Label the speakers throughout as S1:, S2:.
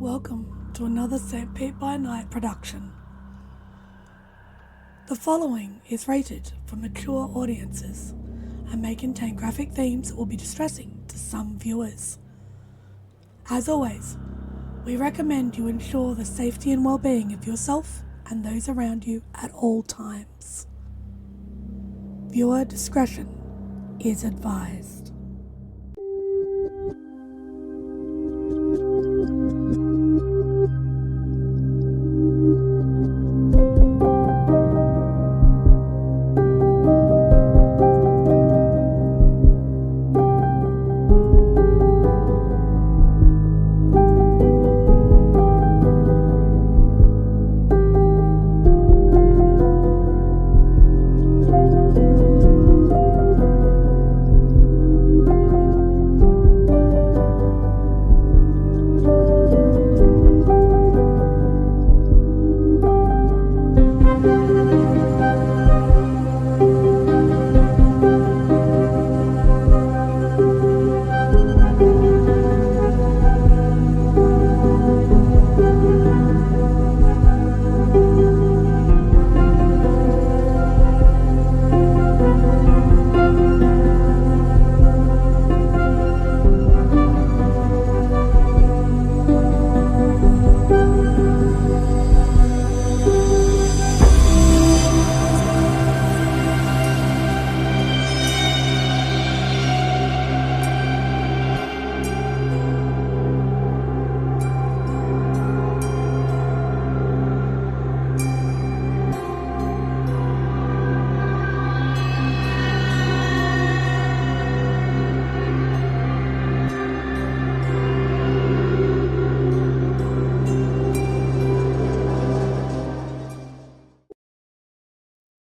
S1: Welcome to another SPbN production. The following is rated for mature audiences and may contain graphic themes that will be distressing to some viewers. As always, we recommend you ensure the safety and well-being of yourself and those around you at all times. Viewer discretion is advised.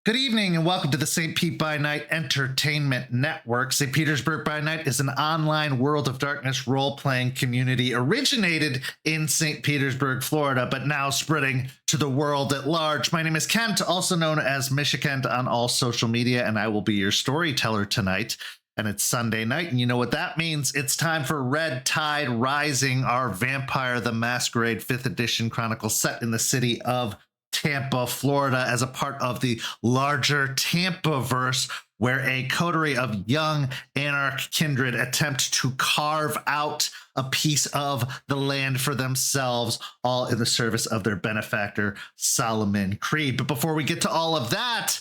S2: Good evening and welcome to the St. Pete by Night Entertainment Network. St. Petersburg by Night is an online World of Darkness role-playing community originated in St. Petersburg, Florida, but now spreading to the world at large. My name is Kent, also known as Michikent on all social media, and I will be your storyteller tonight. And it's Sunday night, and you know what that means. It's time for Red Tide Rising, our Vampire the Masquerade 5th edition chronicle set in the city of Tampa, Florida, as a part of the larger Tampaverse, where a coterie of young anarch kindred attempt to carve out a piece of the land for themselves, all in the service of their benefactor, Solomon Creed. But before we get to all of that,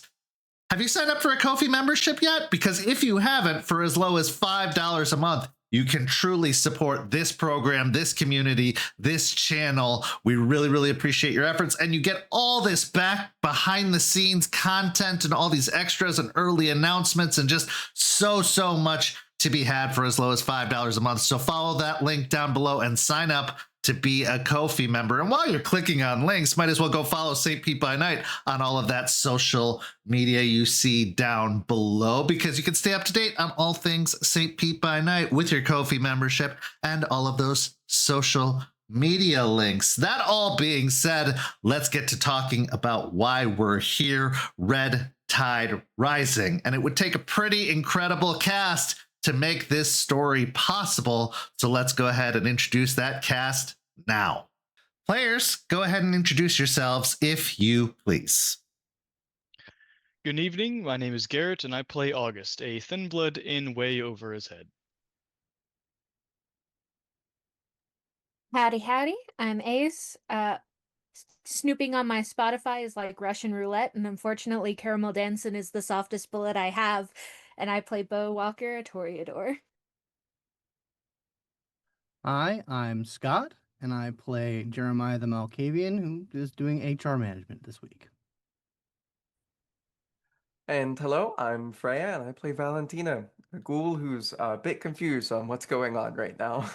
S2: have you signed up for a Ko-fi membership yet? Because if you haven't, for as low as $5 a month, you can truly support this program, this community, this channel. We really, really appreciate your efforts. And you get all this back behind the scenes content and all these extras and early announcements and just so much to be had for as low as $5 a month. So follow that link down below and sign up to be a Ko-fi member. And while you're clicking on links, might as well go follow St. Pete by Night on all of that social media you see down below, because you can stay up to date on all things St. Pete by Night with your Ko-fi membership and all of those social media links. That all being said, let's get to talking about why we're here. Red Tide Rising. And it would take a pretty incredible cast to make this story possible. So let's go ahead and introduce that cast now. Players, go ahead and introduce yourselves, if you please.
S3: Good evening, my name is Garrett, and I play August, a thin blood in way over his head.
S4: Howdy, I'm Ace. Snooping on my Spotify is like Russian roulette, and unfortunately Caramel Dancin' is the softest bullet I have, and I play Beau Walker, a Toreador.
S5: Hi, I'm Scott, and I play Jeremiah the Malkavian, who is doing HR management this week.
S6: And hello, I'm Freya, and I play Valentina, a ghoul who's a bit confused on what's going on right now.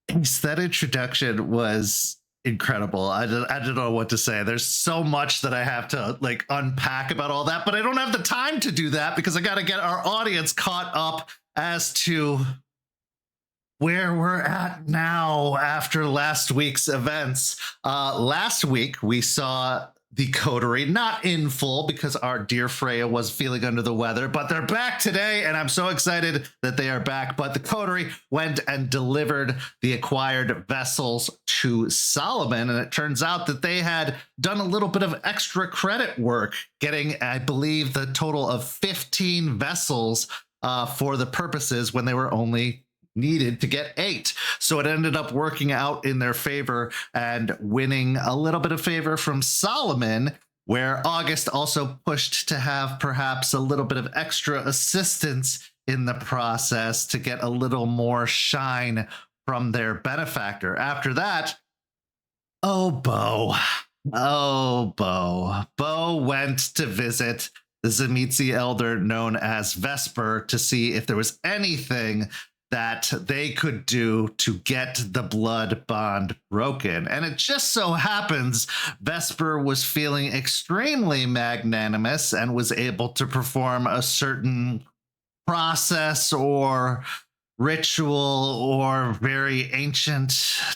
S2: That introduction was incredible. I don't know what to say. There's so much that I have to unpack about all that, but I don't have the time to do that because I got to get our audience caught up as to where we're at now after last week's events. Last week, we saw the coterie, not in full because our dear Freya was feeling under the weather, but they're back today, and I'm so excited that they are back. But the coterie went and delivered the acquired vessels to Solomon, and it turns out that they had done a little bit of extra credit work, getting, I believe, the total of 15 vessels for the purposes when they were only needed to get 8. So it ended up working out in their favor and winning a little bit of favor from Solomon, where August also pushed to have perhaps a little bit of extra assistance in the process to get a little more shine from their benefactor. After that, Beau. Beau went to visit the Tzimisce elder known as Vesper to see if there was anything that they could do to get the blood bond broken. And it just so happens Vesper was feeling extremely magnanimous and was able to perform a certain process or ritual or very ancient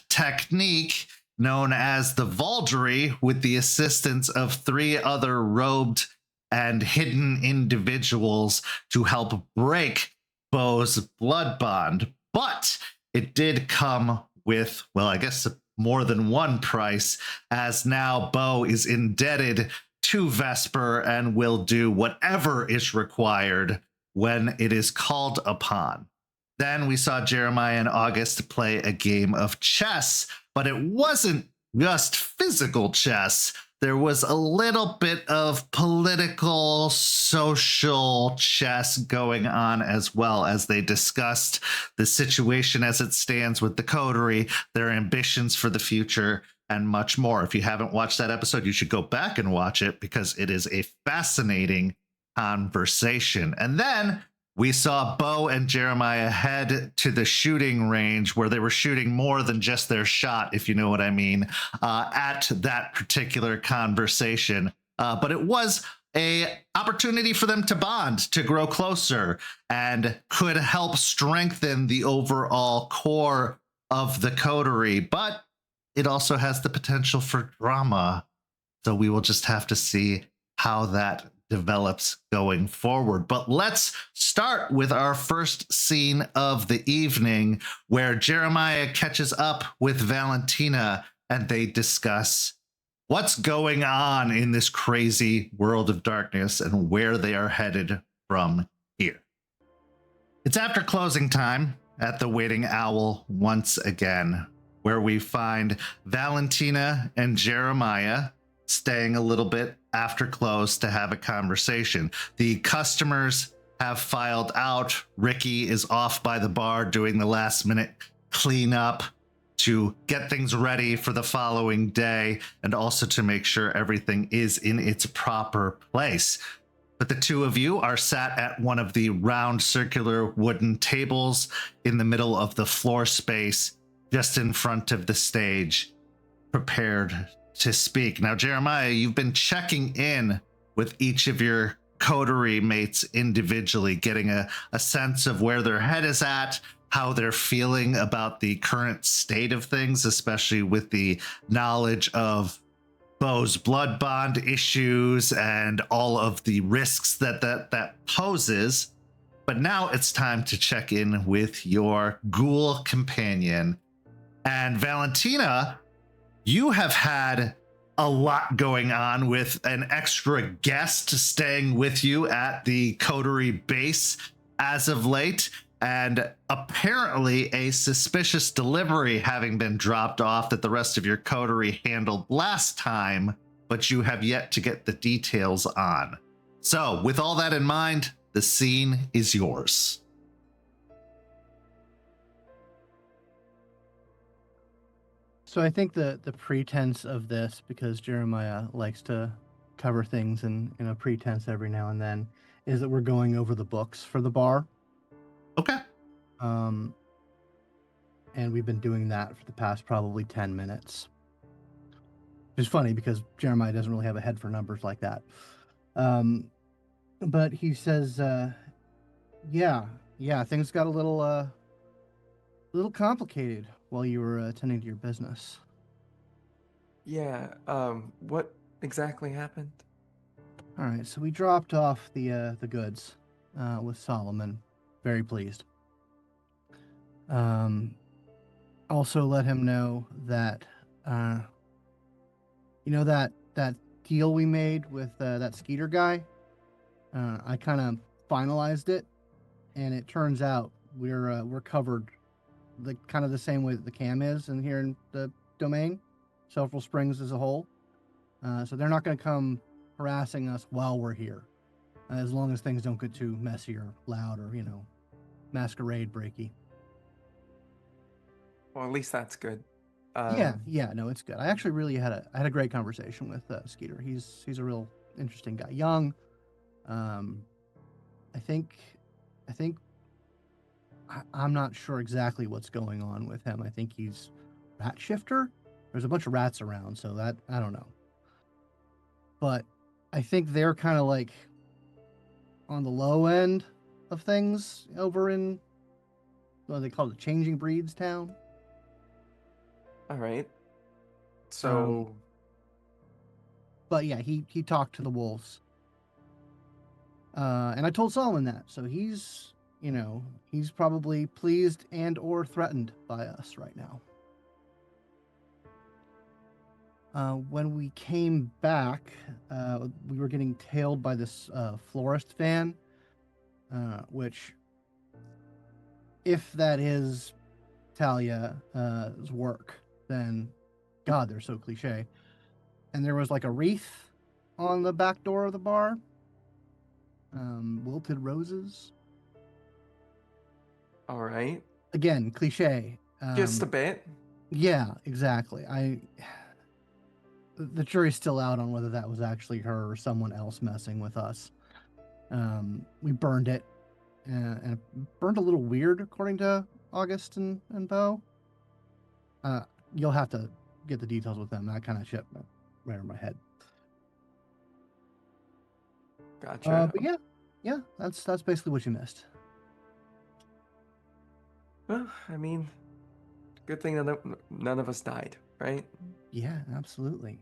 S2: technique known as the Vauldery with the assistance of 3 other robed and hidden individuals to help break Beau's blood bond. But it did come with, well, I guess more than one price, as now Beau is indebted to Vesper and will do whatever is required when it is called upon. Then we saw Jeremiah and August play a game of chess, but it wasn't just physical chess. There was a little bit of political, social chess going on as well, as they discussed the situation as it stands with the coterie, their ambitions for the future, and much more. If you haven't watched that episode, you should go back and watch it because it is a fascinating conversation. And then we saw Beau and Jeremiah head to the shooting range where they were shooting more than just their shot, if you know what I mean, at that particular conversation. But it was a opportunity for them to bond, to grow closer, and could help strengthen the overall core of the coterie. But it also has the potential for drama. So we will just have to see how that develops going forward. But let's start with our first scene of the evening, where Jeremiah catches up with Valentina and they discuss what's going on in this crazy world of darkness and where they are headed from here. It's after closing time at the Waiting Owl once again, where we find Valentina and Jeremiah staying a little bit after close to have a conversation. The customers have filed out. Ricky is off by the bar doing the last minute cleanup to get things ready for the following day and also to make sure everything is in its proper place. But the two of you are sat at one of the round circular wooden tables in the middle of the floor space, just in front of the stage, prepared to speak. Now, Jeremiah, you've been checking in with each of your coterie mates individually, getting a sense of where their head is at, how they're feeling about the current state of things, especially with the knowledge of Beau's blood bond issues and all of the risks that poses. But now it's time to check in with your ghoul companion. And Valentina, you have had a lot going on with an extra guest staying with you at the coterie base as of late, and apparently a suspicious delivery having been dropped off that the rest of your coterie handled last time, but you have yet to get the details on. So with all that in mind, the scene is yours.
S5: So I think the pretense of this, because Jeremiah likes to cover things in a pretense every now and then, is that we're going over the books for the bar.
S2: Okay.
S5: And we've been doing that for the past probably 10 minutes. It's funny because Jeremiah doesn't really have a head for numbers like that. But he says, yeah, things got a little complicated while you were attending to your business.
S6: Yeah, what exactly happened?
S5: All right, so we dropped off the goods with Solomon. Very pleased. Also let him know that that deal we made with that Skeeter guy. I kind of finalized it, and it turns out we're covered the same way that the cam is in here in the domain, Sulphur Springs as a whole. So they're not going to come harassing us while we're here, as long as things don't get too messy or loud or masquerade breaky.
S6: Well, at least that's good.
S5: Yeah, no, it's good. I actually really I had a great conversation with Skeeter. He's a real interesting guy, young. I think I'm not sure exactly what's going on with him. I think he's rat shifter. There's a bunch of rats around, so that I don't know. But I think they're kind of like on the low end of things over in what they call it, Changing Breeds Town.
S6: All right. So,
S5: But yeah, he talked to the wolves, and I told Solomon that, so he's he's probably pleased and or threatened by us right now. When we came back, we were getting tailed by this florist van, which, if that is Talia's work, then God, they're so cliche. And there was like a wreath on the back door of the bar. Wilted roses.
S6: all right.
S5: Again, cliche.
S6: Just a bit.
S5: Yeah, exactly. The jury's still out on whether that was actually her or someone else messing with us. We burned it, and it burned a little weird, according to August and Beau. You'll have to get the details with them. That kind of shit right in my head.
S6: Gotcha.
S5: But yeah, that's basically what you missed.
S6: Well, I mean, good thing that none of us died, right?
S5: Yeah, absolutely.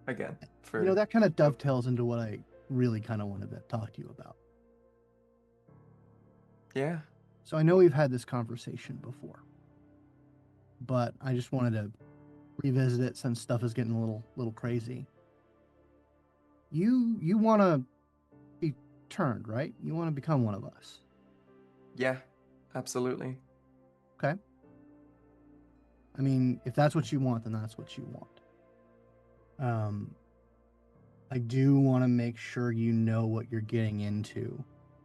S6: Again, for
S5: That kind of dovetails into what I really kind of wanted to talk to you about.
S6: yeah.
S5: So I know we've had this conversation before, but I just wanted to revisit it since stuff is getting a little crazy. You want to be turned, right? You want to become one of us.
S6: Yeah, absolutely.
S5: Okay. I mean, if that's what you want, then that's what you want. I do want to make sure you know what you're getting into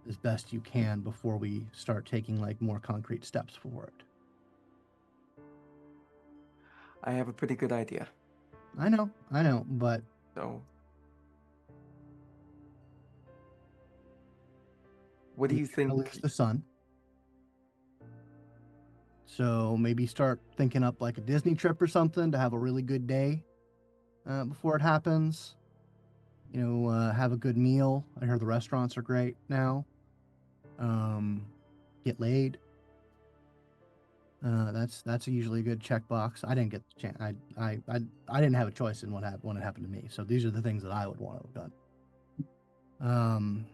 S5: as best you can before we start taking like more concrete steps for it.
S6: I have a pretty good idea.
S5: I know, but
S6: So, what do you
S5: we're gonna
S6: think?
S5: lose the sun. So maybe start thinking up like a Disney trip or something to have a really good day before it happens. Have a good meal. I heard the restaurants are great now. Get laid. That's usually a good checkbox. I didn't get the chance. I didn't have a choice in when it happened to me. So these are the things that I would want to have done.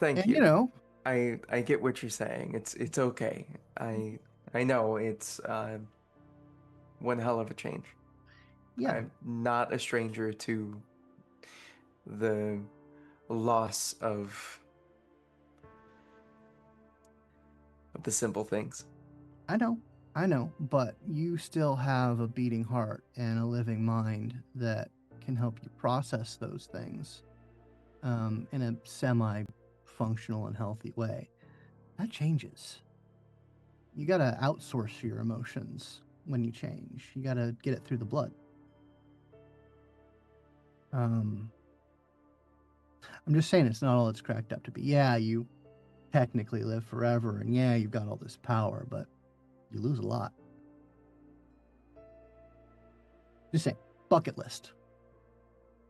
S6: Thank
S5: And
S6: you. I get what you're saying. It's okay. I know it's one hell of a change.
S5: yeah,
S6: I'm not a stranger to the loss of the simple things.
S5: I know, but you still have a beating heart and a living mind that can help you process those things in a semi-functional and healthy way. That changes. You gotta outsource your emotions when you change. You gotta get it through the blood. I'm just saying it's not all it's cracked up to be. Yeah, you technically live forever, and yeah, you've got all this power, but you lose a lot. Just saying, bucket list.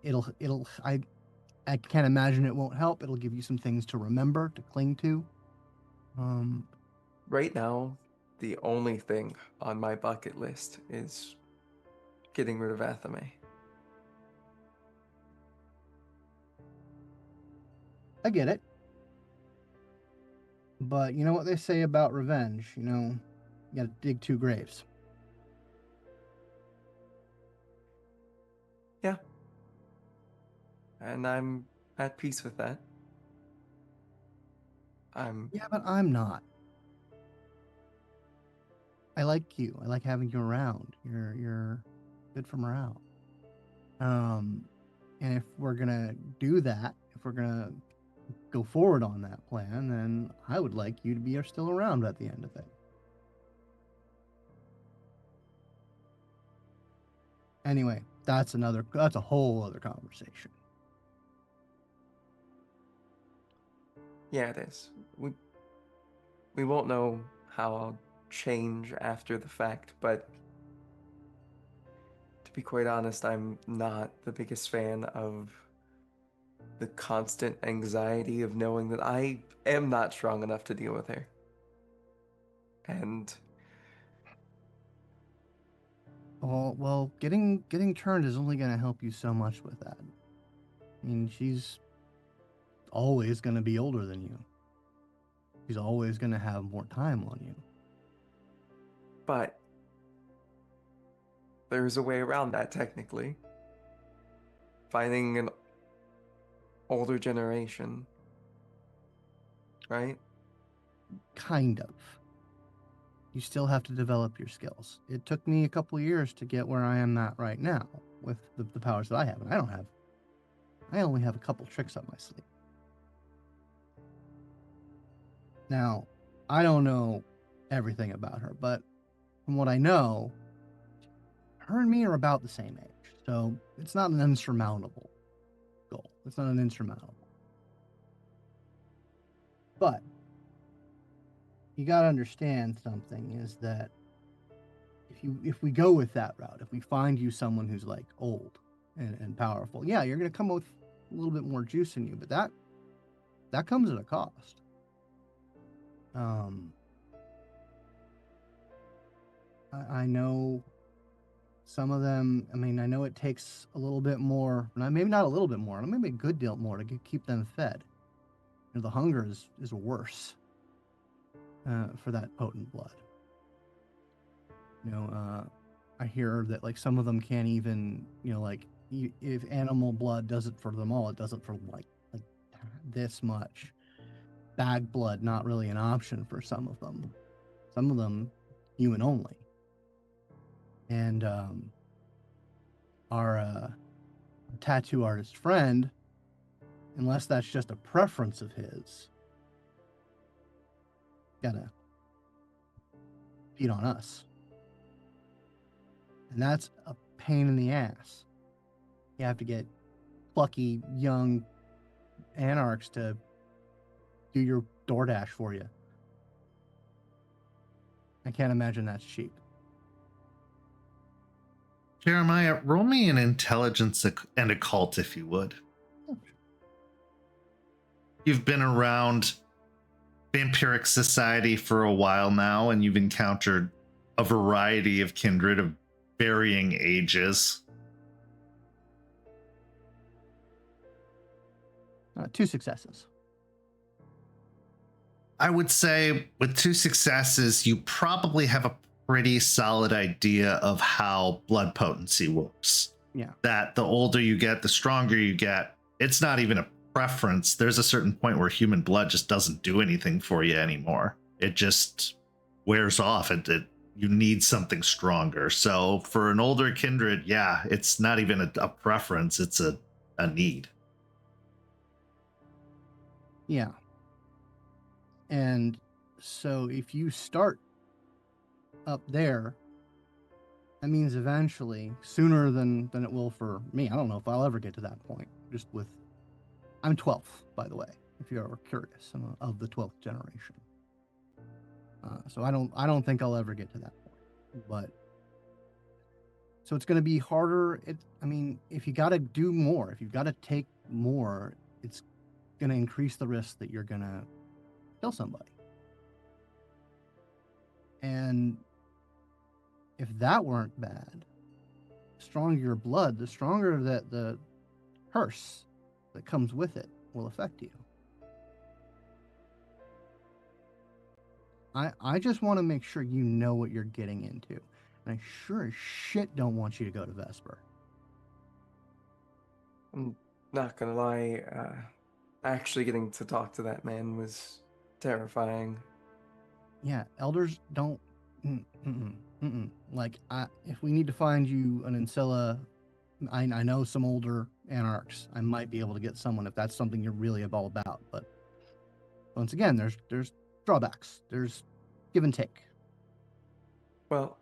S5: I can't imagine it won't help. It'll give you some things to remember, to cling to.
S6: Right now, the only thing on my bucket list is getting rid of Athame.
S5: I get it. But you know what they say about revenge? You gotta dig 2 graves.
S6: Yeah. And I'm at peace with that.
S5: Yeah, but I'm not. I like you. I like having you around. You're good for morale. And if we're gonna do that, if we're gonna go forward on that plan, then I would like you to be still around at the end of it. Anyway, that's a whole other conversation.
S6: Yeah, it is. We won't know how I'll change after the fact, but to be quite honest, I'm not the biggest fan of the constant anxiety of knowing that I am not strong enough to deal with her. And
S5: Well, getting turned is only going to help you so much with that. I mean, she's always going to be older than you. She's always going to have more time on you.
S6: but there's a way around that technically. Finding an older generation, right?
S5: Kind of. You still have to develop your skills. It took me a couple years to get where I am at right now with the powers that I have, and I only have a couple tricks up my sleeve. Now, I don't know everything about her, but from what I know, her and me are about the same age. So it's not an insurmountable goal. It's not an insurmountable. But you got to understand something is that if we go with that route, if we find you someone who's like old and powerful, yeah, you're going to come with a little bit more juice in you, but that comes at a cost. I know some of them. I mean, I know it takes a little bit more, maybe not a little bit more, maybe a good deal more to keep them fed. The hunger is worse for that potent blood. I hear that like some of them can't even, like if animal blood does it for them all, it does it for like this much. Bag blood, not really an option for some of them. Some of them, human only. And our tattoo artist friend, unless that's just a preference of his, gotta feed on us. And that's a pain in the ass. You have to get plucky young anarchs to do your DoorDash for you. I can't imagine that's cheap.
S2: Jeremiah, roll me an intelligence and occult, if you would.
S5: Oh,
S2: You've been around vampiric society for a while now, and you've encountered a variety of kindred of varying ages.
S5: 2 successes.
S2: I would say with 2 successes, you probably have a pretty solid idea of how blood potency works.
S5: Yeah.
S2: That the older you get, the stronger you get. It's not even a preference. There's a certain point where human blood just doesn't do anything for you anymore. It just wears off. You need something stronger. So for an older kindred, yeah, it's not even a preference. It's a need.
S5: Yeah. And so if you start up there, that means eventually, sooner than it will for me. I don't know if I'll ever get to that point. I'm 12th, by the way, if you're curious. I'm of the 12th generation. So I don't think I'll ever get to that point. But so it's going to be harder. If you got to do more, if you've got to take more, it's going to increase the risk that you're going to kill somebody. And if that weren't bad, stronger your blood, the stronger that the curse that comes with it will affect you. I just want to make sure you know what you're getting into. And I sure as shit don't want you to go to Vesper.
S6: I'm not gonna lie, actually getting to talk to that man was terrifying.
S5: Yeah, elders don't. Like, if we need to find you an Ancilla, I know some older anarchs. I might be able to get someone if that's something you're really all about. But once again, there's drawbacks. There's give and take.
S6: Well,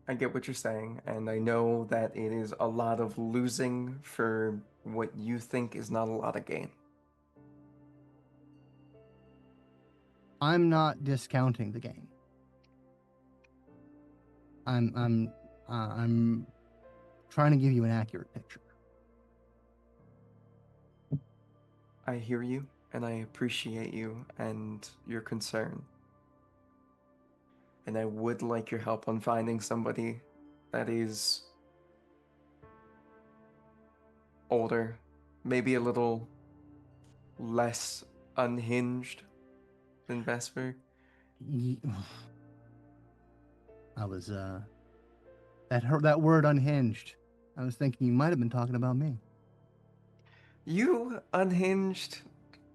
S6: I get what you're saying, and I know that it is a lot of losing for what you think is not a lot of gain.
S5: I'm not discounting the game. I'm trying to give you an accurate picture.
S6: I hear you, and I appreciate you and your concern. And I would like your help on finding somebody that is older, maybe a little less unhinged than Vesper.
S5: I was that word unhinged. I was thinking you might have been talking about me.
S6: You unhinged?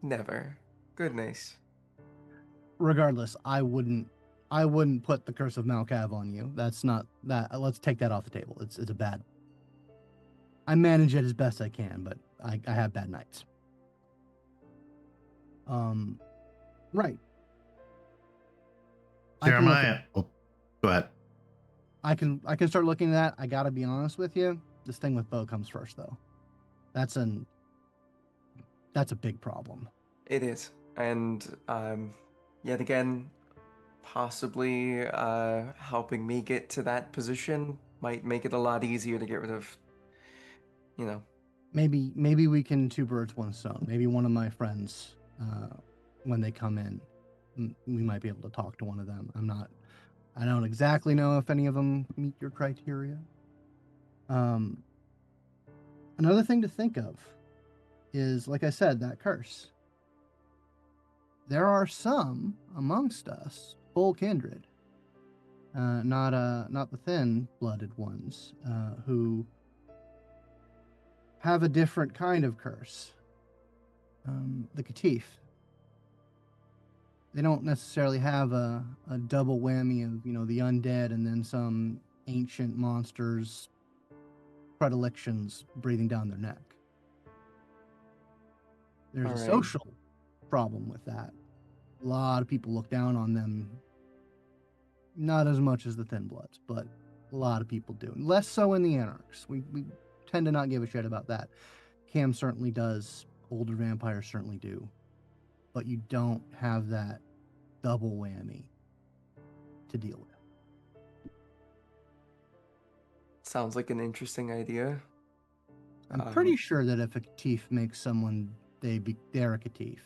S6: Never. Goodness.
S5: Regardless, I wouldn't put the curse of Malkav on you. That's not that. Let's take that off the table. It's a bad. I manage it as best I can, but I have bad nights. Right.
S2: Jeremiah, oh, go ahead.
S5: I can start looking at that. I gotta be honest with you. This thing with Beau comes first, though. That's a big problem.
S6: It is. And yet again, possibly helping me get to that position might make it a lot easier to get rid of, you know.
S5: Maybe we can two birds, one stone. Maybe one of my friends, when they come in, we might be able to talk to one of them. I don't exactly know if any of them meet your criteria. Another thing to think of is, like I said, that curse. There are some amongst us, full kindred, not the thin-blooded ones, who have a different kind of curse. The Katif. They don't necessarily have a double whammy of, the undead and then some ancient monsters' predilections breathing down their neck. There's a social problem with that. A lot of people look down on them. Not as much as the Thin Bloods, but a lot of people do. Less so in the Anarchs. We tend to not give a shit about that. Cam certainly does. Older vampires certainly do. But you don't have that double whammy to deal with.
S6: Sounds like an interesting idea.
S5: I'm pretty sure that if a Katif makes someone, they're a Katif.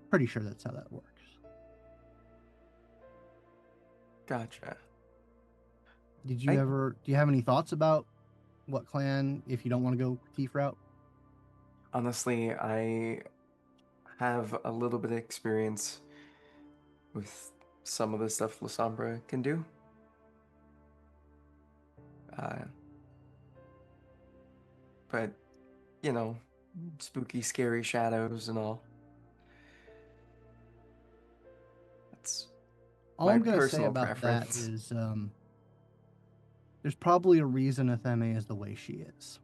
S5: Pretty sure that's how that works.
S6: Gotcha.
S5: Do you have any thoughts about what clan, if you don't want to go Katif route?
S6: Honestly, I have a little bit of experience with some of the stuff Lasombra can do. But, spooky, scary shadows and all. That's
S5: all
S6: my
S5: I'm going to say
S6: personal
S5: about
S6: preference.
S5: that is there's probably a reason Atheme is the way she is.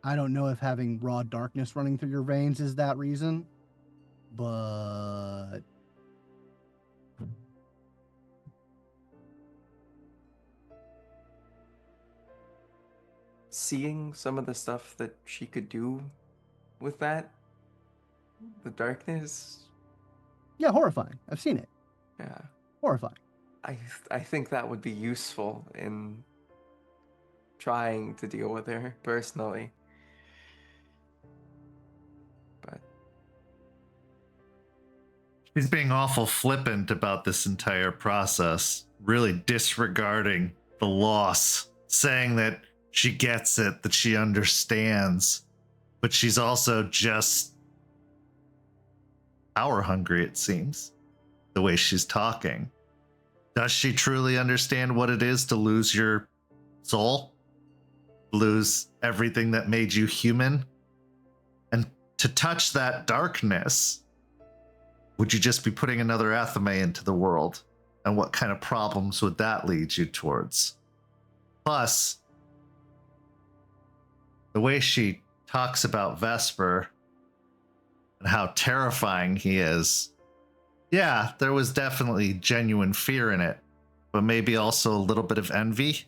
S5: I don't know if having raw darkness running through your veins is that reason, but
S6: seeing some of the stuff that she could do with that, the darkness.
S5: Yeah, horrifying. I've seen it.
S6: Yeah.
S5: Horrifying.
S6: I think that would be useful in trying to deal with her personally. But
S2: She's being awful flippant about this entire process, really disregarding the loss, saying that she gets it, that she understands, but she's also just power hungry, it seems, the way she's talking. Does she truly understand what it is to lose your soul? Lose everything that made you human? And to touch that darkness, would you just be putting another Athame into the world? And what kind of problems would that lead you towards? Plus, the way she talks about Vesper and how terrifying he is, yeah, there was definitely genuine fear in it, but maybe also a little bit of envy.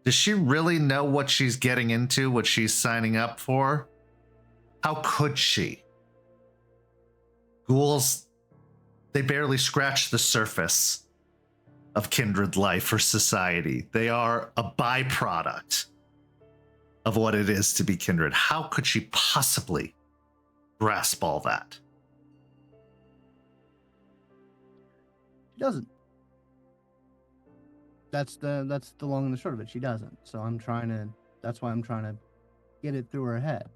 S2: Does she really know what she's getting into, what she's signing up for? How could she? Ghouls, they barely scratch the surface of kindred life or society. They are a byproduct of what it is to be kindred. How could she possibly grasp all that?
S5: She doesn't. That's the long and the short of it. She doesn't. So that's why I'm trying to get it through her head.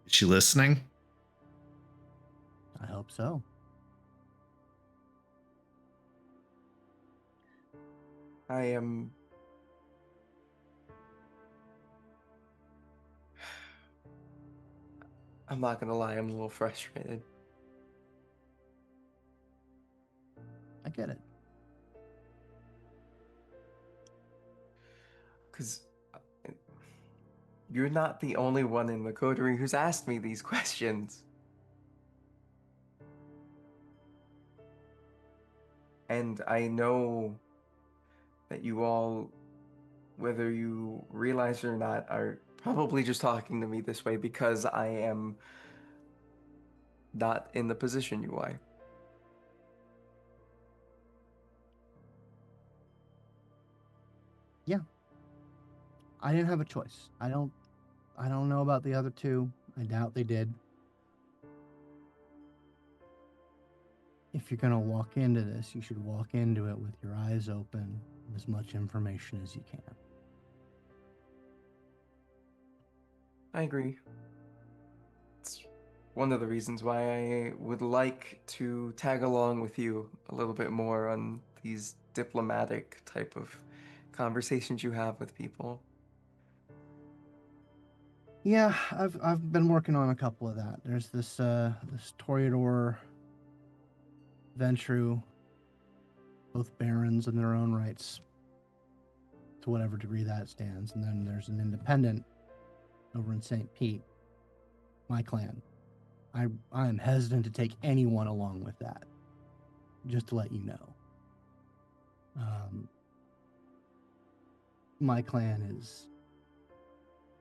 S2: Is she listening?
S5: I hope so.
S6: I'm not gonna lie, I'm a little frustrated.
S5: I get it.
S6: Because you're not the only one in the coterie who's asked me these questions. And I know that you all, whether you realize it or not, are probably just talking to me this way because I am not in the position you are.
S5: Yeah. I didn't have a choice. I don't know about the other two. I doubt they did. If you're going to walk into this, you should walk into it with your eyes open and as much information as you can.
S6: I agree. It's one of the reasons why I would like to tag along with you a little bit more on these diplomatic type of conversations you have with people.
S5: Yeah, I've been working on a couple of that. There's this Toreador Ventru, both barons in their own rights, to whatever degree that stands. And then there's an independent over in St. Pete, my clan. I am hesitant to take anyone along with that, just to let you know. My clan is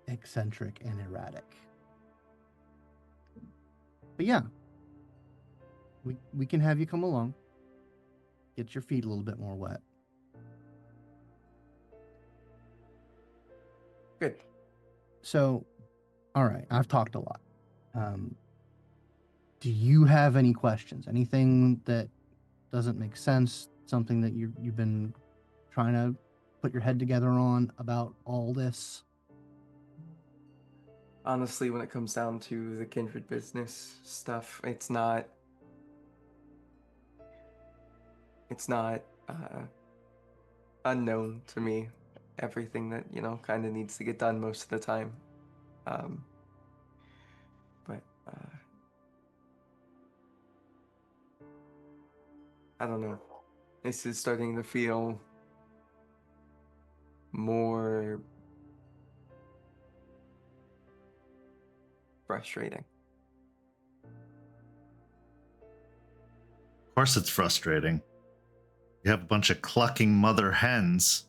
S5: eccentric and erratic. But yeah, we can have you come along, get your feet a little bit more wet.
S6: Good.
S5: So, all right, I've talked a lot. Do you have any questions? Anything that doesn't make sense? Something that you've been trying to put your head together on about all this?
S6: Honestly, when it comes down to the kindred business stuff, it's not unknown to me. Everything that, kind of needs to get done most of the time. But I don't know. This is starting to feel more frustrating.
S2: Of course it's frustrating. You have a bunch of clucking mother hens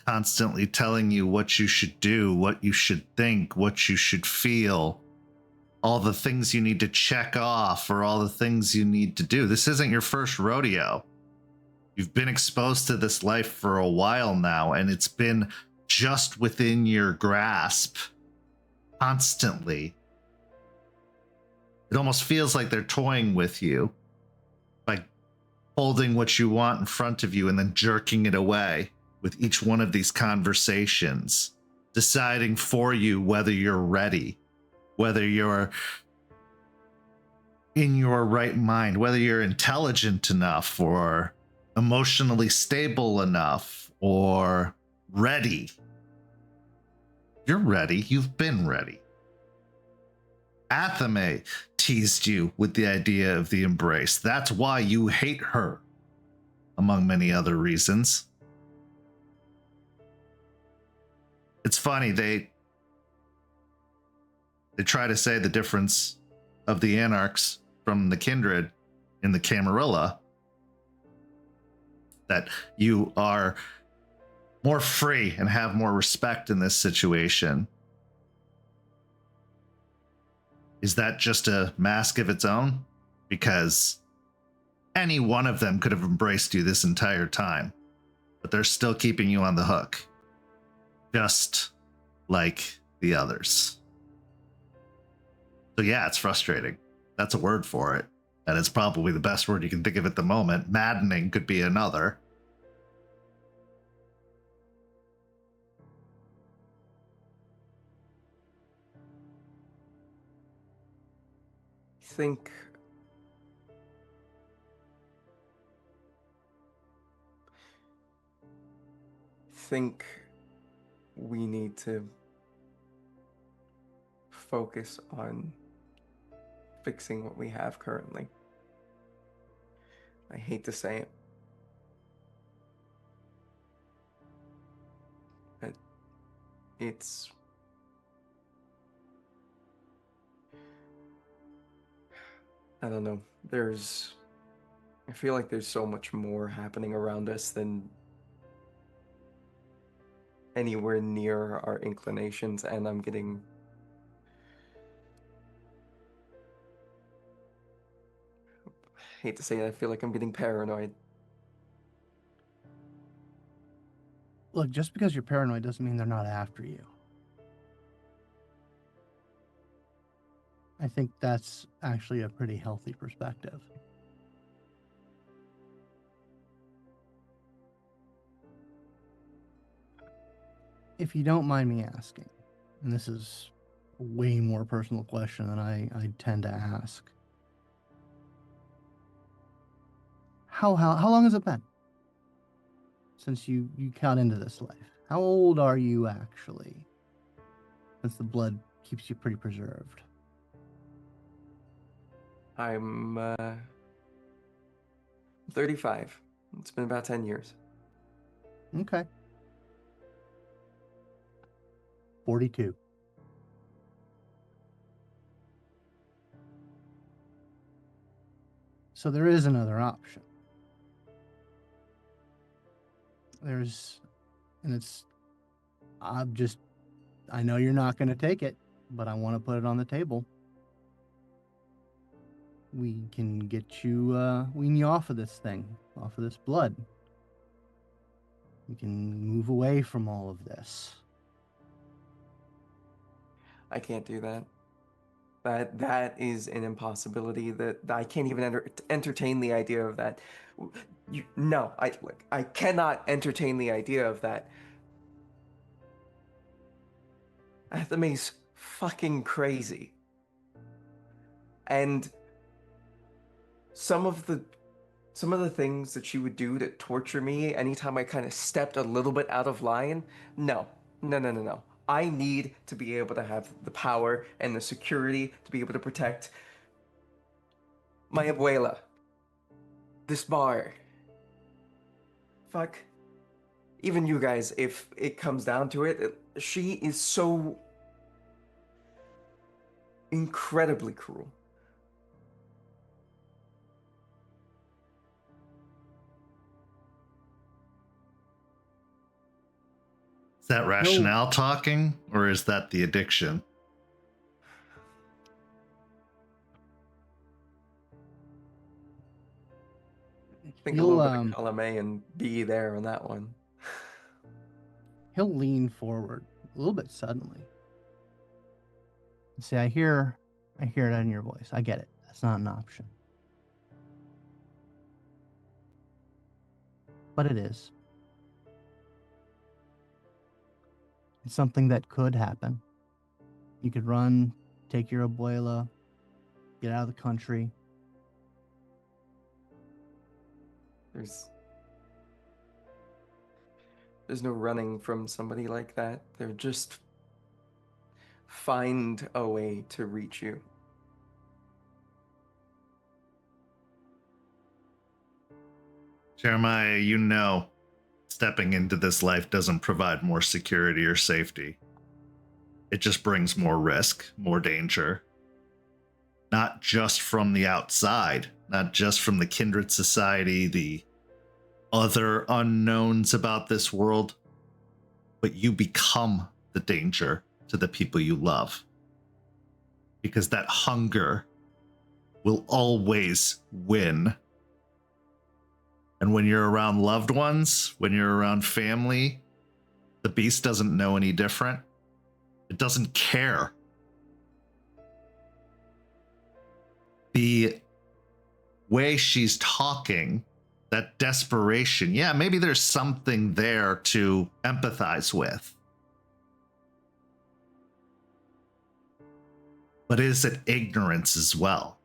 S2: constantly telling you what you should do, what you should think, what you should feel, all the things you need to check off or all the things you need to do. This isn't your first rodeo. You've been exposed to this life for a while now, and it's been just within your grasp constantly. It almost feels like they're toying with you, like holding what you want in front of you and then jerking it away with each one of these conversations, deciding for you whether you're ready, whether you're in your right mind, whether you're intelligent enough or emotionally stable enough or ready. You're ready. You've been ready. Athame teased you with the idea of the embrace. That's why you hate her, among many other reasons. It's funny, they try to say the difference of the Anarchs from the Kindred in the Camarilla, that you are more free and have more respect in this situation. Is that just a mask of its own? Because any one of them could have embraced you this entire time, but they're still keeping you on the hook, just like the others. So yeah, it's frustrating. That's a word for it. And it's probably the best word you can think of at the moment. Maddening could be another.
S6: Think we need to focus on fixing what we have currently. I hate to say it, but it's I don't know. I feel like there's so much more happening around us than anywhere near our inclinations, and I'm getting hate to say it, I feel like I'm getting paranoid.
S5: Look, just because you're paranoid doesn't mean they're not after you. I think that's actually a pretty healthy perspective. If you don't mind me asking, and this is a way more personal question than I tend to ask, how long has it been since you got into this life? How old are you actually? Since the blood keeps you pretty preserved.
S6: I'm 35. It's been about 10 years.
S5: Okay. 42. So there is another option. I know you're not going to take it, but I want to put it on the table. We can get you, wean you off of this thing, off of this blood. We can move away from all of this.
S6: I can't do that. That is an impossibility. That I can't even entertain the idea of that. No, I cannot entertain the idea of that. Athame's fucking crazy. And some of the things that she would do to torture me anytime I kind of stepped a little bit out of line, no. I need to be able to have the power and the security to be able to protect my abuela. This bar. Fuck. Even you guys, if it comes down to it, she is so incredibly cruel.
S2: Is that rationale talking, or is that the addiction?
S6: Think a little bit of column A and B there on that one.
S5: He'll lean forward a little bit suddenly and say, I hear I hear it in your voice. I get it. That's not an option. But it is. It's something that could happen. You could run, take your abuela, get out of the country.
S6: There's no running from somebody like that. They're just find a way to reach you.
S2: Jeremiah, you know, stepping into this life doesn't provide more security or safety. It just brings more risk, more danger. Not just from the outside, not just from the Kindred Society, the other unknowns about this world, but you become the danger to the people you love. Because that hunger will always win. And when you're around loved ones, when you're around family, the beast doesn't know any different. It doesn't care. The way she's talking, that desperation, yeah, maybe there's something there to empathize with. But is it ignorance as well?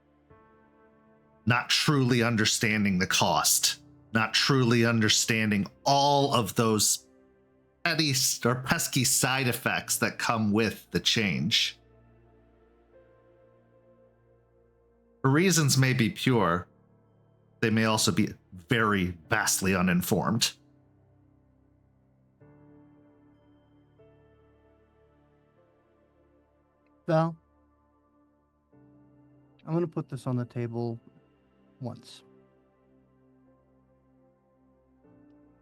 S2: Not truly understanding the cost, not truly understanding all of those petty or pesky side effects that come with the change. Her reasons may be pure, they may also be very vastly uninformed.
S5: Val, I'm going to put this on the table once.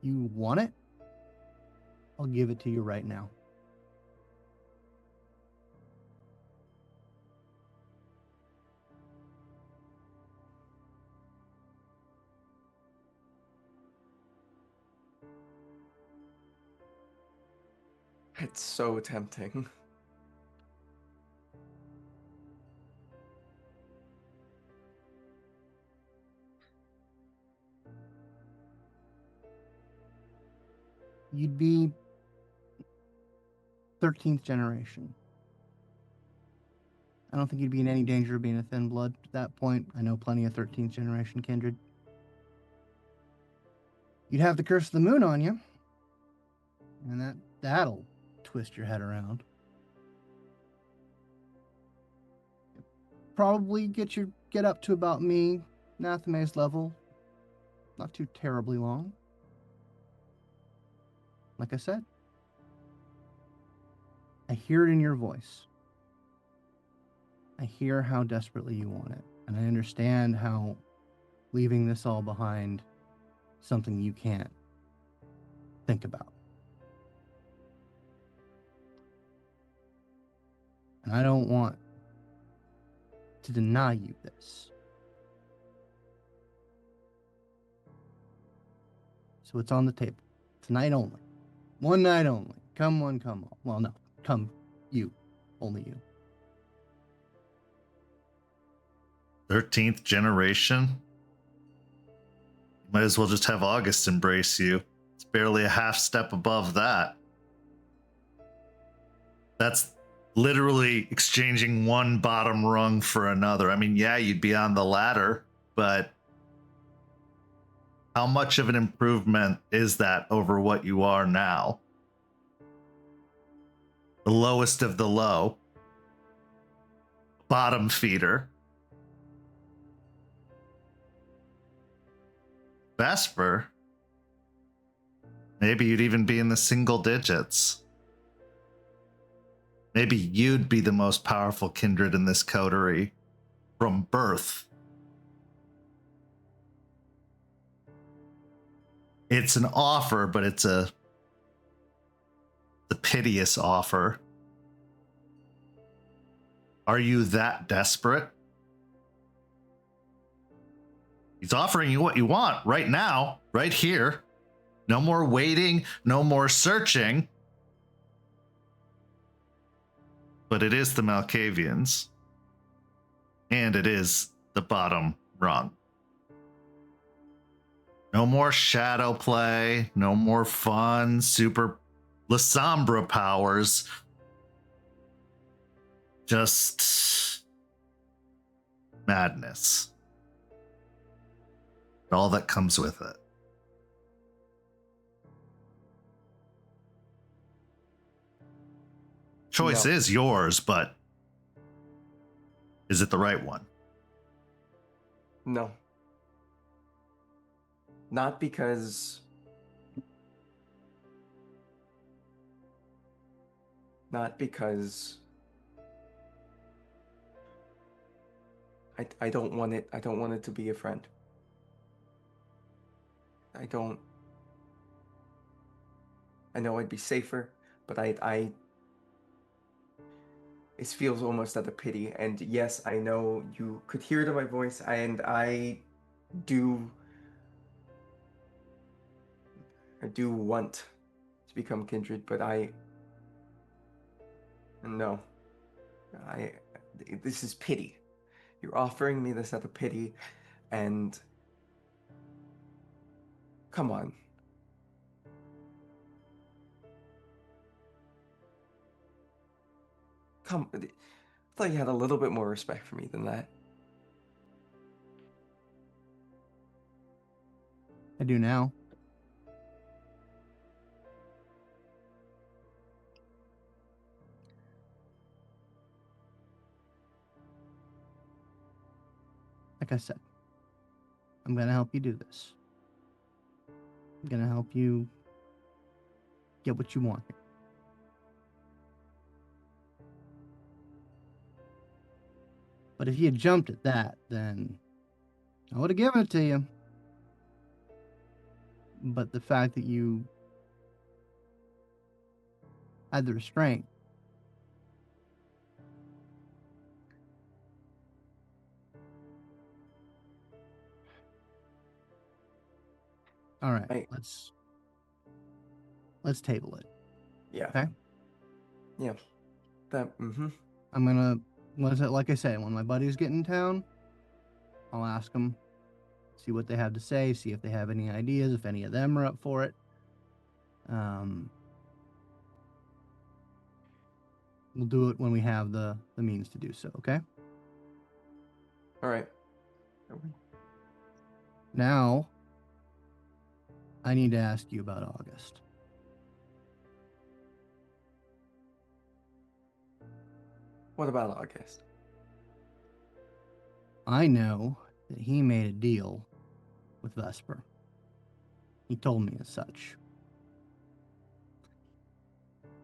S5: You want it? I'll give it to you right now.
S6: It's so tempting.
S5: You'd be 13th generation. I don't think you'd be in any danger of being a thin blood at that point. I know plenty of 13th generation kindred. You'd have the curse of the moon on you, and that'll twist your head around. Probably get up to about me, Nathame's level. Not too terribly long. Like I said, I hear it in your voice. I hear how desperately you want it. And I understand how leaving this all behind is something you can't think about. And I don't want to deny you this. So it's on the table. Tonight only. One night only. Come one, come all. Well, no. Come you. Only you.
S2: 13th generation? Might as well just have August embrace you. It's barely a half step above that. That's literally exchanging one bottom rung for another. I mean, yeah, you'd be on the ladder, but how much of an improvement is that over what you are now? The lowest of the low. Bottom feeder. Vesper? Maybe you'd even be in the single digits. Maybe you'd be the most powerful kindred in this coterie from birth. It's an offer, but it's a piteous offer. Are you that desperate? He's offering you what you want right now, right here. No more waiting, no more searching. But it is the Malkavians. And it is the bottom rung. No more shadow play, no more fun, super La Sombra powers. Just madness. All that comes with it. Choice
S6: No.
S2: is yours, but is it the right one?
S6: No. Not because I don't want it to be a friend. I know I'd be safer, but it feels almost out of pity. And yes, I know you could hear it in my voice, and I do want to become Kindred, but no. This is pity. You're offering me this out of pity, and come on. I thought you had a little bit more respect for me than that.
S5: I do now. Like I said, I'm going to help you do this. I'm going to help you get what you want here. But if you had jumped at that, then I would have given it to you. But the fact that you had the restraint. All right, let's table it.
S6: Yeah.
S5: Okay.
S6: Yeah.
S5: I'm gonna, like I say, when my buddies get in town, I'll ask them, see what they have to say, see if they have any ideas, if any of them are up for it. We'll do it when we have the means to do so. Okay.
S6: All right.
S5: Now, I need to ask you about August.
S6: What about August?
S5: I know that he made a deal with Vesper. He told me as such.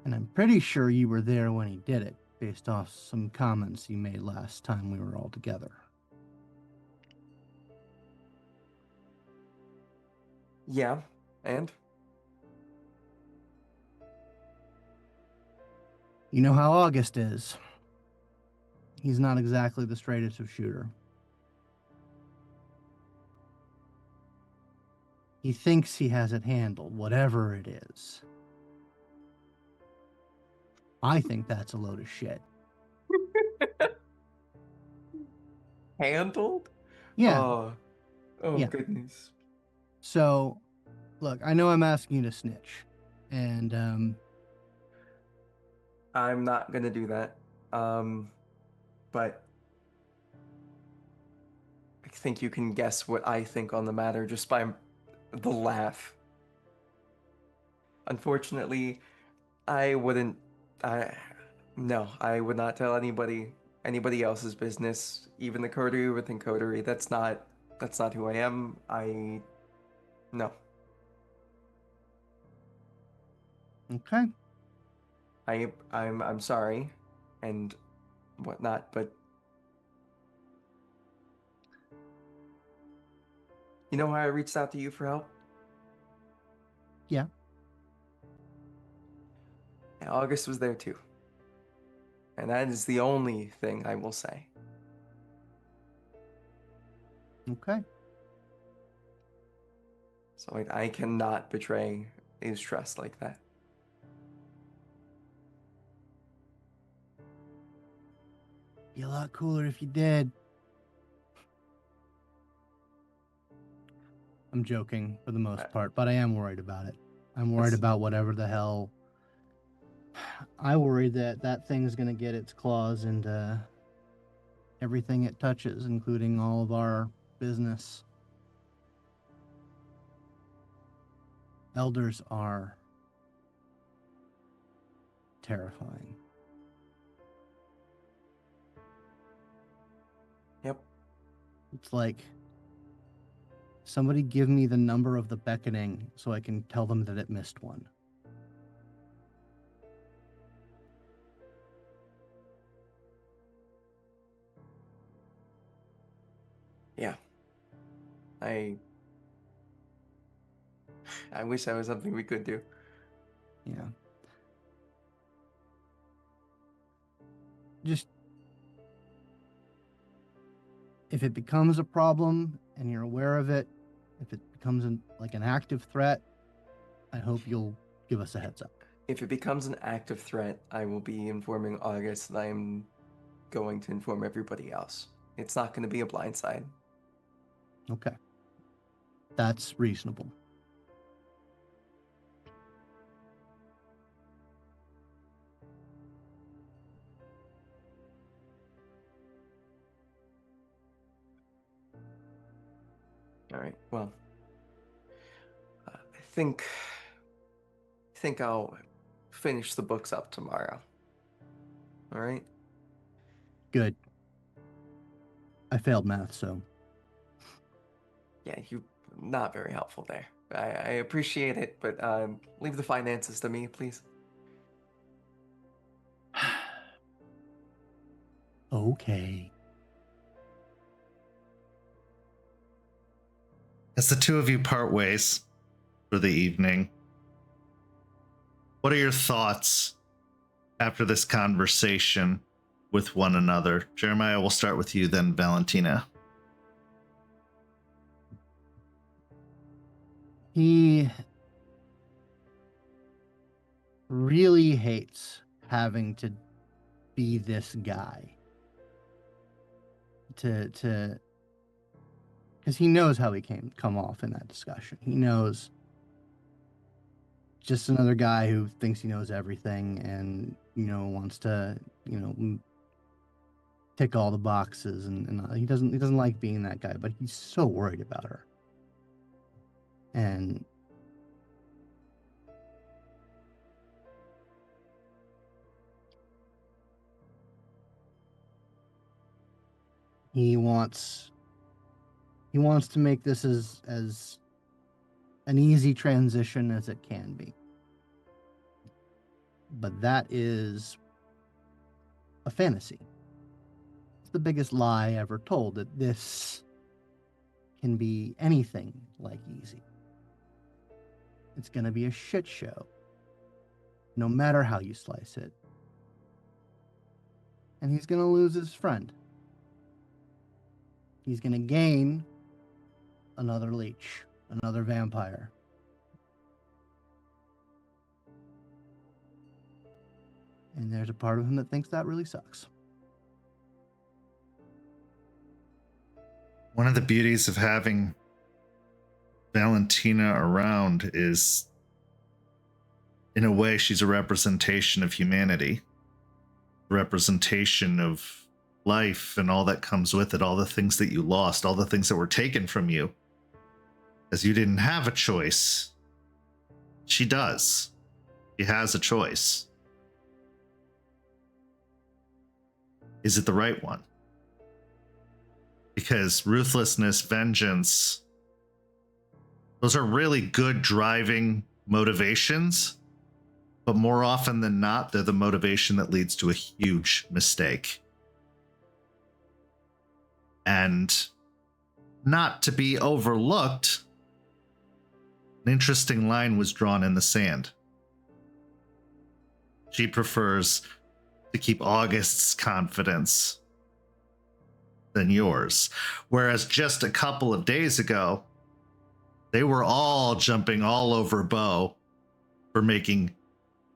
S5: And I'm pretty sure you were there when he did it, based off some comments he made last time we were all together.
S6: Yeah, and?
S5: You know how August is. He's not exactly the straightest of shooter. He thinks he has it handled, whatever it is. I think that's a load of shit.
S6: Handled?
S5: Yeah.
S6: Oh
S5: Yeah.
S6: goodness.
S5: So, look, I know I'm asking you to snitch. And,
S6: I'm not gonna do that. But I think you can guess what I think on the matter just by the laugh. Unfortunately, I wouldn't. No, I would not tell anybody else's business, even the coterie within coterie. That's not who I am. No.
S5: okay.
S6: I'm sorry, and whatnot, but you know how I reached out to you for help?
S5: Yeah.
S6: And August was there too. And that is the only thing I will say.
S5: Okay.
S6: So I cannot betray his trust like that.
S5: Be a lot cooler if you did. I'm joking for the most part, but I am worried about it. I'm worried
S6: That's-
S5: about whatever the hell. I worry that that thing's going to get its claws into everything it touches, including all of our business. Elders are terrifying.
S6: Yep.
S5: It's like, somebody give me the number of the beckoning so I can tell them that it missed one.
S6: Yeah. I wish that was something we could do.
S5: Yeah. Just, if it becomes a problem and you're aware of it, if it becomes like an active threat, I hope you'll give us a heads up.
S6: If it becomes an active threat, I will be informing August, and I'm going to inform everybody else. It's not going to be a blindside.
S5: Okay. That's reasonable.
S6: All right. Well, I think I'll finish the books up tomorrow. All right.
S5: Good. I failed math, so
S6: Yeah, you not very helpful there. I appreciate it, but leave the finances to me, please.
S5: okay.
S2: As the two of you part ways for the evening, what are your thoughts after this conversation with one another? Jeremiah, we'll start with you, then Valentina.
S5: He really hates having to be this guy. To because he knows how he come off in that discussion. He knows just another guy who thinks he knows everything and, wants to, tick all the boxes, and he doesn't like being that guy, but he's so worried about her. And he wants to make this as an easy transition as it can be. But that is a fantasy. It's the biggest lie ever told, that this can be anything like easy. It's going to be a shit show, no matter how you slice it. And he's going to lose his friend. He's going to gain another leech, another vampire. And there's a part of him that thinks that really sucks.
S2: One of the beauties of having Valentina around is, in a way, she's a representation of humanity, a representation of life and all that comes with it, all the things that you lost, all the things that were taken from you, as you didn't have a choice. She does. She has a choice. Is it the right one? Because ruthlessness, vengeance, those are really good driving motivations, but more often than not, they're the motivation that leads to a huge mistake. And not to be overlooked, an interesting line was drawn in the sand. She prefers to keep August's confidence than yours. Whereas just a couple of days ago, they were all jumping all over Beau for making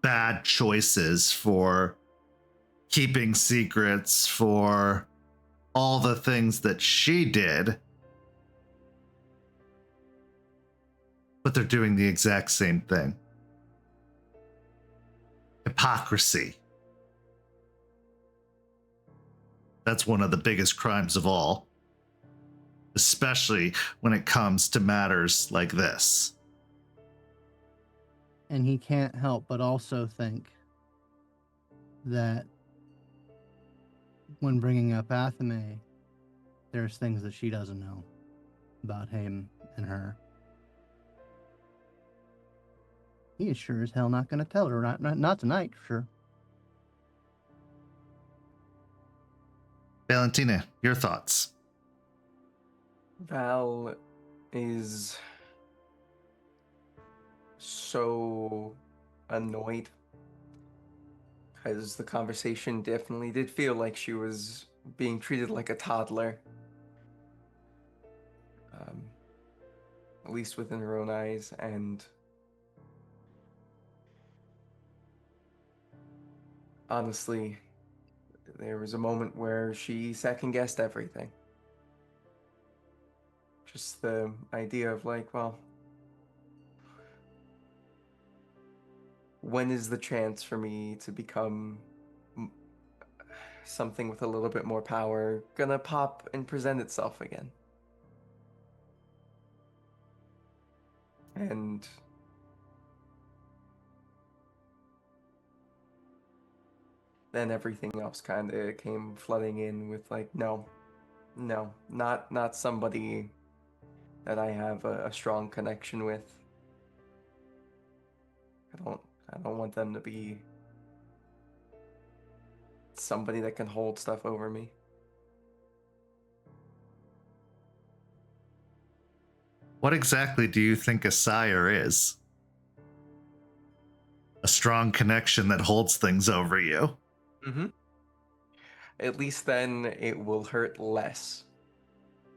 S2: bad choices, for keeping secrets, for all the things that she did. but they're doing the exact same thing. Hypocrisy. That's one of the biggest crimes of all, especially when it comes to matters like this.
S5: And he can't help but also think that when bringing up Athame, there's things that she doesn't know about him and her. He is sure as hell not going to tell her. Not tonight, for sure.
S2: Valentina, your thoughts?
S6: Val is so annoyed because the conversation definitely did feel like she was being treated like a toddler. At least within her own eyes, and honestly, there was a moment where she second-guessed everything. Just the idea of like, well, when is the chance for me to become something with a little bit more power gonna pop and present itself again? And then everything else kind of came flooding in with like, no, not somebody that I have a strong connection with. I don't want them to be somebody that can hold stuff over me.
S2: What exactly do you think a sire is? A strong connection that holds things over you.
S6: Mm-hmm. At least then it will hurt less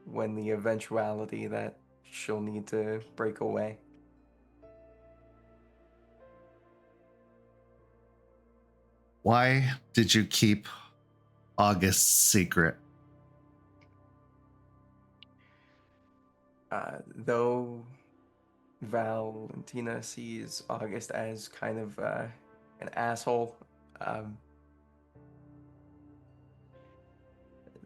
S6: when the eventuality that she'll need to break away.
S2: Why did you keep August's secret?
S6: Though Valentina sees August as kind of an asshole,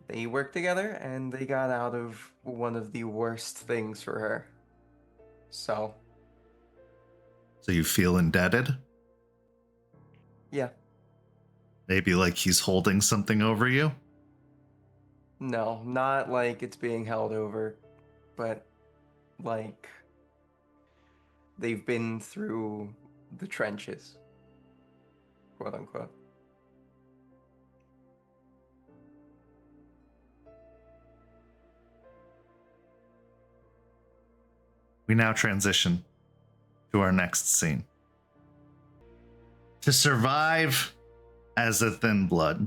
S6: they worked together and they got out of one of the worst things for her. So
S2: you feel indebted?
S6: Yeah.
S2: Maybe like he's holding something over you?
S6: No, not like it's being held over, but like they've been through the trenches, quote unquote.
S2: We now transition to our next scene. To survive as a thin blood,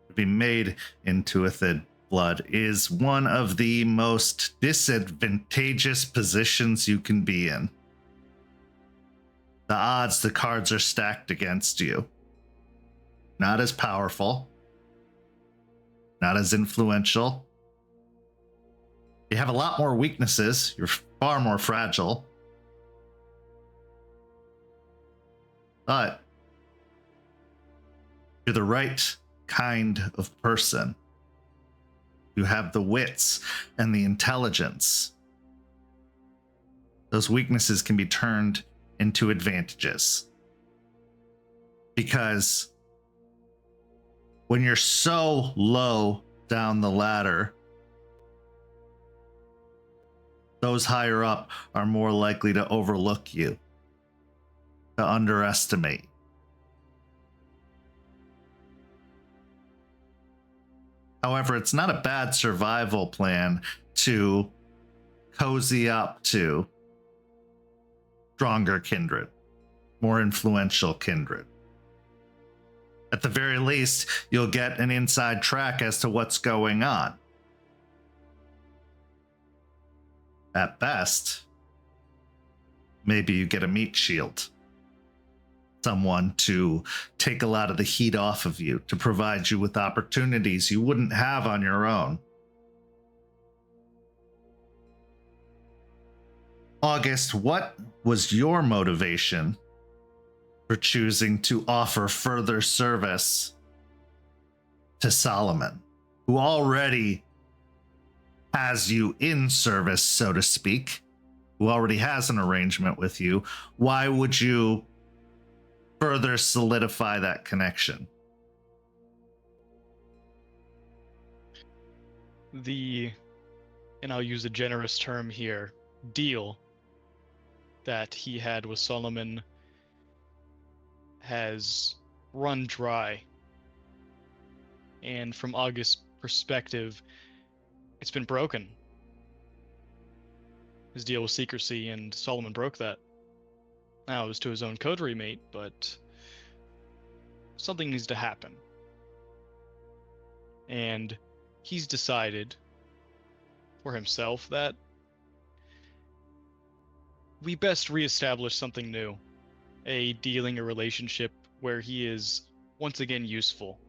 S2: to be made into a thin blood, is one of the most disadvantageous positions you can be in. The cards are stacked against you. Not as powerful, not as influential. You have a lot more weaknesses. You're far more fragile. But you're the right kind of person. You have the wits and the intelligence. Those weaknesses can be turned into advantages. Because when you're so low down the ladder, those higher up are more likely to overlook you, to underestimate. However, it's not a bad survival plan to cozy up to stronger kindred, more influential kindred. At the very least, you'll get an inside track as to what's going on. At best, maybe you get a meat shield. Someone to take a lot of the heat off of you, to provide you with opportunities you wouldn't have on your own. August, what was your motivation for choosing to offer further service to Solomon, who already has you in service, so to speak, who already has an arrangement with you? Why would you further solidify that connection?
S3: And I'll use a generous term here, deal that he had with Solomon has run dry. And from August's perspective, it's been broken. His deal was secrecy, and Solomon broke that. Now, it was to his own coterie mate, but something needs to happen. And he's decided for himself that we best reestablish something new. A relationship where he is once again useful.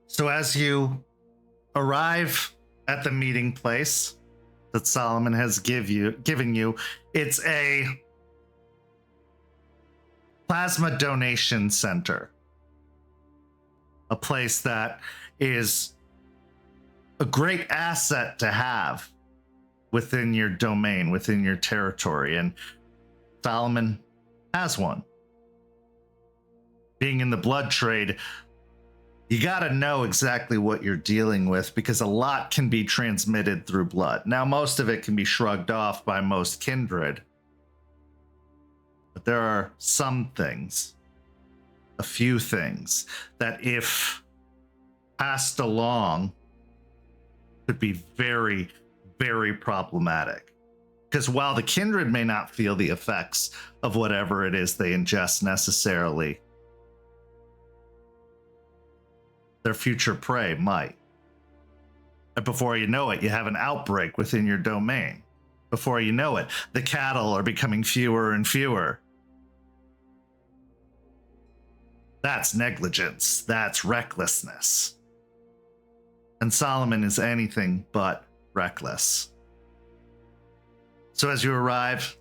S2: So as you arrive at the meeting place that Solomon has given you, it's a plasma donation center. A place that is a great asset to have within your domain, within your territory, and Solomon has one. Being in the blood trade, you got to know exactly what you're dealing with, because a lot can be transmitted through blood. Now, most of it can be shrugged off by most kindred, but there are some things, a few things, that if passed along could be very, very problematic. Because while the kindred may not feel the effects of whatever it is they ingest necessarily, their future prey might. And before you know it, you have an outbreak within your domain. Before you know it, the cattle are becoming fewer and fewer. That's negligence. That's recklessness. And Solomon is anything but reckless. So as you arrive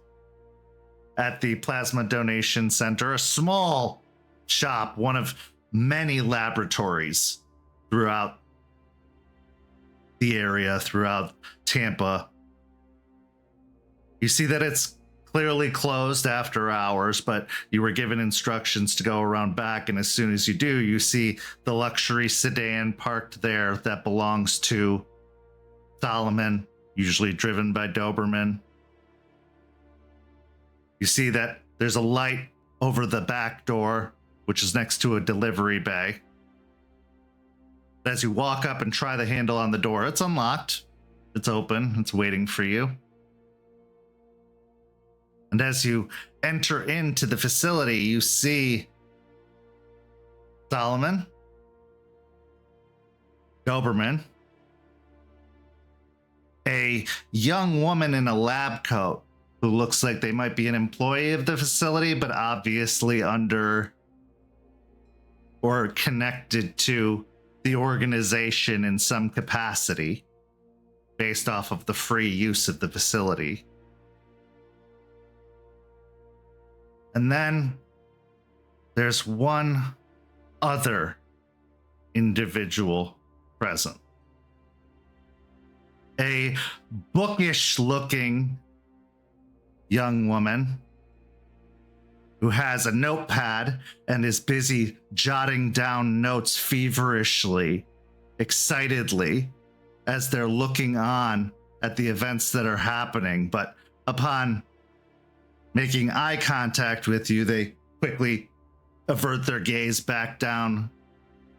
S2: at the Plasma Donation Center, a small shop, one of many laboratories throughout the area, throughout Tampa, you see that it's clearly closed after hours, but you were given instructions to go around back, and as soon as you do, you see the luxury sedan parked there that belongs to Solomon, usually driven by Doberman. You see that there's a light over the back door, which is next to a delivery bay. As you walk up and try the handle on the door, it's unlocked. It's open. It's waiting for you. And as you enter into the facility, you see Solomon, Doberman, a young woman in a lab coat who looks like they might be an employee of the facility, but obviously under or connected to the organization in some capacity based off of the free use of the facility. And then there's one other individual present. A bookish looking young woman who has a notepad and is busy jotting down notes feverishly, excitedly, as they're looking on at the events that are happening. But upon making eye contact with you, they quickly avert their gaze back down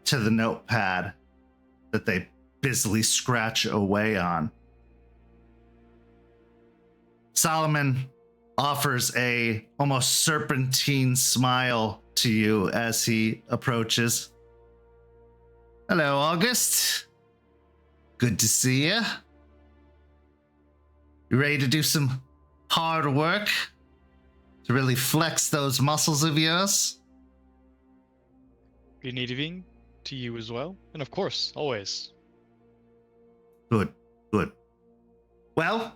S2: to the notepad that they busily scratch away on. Solomon offers a almost serpentine smile to you as he approaches. Hello, August. Good to see you. You ready to do some hard work to really flex those muscles of yours?
S3: Good evening to you as well. And of course, always.
S2: Good, good. Well,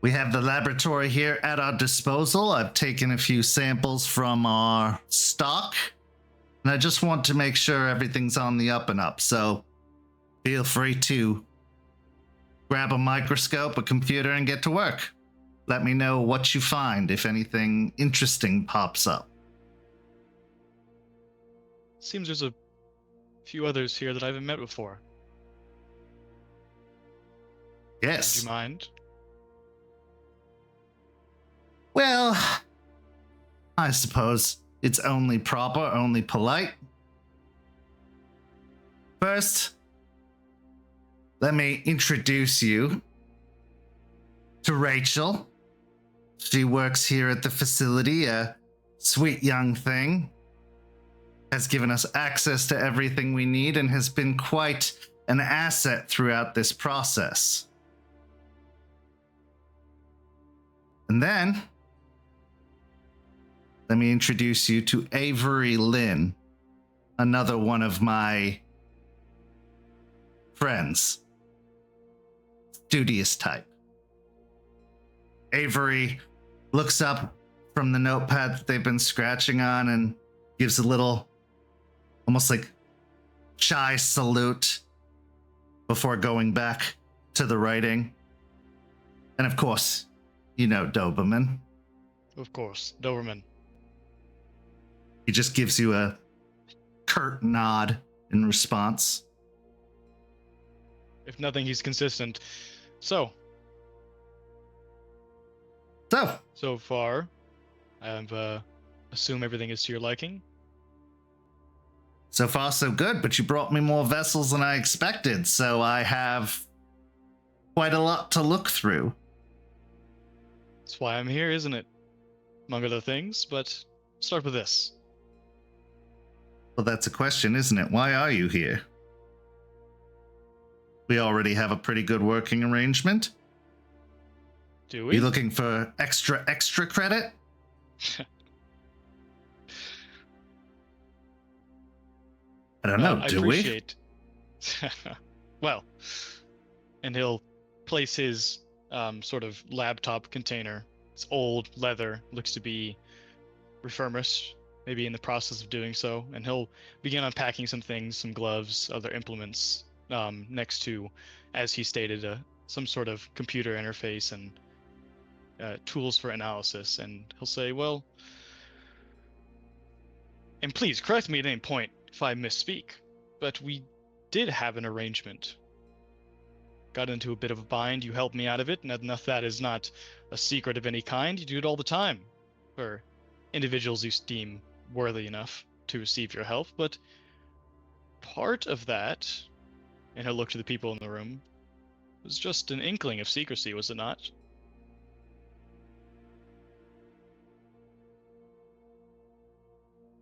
S2: we have the laboratory here at our disposal. I've taken a few samples from our stock, and I just want to make sure everything's on the up and up. So feel free to grab a microscope, a computer, and get to work. Let me know what you find if anything interesting pops up.
S3: Seems there's a few others here that I haven't met before. Would
S2: Yes.
S3: you mind?
S2: Well, I suppose it's only proper, only polite. First, let me introduce you to Rachel. She works here at the facility, a sweet young thing. Has given us access to everything we need and has been quite an asset throughout this process. And then, let me introduce you to Avery Lynn, another one of my friends. Studious type. Avery looks up from the notepad that they've been scratching on and gives a little, almost like shy salute before going back to the writing. And of course, you know Doberman.
S3: Of course, Doberman.
S2: He just gives you a curt nod in response.
S3: If nothing, he's consistent. So far, I assume everything is to your liking.
S2: So far, so good, but you brought me more vessels than I expected, so I have quite a lot to look through.
S3: That's why I'm here, isn't it? Among other things, but start with this.
S2: Well, that's a question, isn't it? Why are you here? We already have a pretty good working arrangement.
S3: Do we?
S2: You looking for extra credit? I don't know, do we?
S3: Well, and he'll place his sort of laptop container. It's old leather, looks to be refurbished, maybe in the process of doing so, and he'll begin unpacking some things, some gloves, other implements, next to, as he stated, some sort of computer interface and tools for analysis. And he'll say, well, and please correct me at any point if I misspeak, but we did have an arrangement. Got into a bit of a bind, you helped me out of it, and enough that is not a secret of any kind. You do it all the time for individuals you deem worthy enough to receive your help, but part of that, and he'll look to the people in the room, was just an inkling of secrecy, was it not?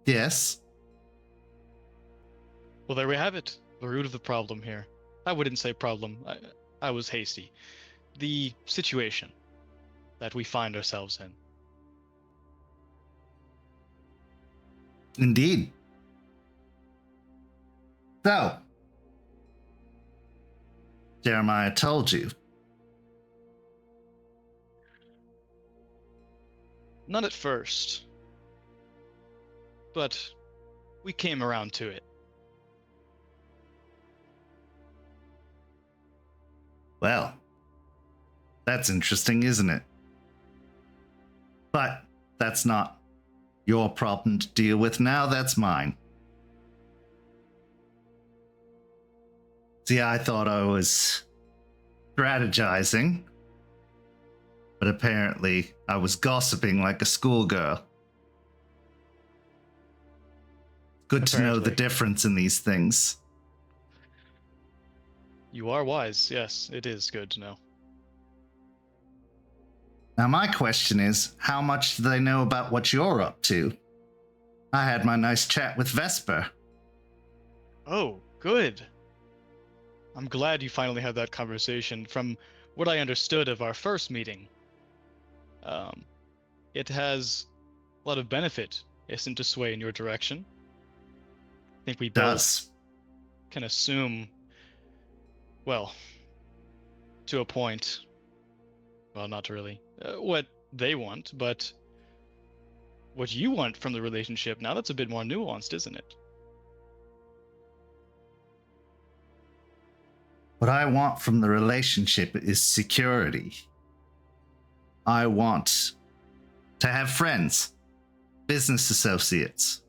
S2: Yes.
S3: Well, there we have it. The root of the problem here. I wouldn't say problem. I was hasty. The situation that we find ourselves in.
S2: Indeed. So, Jeremiah told you.
S3: Not at first, but we came around to it.
S2: Well, that's interesting, isn't it? But that's not your problem to deal with now, that's mine. See, I thought I was strategizing, but apparently I was gossiping like a schoolgirl. Good to know the
S3: Apparently.
S2: difference in these things.
S3: You are wise. Yes, it is good to know.
S2: Now, my question is, how much do they know about what you're up to? I had my nice chat with Vesper.
S3: Oh, good. I'm glad you finally had that conversation. From what I understood of our first meeting, it has a lot of benefit, isn't to sway in your direction. I think we both
S2: Does.
S3: can assume, well, to a point, well, not really what they want, but what you want from the relationship. Now that's a bit more nuanced, isn't it?
S2: What I want from the relationship is security. I want to have friends, business associates.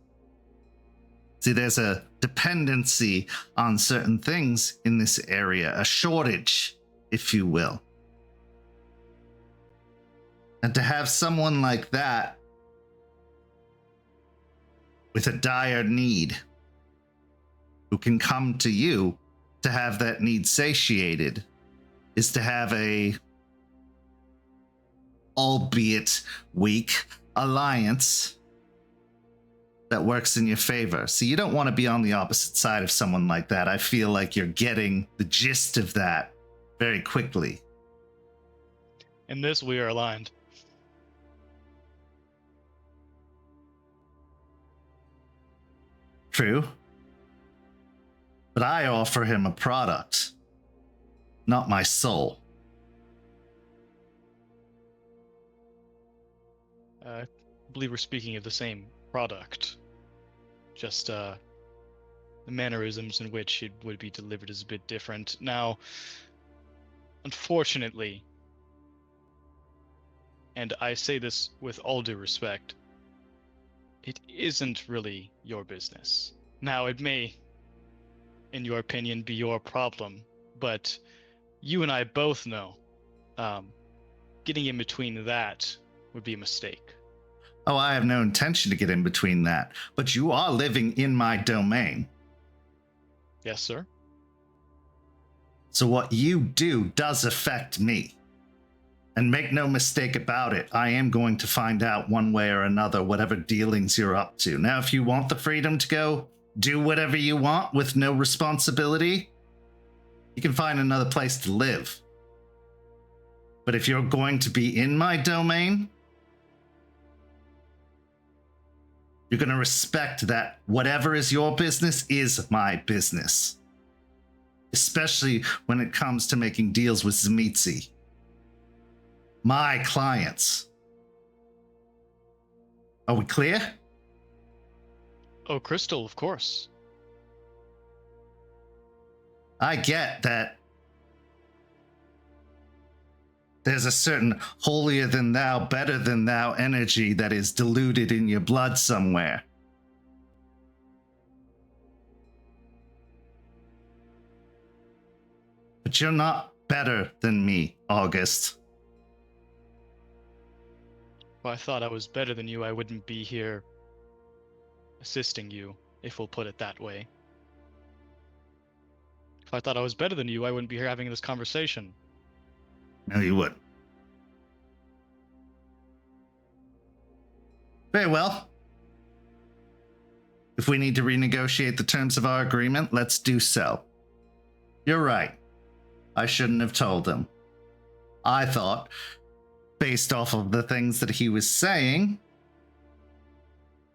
S2: See, there's a dependency on certain things in this area, a shortage, if you will. And to have someone like that with a dire need who can come to you to have that need satiated is to have a, albeit weak, alliance that works in your favor. So you don't want to be on the opposite side of someone like that. I feel like you're getting the gist of that very quickly.
S3: In this, we are aligned.
S2: True. But I offer him a product, not my soul.
S3: I believe we're speaking of the same product. Just the mannerisms in which it would be delivered is a bit different. Now, unfortunately, and I say this with all due respect, it isn't really your business. Now, it may, in your opinion, be your problem, but you and I both know getting in between that would be a mistake.
S2: Oh, I have no intention to get in between that, but you are living in my domain.
S3: Yes, sir.
S2: So what you do does affect me. And make no mistake about it, I am going to find out one way or another whatever dealings you're up to. Now, if you want the freedom to go do whatever you want with no responsibility, you can find another place to live. But if you're going to be in my domain, you're going to respect that whatever is your business is my business. Especially when it comes to making deals with Zemitzi. My clients. Are we clear?
S3: Oh, Crystal, of course.
S2: I get that there's a certain holier than thou, better than thou energy that is diluted in your blood somewhere. But you're not better than me, August.
S3: If I thought I was better than you, I wouldn't be here assisting you, if we'll put it that way. If I thought I was better than you, I wouldn't be here having this conversation.
S2: No, you wouldn't. Very well. If we need to renegotiate the terms of our agreement, let's do so. You're right. I shouldn't have told him. I thought, based off of the things that he was saying,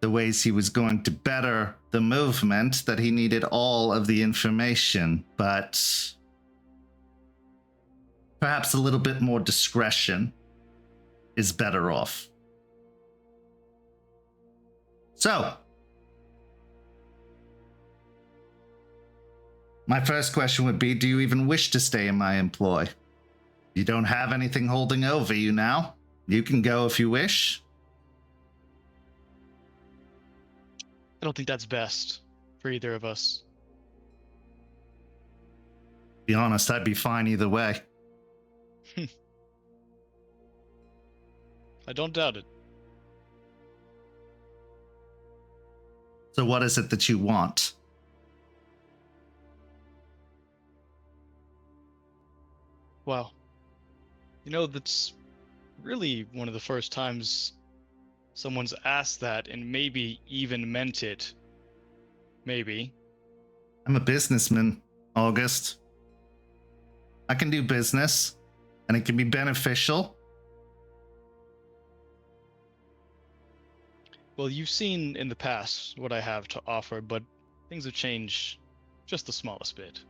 S2: the ways he was going to better the movement, that he needed all of the information, but perhaps a little bit more discretion is better off. So, my first question would be, do you even wish to stay in my employ? You don't have anything holding over you now. You can go if you wish.
S3: I don't think that's best for either of us.
S2: Be honest, I'd be fine either way.
S3: I don't doubt it.
S2: So what is it that you want?
S3: Well, you know, that's really one of the first times someone's asked that and maybe even meant it. Maybe.
S2: I'm a businessman, August. I can do business, and it can be beneficial.
S3: Well, you've seen in the past what I have to offer, but things have changed just the smallest bit.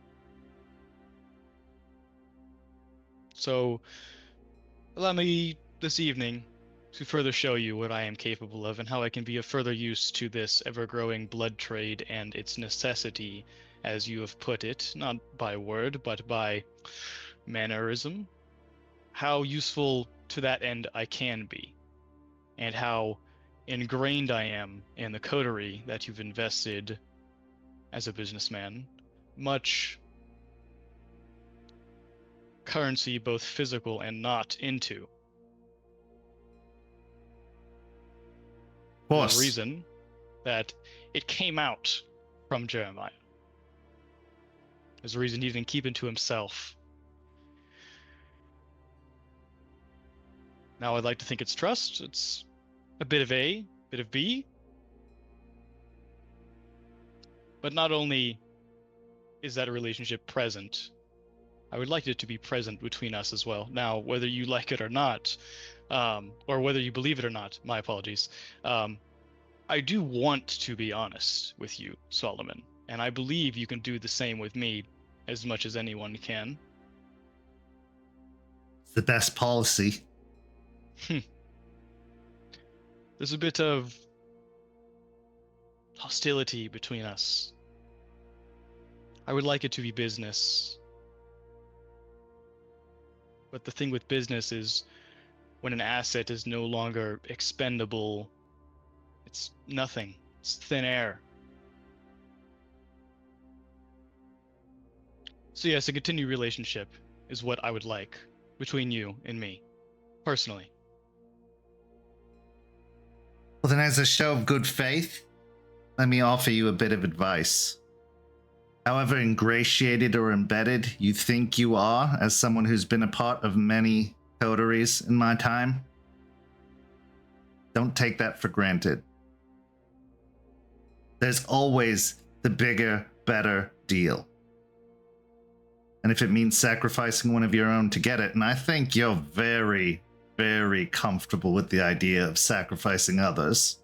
S3: So, Allow me this evening to further show you what I am capable of and how I can be of further use to this ever-growing blood trade and its necessity, as you have put it, not by word, but by mannerism. How useful to that end I can be, and how ingrained I am in the coterie that you've invested as a businessman. Much currency, both physical and not, into.
S2: Of
S3: There's
S2: course.
S3: a reason that it came out from Jeremiah. There's a reason he didn't keep it to himself. Now I'd like to think it's trust. It's a bit of A, bit of B. But not only is that relationship present, I would like it to be present between us as well. Now, whether you like it or not, or whether you believe it or not, my apologies, I do want to be honest with you, Solomon, and I believe you can do the same with me as much as anyone can.
S2: It's the best policy.
S3: There's a bit of hostility between us. I would like it to be business. But the thing with business is when an asset is no longer expendable, it's nothing. It's thin air. So yes, a continued relationship is what I would like between you and me, personally.
S2: Well, then, as a show of good faith, let me offer you a bit of advice. However ingratiated or embedded you think you are as someone who's been a part of many coteries in my time, don't take that for granted. There's always the bigger, better deal. And if it means sacrificing one of your own to get it, and I think you're very, very comfortable with the idea of sacrificing others,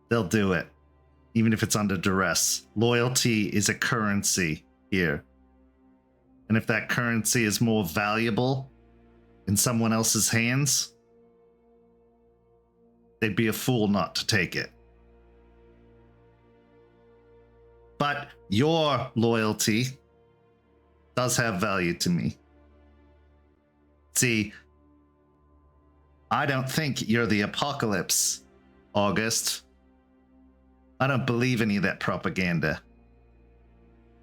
S2: they'll do it, even if it's under duress. Loyalty is a currency here. And if that currency is more valuable in someone else's hands, they'd be a fool not to take it. But your loyalty does have value to me. See, I don't think you're the apocalypse, August. I don't believe any of that propaganda.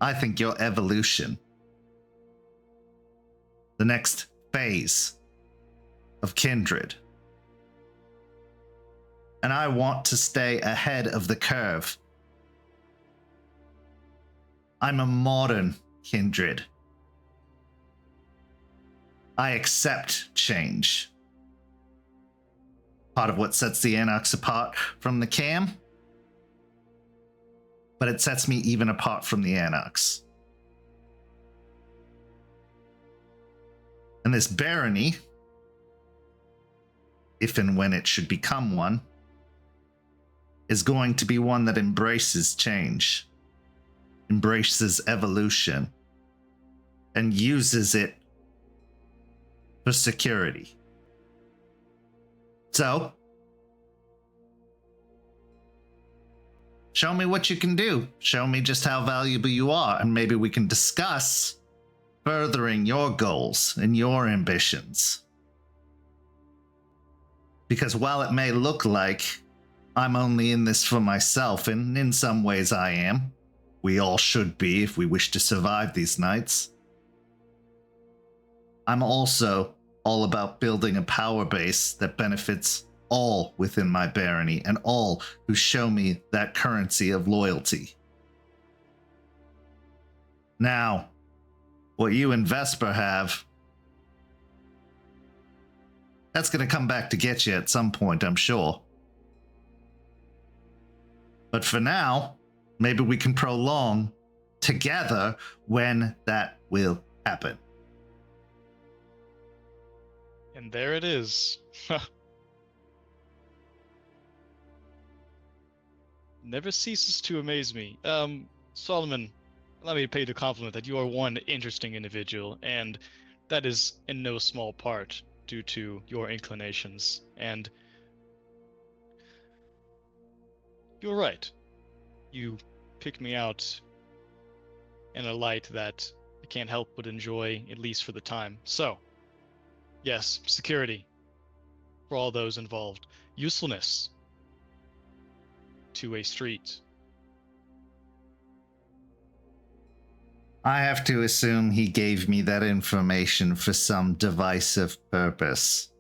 S2: I think you're evolution. The next phase of Kindred. And I want to stay ahead of the curve. I'm a modern Kindred. I accept change. Part of what sets the Anarchs apart from the Cam, but it sets me even apart from the Anarchs. And this barony, if and when it should become one, is going to be one that embraces change, embraces evolution, and uses it for security. So, show me what you can do. Show me just how valuable you are, and maybe we can discuss furthering your goals and your ambitions. Because while it may look like I'm only in this for myself, and in some ways I am, we all should be if we wish to survive these nights, I'm also all about building a power base that benefits all within my barony and all who show me that currency of loyalty. Now, what you and Vesper have, that's going to come back to get you at some point, I'm sure. But for now, maybe we can prolong together when that will happen.
S3: And there it is. Never ceases to amaze me. Solomon, allow me to pay you the compliment that you are one interesting individual, and that is in no small part due to your inclinations. And you're right. You pick me out in a light that I can't help but enjoy, at least for the time. So, yes, security for all those involved. Usefulness to a street.
S2: I have to assume he gave me that information for some divisive purpose.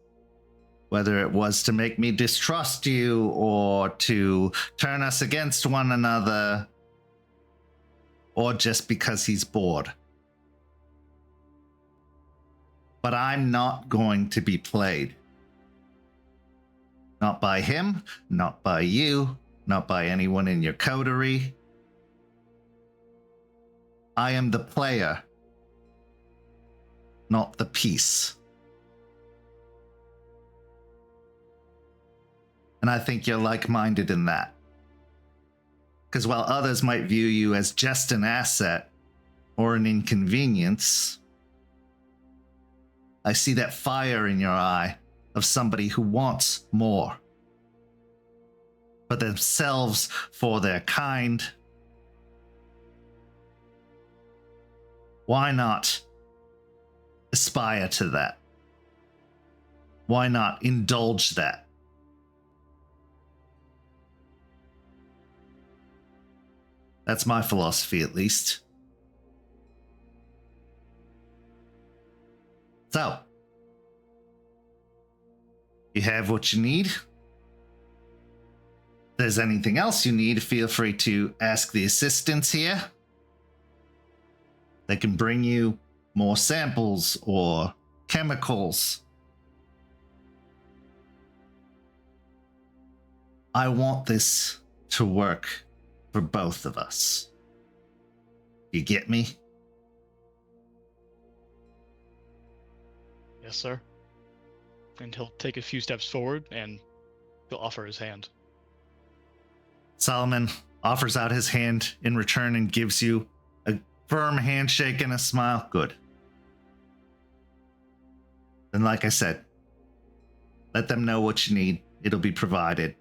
S2: Whether it was to make me distrust you or to turn us against one another, or just because he's bored. But I'm not going to be played. Not by him, not by you, not by anyone in your coterie. I am the player, not the piece. And I think you're like-minded in that. Because while others might view you as just an asset or an inconvenience, I see that fire in your eye of somebody who wants more. For themselves, for their kind. Why not aspire to that? Why not indulge that? That's my philosophy, at least. So, you have what you need. If there's anything else you need, feel free to ask the assistants here. They can bring you more samples or chemicals. I want this to work for both of us. You get me?
S3: Yes, sir. And he'll take a few steps forward and he'll offer his hand.
S2: Solomon offers out his hand in return and gives you a firm handshake and a smile. Good. And like I said, let them know what you need. It'll be provided.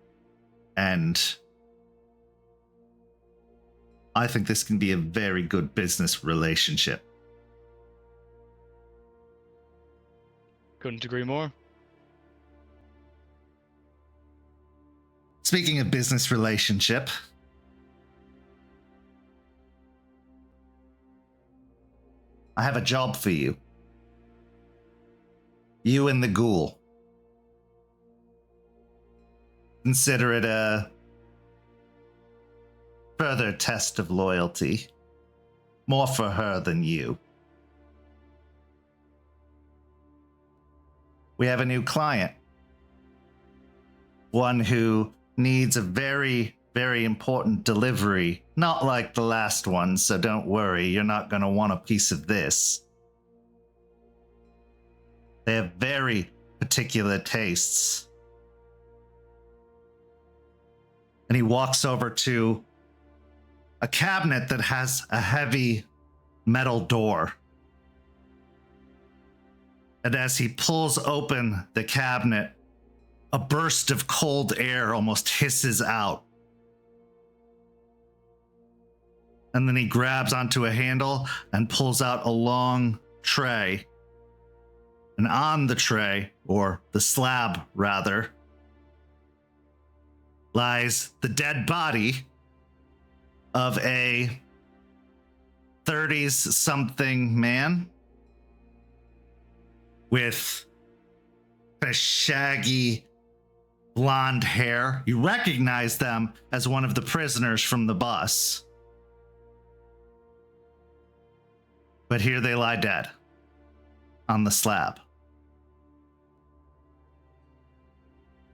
S2: And I think this can be a very good business relationship.
S3: Couldn't agree more.
S2: Speaking of business relationship, I have a job for you. You and the ghoul. Consider it a further test of loyalty. More for her than you. We have a new client. One who needs a very, very important delivery. Not like the last one, so don't worry. You're not going to want a piece of this. They have very particular tastes. And he walks over to a cabinet that has a heavy metal door. And as he pulls open the cabinet, a burst of cold air almost hisses out. And then he grabs onto a handle and pulls out a long tray. And on the tray, or the slab rather, lies the dead body of a 30s-something man with a shaggy blonde hair. You recognize them as one of the prisoners from the bus. But here they lie dead on the slab.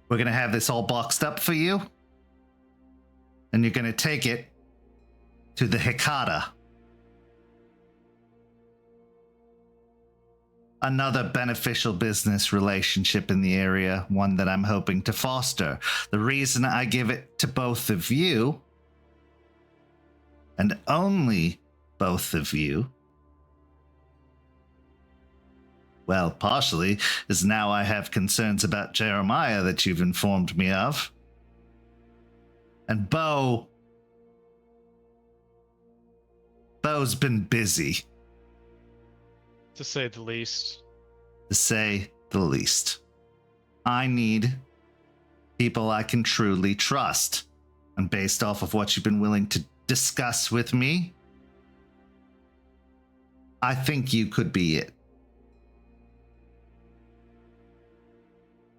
S2: We're going to have this all boxed up for you. And you're going to take it to the Hikata. Another beneficial business relationship in the area, one that I'm hoping to foster. The reason I give it to both of you, and only both of you? Well, partially, as now I have concerns about Jeremiah that you've informed me of. And Beau's been busy,
S3: To say the least.
S2: to say the least. I need people I can truly trust. And based off of what you've been willing to discuss with me, I think you could be it.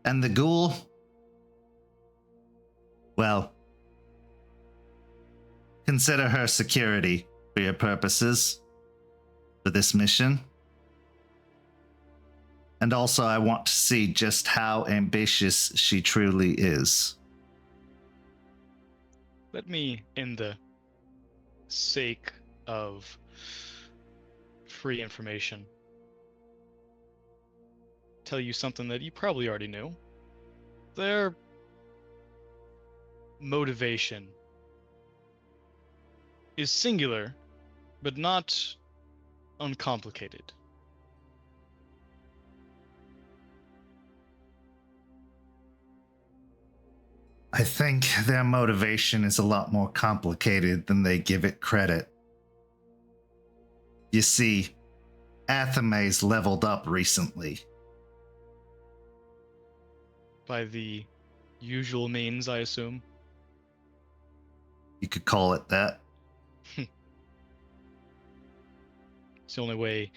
S2: And the ghoul? Well, consider her security for your purposes for this mission. And also, I want to see just how ambitious she truly is.
S3: Let me, in the sake of free information, tell you something that you probably already knew. Their motivation is singular, but not uncomplicated.
S2: I think their motivation is a lot more complicated than they give it credit. You see, Athame's leveled up recently.
S3: By the usual means, I assume.
S2: You could call it that.
S3: It's the only way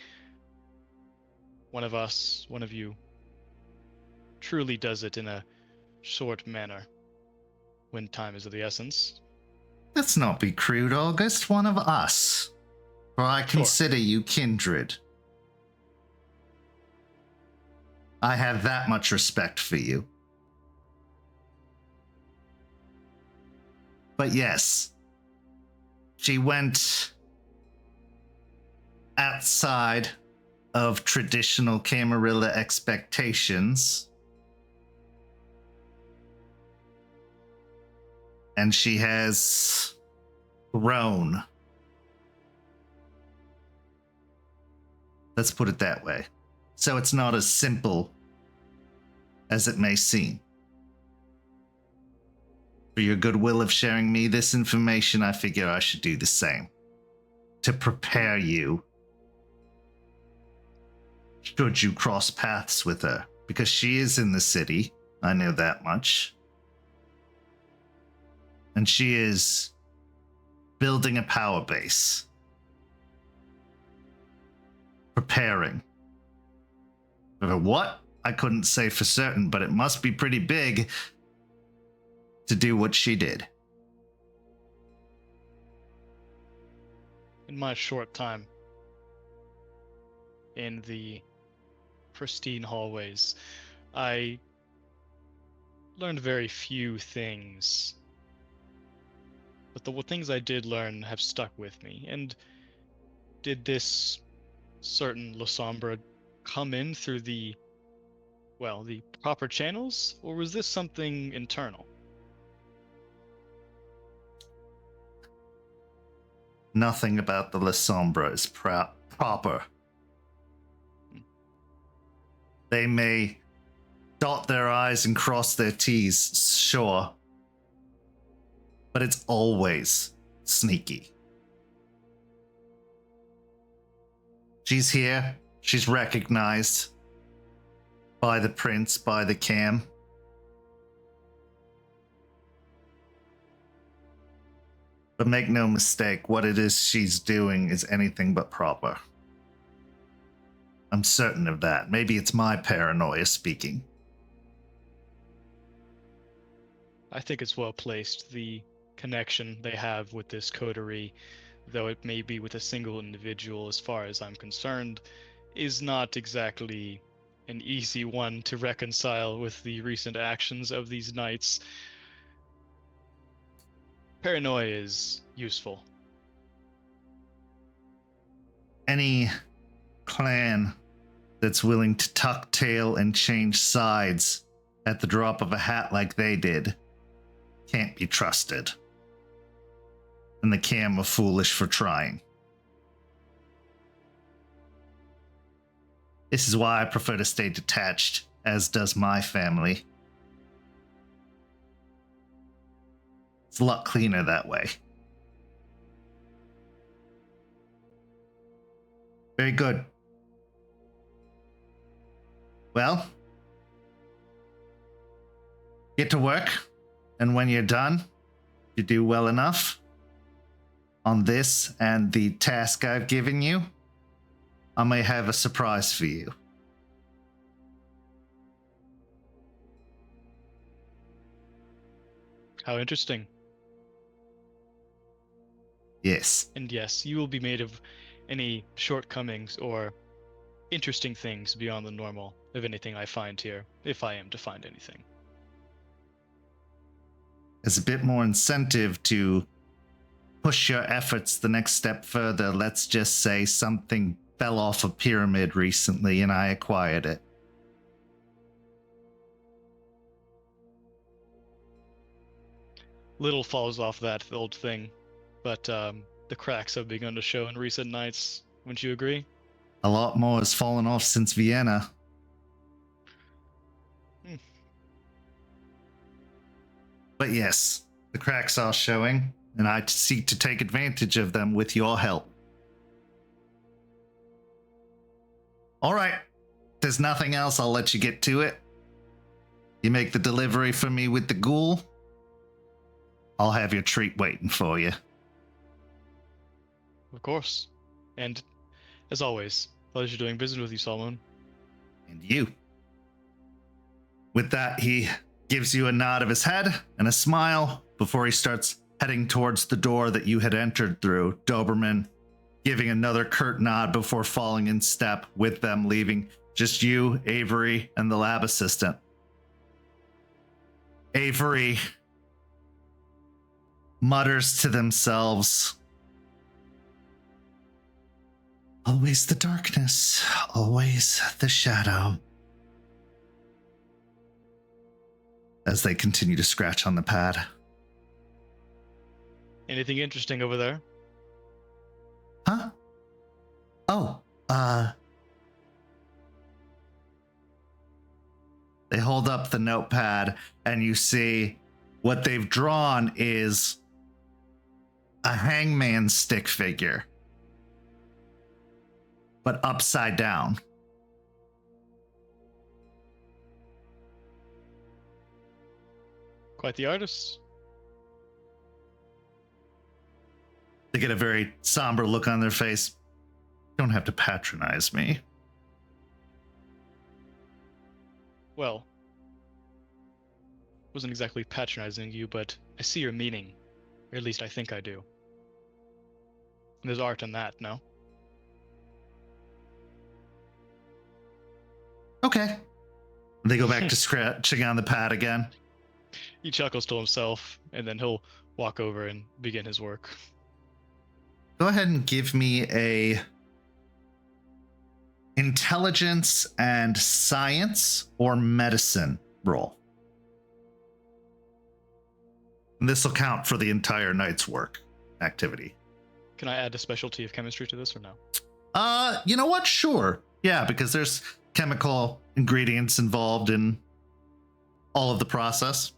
S3: one of you, truly does it in a short manner when time is of the essence.
S2: Let's not be crude, August. One of us. For I
S3: Sure.
S2: consider you kindred. I have that much respect for you. But yes, she went outside of traditional Camarilla expectations. And she has grown. Let's put it that way. So it's not as simple as it may seem. For your goodwill of sharing me this information, I figure I should do the same. To prepare you. Should you cross paths with her. Because she is in the city. I know that much. And she is building a power base. Preparing. For what? I couldn't say for certain, but it must be pretty big to do what she did.
S3: In my short time in the pristine hallways, I learned very few things. But the things I did learn have stuck with me. And did this certain La Sombra come in through the proper channels? Or was this something internal?
S2: Nothing about the La Sombra is proper. They may dot their I's and cross their T's, sure. But it's always sneaky. She's here. She's recognized by the prince, by the cam. But make no mistake, what it is she's doing is anything but proper. I'm certain of that. Maybe it's my paranoia speaking.
S3: I think it's well placed. The connection they have with this coterie, though it may be with a single individual as far as I'm concerned, is not exactly an easy one to reconcile with the recent actions of these knights. Paranoia is useful.
S2: Any clan that's willing to tuck tail and change sides at the drop of a hat like they did can't be trusted. And the cam are foolish for trying. This is why I prefer to stay detached, as does my family. It's a lot cleaner that way. Very good. Well, get to work, and when you're done, you do well enough on this and the task I've given you, I may have a surprise for you.
S3: How interesting.
S2: Yes.
S3: And yes, you will be made of any shortcomings or interesting things beyond the normal of anything I find here, if I am to find anything.
S2: There's a bit more incentive to push your efforts the next step further. Let's just say something fell off a pyramid recently and I acquired it.
S3: Little falls off that old thing, but the cracks have begun to show in recent nights. Wouldn't you agree?
S2: A lot more has fallen off since Vienna. But yes, the cracks are showing, and I seek to take advantage of them with your help. All right. If there's nothing else, I'll let you get to it. You make the delivery for me with the ghoul, I'll have your treat waiting for you.
S3: Of course. And, as always, pleasure doing business with you, Solomon.
S2: And you. With that, he gives you a nod of his head and a smile before he starts heading towards the door that you had entered through. Doberman giving another curt nod before falling in step with them, leaving just you, Avery, and the lab assistant. Avery mutters to themselves, "Always the darkness, always the shadow," as they continue to scratch on the pad.
S3: Anything interesting over there?
S2: Huh? Oh, they hold up the notepad and you see what they've drawn is a hangman stick figure, but upside down.
S3: Quite the artist.
S2: They get a very somber look on their face. You don't have to patronize me.
S3: Well, wasn't exactly patronizing you, but I see your meaning. Or at least I think I do. And there's art in that, no?
S2: Okay. They go back to scratching on the pad again.
S3: He chuckles to himself, and then he'll walk over and begin his work.
S2: Go ahead and give me a intelligence and science or medicine roll. And this will count for the entire night's work activity.
S3: Can I add a specialty of chemistry to this or no?
S2: You know what? Sure. Yeah, because there's chemical ingredients involved in all of the process.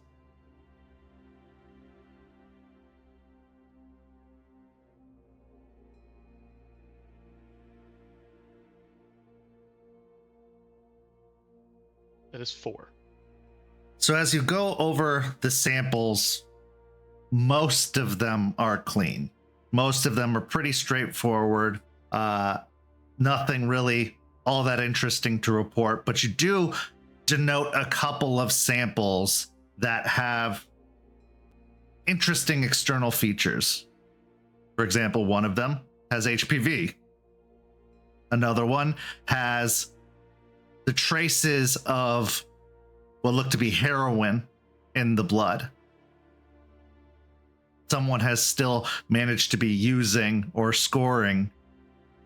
S3: That is 4.
S2: So as you go over the samples, most of them are clean. Most of them are pretty straightforward. Nothing really all that interesting to report, but you do denote a couple of samples that have interesting external features. For example, one of them has HPV. Another one has the traces of what look to be heroin in the blood. Someone has still managed to be using or scoring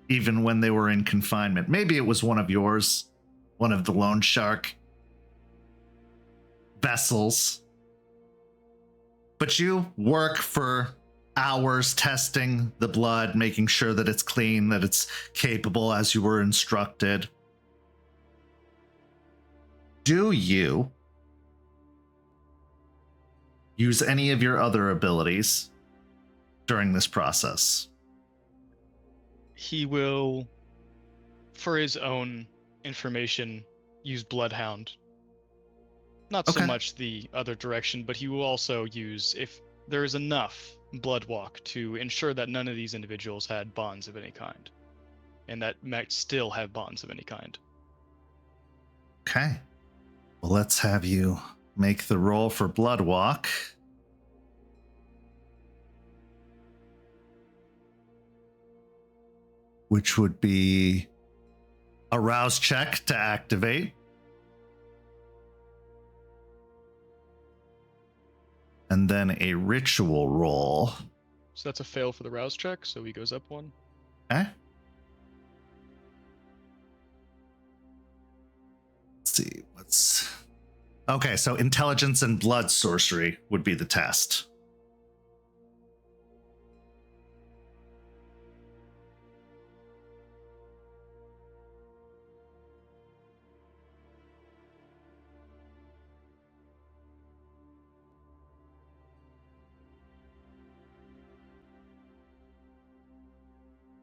S2: even when they were in confinement. Maybe it was one of yours, one of the loan shark vessels. But you work for hours testing the blood, making sure that it's clean, that it's capable as you were instructed. do you use any of your other abilities during this process?
S3: He will, for his own information, use Bloodhound. Not so
S2: Okay.
S3: much the other direction, but he will also use, if there is enough, Bloodwalk to ensure that none of these individuals had bonds of any kind, and that might still have bonds of any kind.
S2: Okay. Well, let's have you make the roll for Bloodwalk. Which would be a rouse check to activate. And then a ritual roll.
S3: So that's a fail for the rouse check, so he goes up one.
S2: Okay. Let's see, what's... Okay, so intelligence and blood sorcery would be the test.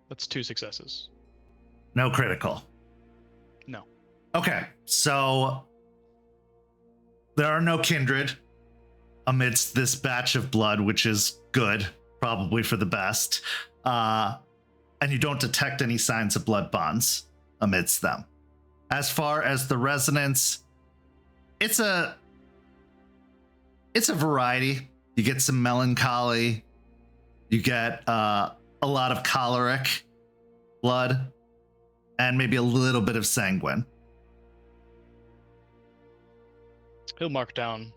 S3: That's 2 successes.
S2: No critical.
S3: No.
S2: Okay, so there are no kindred amidst this batch of blood, which is good, probably for the best. And you don't detect any signs of blood bonds amidst them. As far as the resonance, it's a variety. You get some melancholy, you get a lot of choleric blood, and maybe a little bit of sanguine.
S3: He'll mark down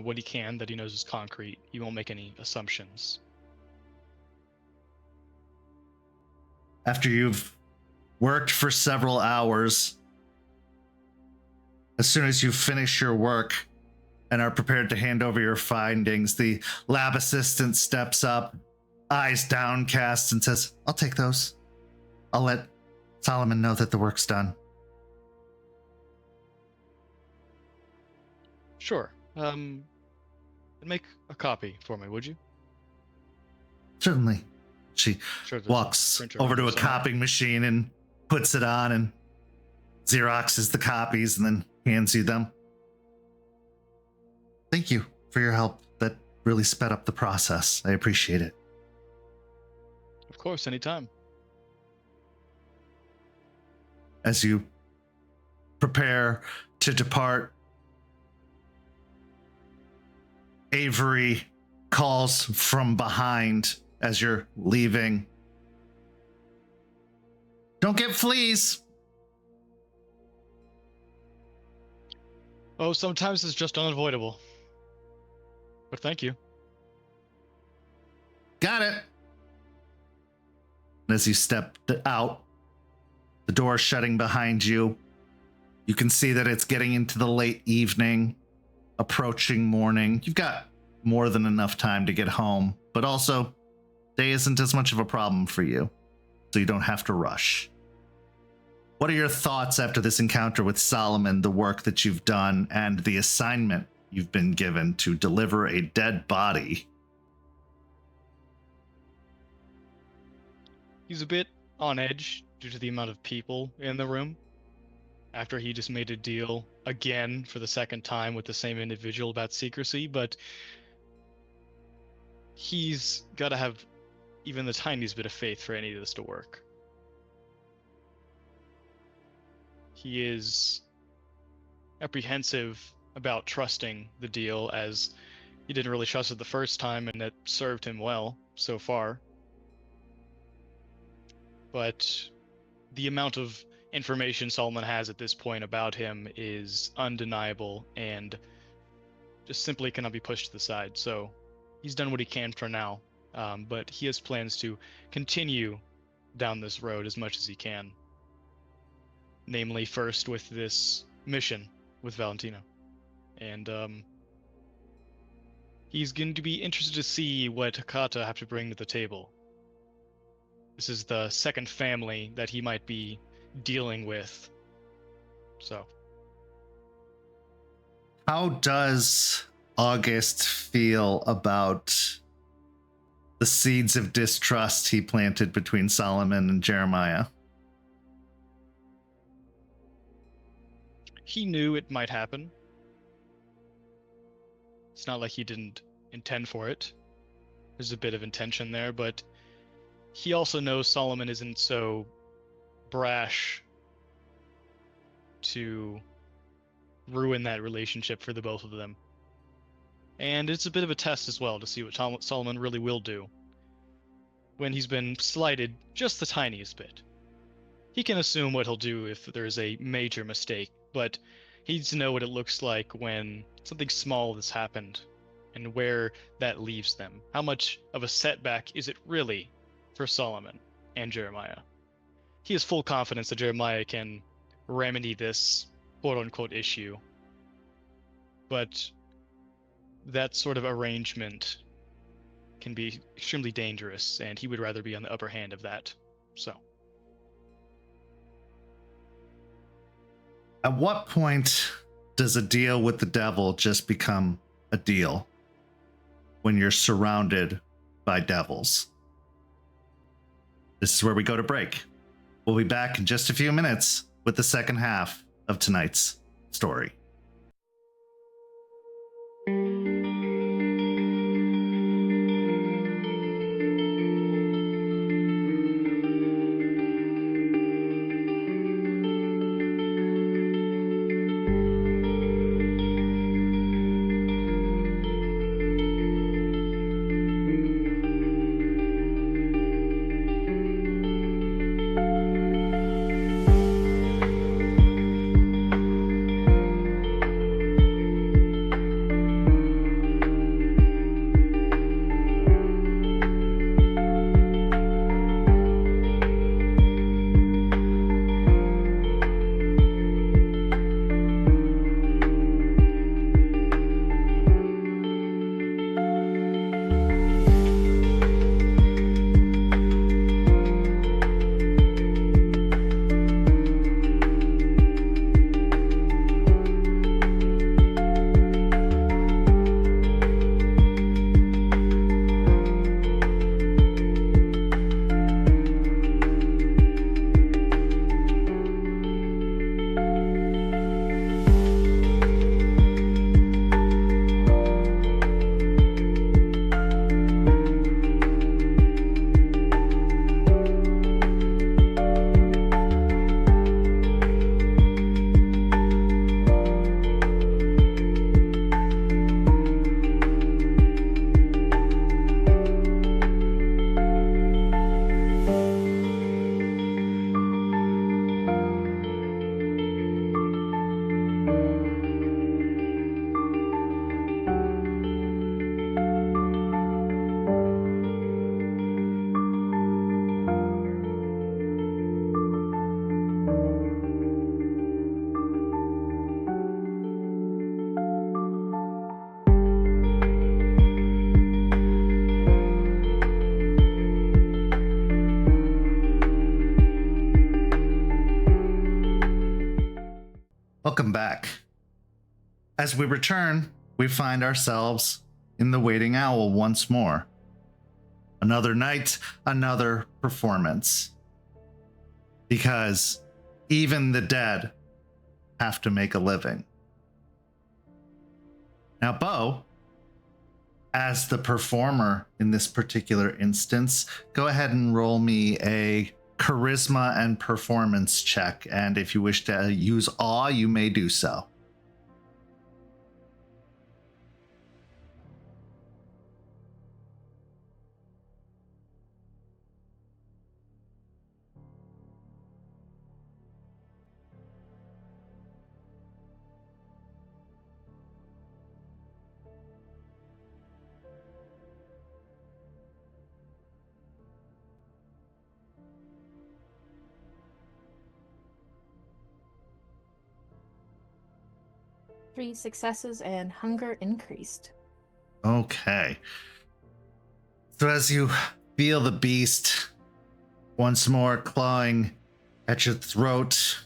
S3: what he can that he knows is concrete. He won't make any assumptions.
S2: After you've worked for several hours, as soon as you finish your work and are prepared to hand over your findings, the lab assistant steps up, eyes downcast, and says, "I'll take those. I'll let Solomon know that the work's done."
S3: Sure. Make a copy for me, would you?
S2: Certainly. She
S3: Sure. there's a
S2: walks
S3: printer
S2: over to a
S3: somewhere.
S2: copying machine and puts it on and Xeroxes the copies and then hands you them. Thank you for your help. That really sped up the process. I appreciate it.
S3: Of course, anytime.
S2: As you prepare to depart, Avery calls from behind as you're leaving. "Don't get fleas."
S3: Oh, sometimes it's just unavoidable. But thank you.
S2: "Got it." And as you step out, the door shutting behind you, you can see that it's getting into the late evening, approaching morning. You've got more than enough time to get home, but also day isn't as much of a problem for you, so you don't have to rush. What are your thoughts after this encounter with Solomon, the work that you've done, and the assignment you've been given to deliver a dead body?
S3: He's a bit on edge due to the amount of people in the room. After he just made a deal again for the second time with the same individual about secrecy, but he's got to have even the tiniest bit of faith for any of this to work. He is apprehensive about trusting the deal, as he didn't really trust it the first time, and it served him well so far. But the amount of information Solomon has at this point about him is undeniable and just simply cannot be pushed to the side. So he's done what he can for now, but he has plans to continue down this road as much as he can. Namely, first with this mission with Valentina. And he's going to be interested to see what Hakata have to bring to the table. This is the second family that he might be dealing with. So
S2: How does August feel about the seeds of distrust he planted between Solomon and Jeremiah?
S3: He knew it might happen. It's not like he didn't intend for it. There's a bit of intention there, but he also knows Solomon isn't so brash to ruin that relationship for the both of them. And it's a bit of a test as well to see what Solomon really will do when he's been slighted just the tiniest bit. He can assume what he'll do if there's a major mistake, but he needs to know what it looks like when something small has happened and where that leaves them. How much of a setback is it really for Solomon and Jeremiah? He has full confidence that Jeremiah can remedy this quote-unquote issue, but that sort of arrangement can be extremely dangerous, and he would rather be on the upper hand of that. So,
S2: at what point does a deal with the devil just become a deal when you're surrounded by devils? This is where we go to break. We'll be back in just a few minutes with the second half of tonight's story. Welcome back. As we return, we find ourselves in the Waiting Owl once more. Another night, another performance. Because even the dead have to make a living. Now, Beau, as the performer in this particular instance, go ahead and roll me a charisma and performance check, and if you wish to use awe, you may do so.
S4: Three successes and hunger increased.
S2: Okay. So as you feel the beast once more clawing at your throat,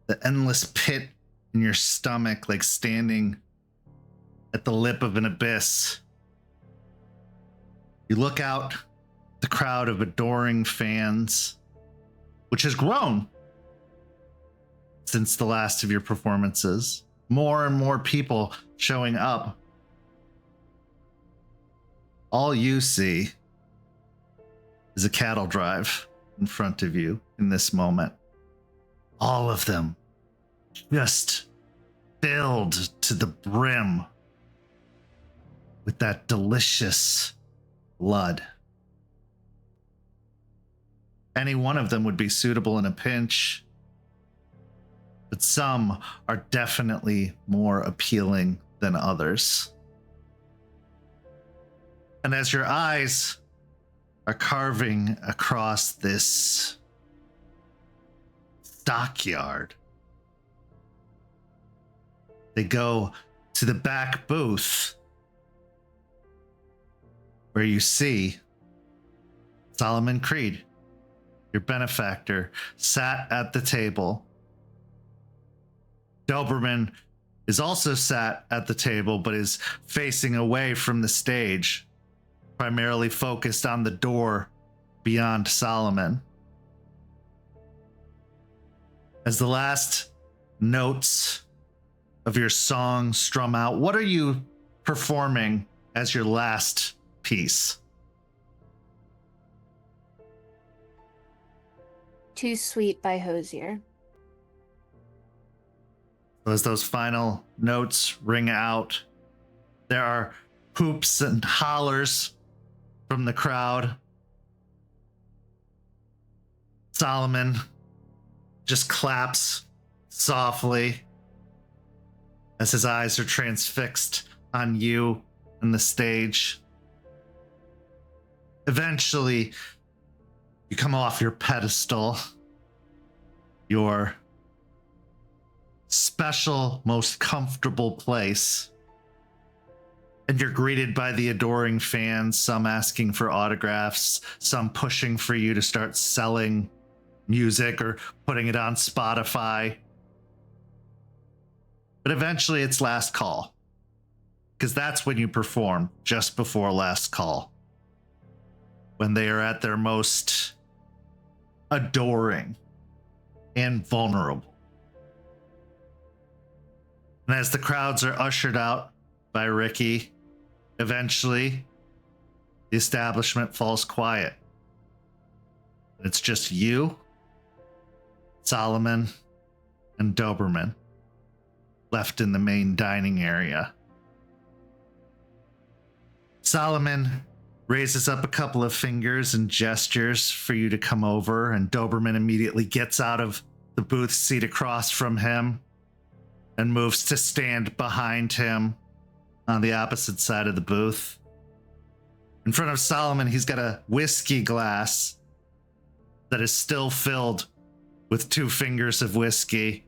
S2: the endless pit in your stomach, like standing at the lip of an abyss. You look out the crowd of adoring fans, which has grown since the last of your performances. More and more people showing up. All you see is a cattle drive in front of you in this moment. All of them just filled to the brim with that delicious blood. Any one of them would be suitable in a pinch, but some are definitely more appealing than others. And as your eyes are carving across this stockyard, they go to the back booth where you see Solomon Creed, your benefactor, sat at the table. Doberman is also sat at the table, but is facing away from the stage, primarily focused on the door beyond Solomon. As the last notes of your song strum out, what are you performing as your last piece?
S4: Too Sweet by Hosier.
S2: As those final notes ring out, there are whoops and hollers from the crowd. Solomon just claps softly as his eyes are transfixed on you and the stage. Eventually, you come off your pedestal, your special, most comfortable place, and you're greeted by the adoring fans, some asking for autographs, some pushing for you to start selling music or putting it on Spotify. But eventually it's last call, because that's when you perform, just before last call, when they are at their most adoring and vulnerable. And as the crowds are ushered out by Ricky, eventually the establishment falls quiet. It's just you, Solomon, and Doberman left in the main dining area. Solomon raises up a couple of fingers and gestures for you to come over, and Doberman immediately gets out of the booth seat across from him and moves to stand behind him on the opposite side of the booth. In front of Solomon, he's got a whiskey glass that is still filled with 2 fingers of whiskey.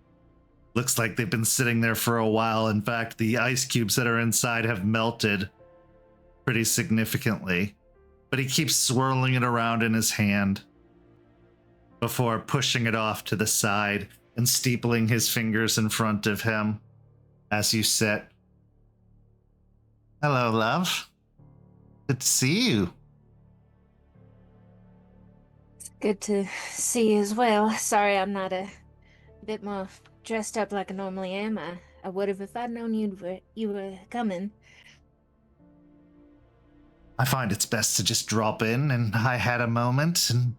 S2: Looks like they've been sitting there for a while. In fact, the ice cubes that are inside have melted pretty significantly, but he keeps swirling it around in his hand before pushing it off to the side and steepling his fingers in front of him as you sit. Hello, love. Good to see you.
S4: It's good to see you as well. Sorry I'm not a bit more dressed up like I normally am. I would have if I'd known you were coming.
S2: I find it's best to just drop in, and I had a moment, and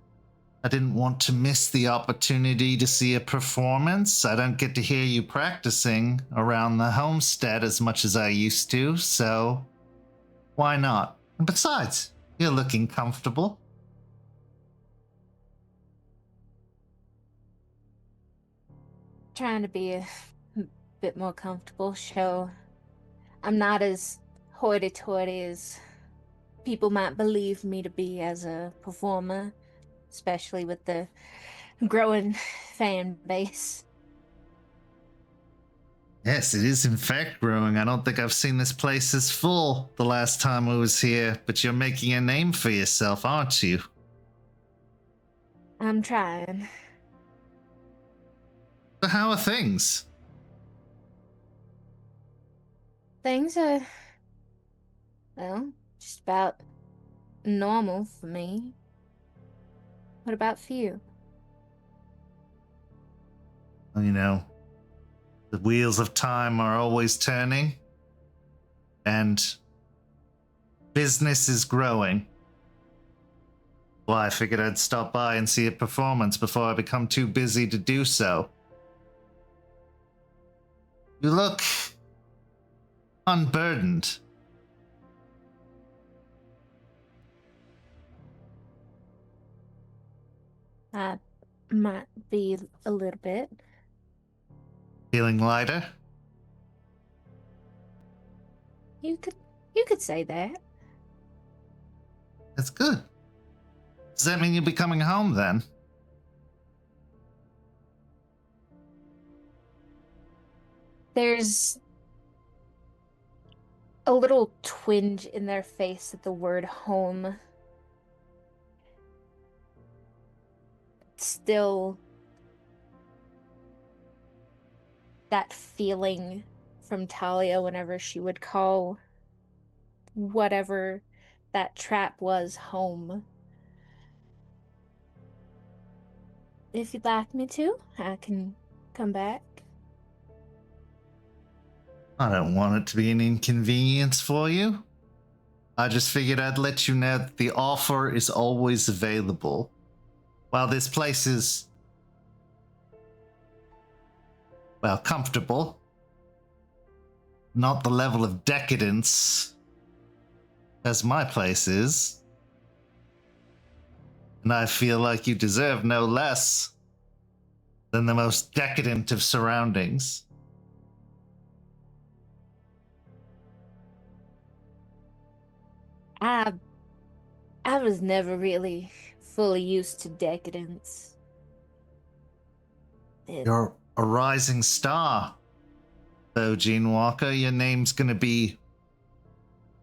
S2: I didn't want to miss the opportunity to see a performance. I don't get to hear you practicing around the homestead as much as I used to, so why not? And besides, you're looking comfortable.
S4: Trying to be a bit more comfortable, show I'm not as hoity-toity as people might believe me to be as a performer, especially with the growing fan base.
S2: Yes, it is in fact growing. I don't think I've seen this place as full the last time I was here, but you're making a name for yourself, aren't you?
S4: I'm trying.
S2: So how are things?
S4: Things are, well, just about normal for me. What about for you?
S2: Well, you know, the wheels of time are always turning, and business is growing. Well, I figured I'd stop by and see a performance before I become too busy to do so. You look unburdened.
S4: I might be a little bit.
S2: Feeling lighter?
S4: You could say that.
S2: That's good. Does that mean you'll be coming home then?
S4: There's a little twinge in their face at the word home. Still that feeling from Talia whenever she would call whatever that trap was home. If you'd like me to, I can come back.
S2: I don't want it to be an inconvenience for you. I just figured I'd let you know that the offer is always available. While this place is, well, comfortable, not the level of decadence as my place is. And I feel like you deserve no less than the most decadent of surroundings.
S4: I was never really fully used to decadence.
S2: You're a rising star, though, Gene Walker. Your name's gonna be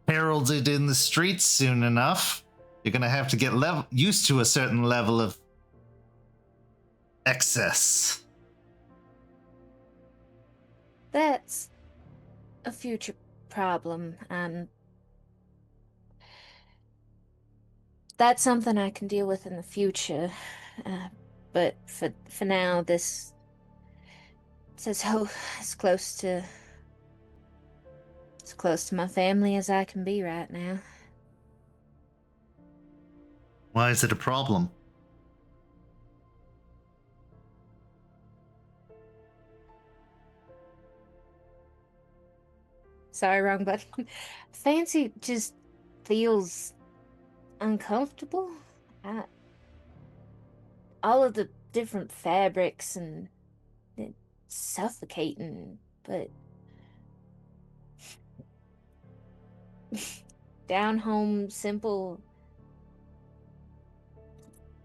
S2: heralded in the streets soon enough. You're gonna have to get used to a certain level of excess.
S4: That's a future problem, and that's something I can deal with in the future. But for now, this is as close to my family as I can be right now.
S2: Why is it a problem?
S4: Sorry, wrong button. Fancy just feels uncomfortable. All of the different fabrics and it's suffocating, but down home, simple,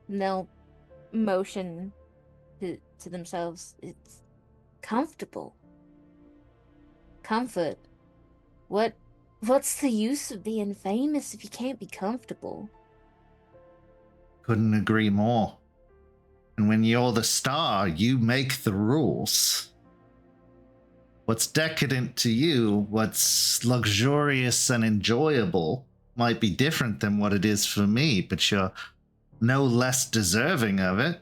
S4: no motion to themselves. It's comfortable. Comfort. What's the use of being famous if you can't be comfortable?
S2: Couldn't agree more. And when you're the star, you make the rules. What's decadent to you, what's luxurious and enjoyable, might be different than what it is for me, but you're no less deserving of it.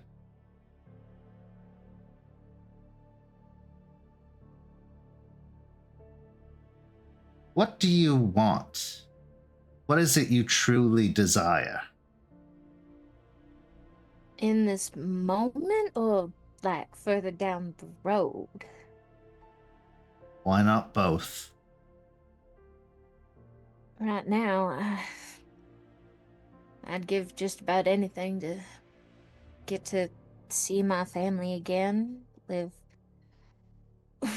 S2: What do you want? What is it you truly desire?
S4: In this moment, or like further down the road?
S2: Why not both?
S4: Right now, I'd give just about anything to get to see my family again, live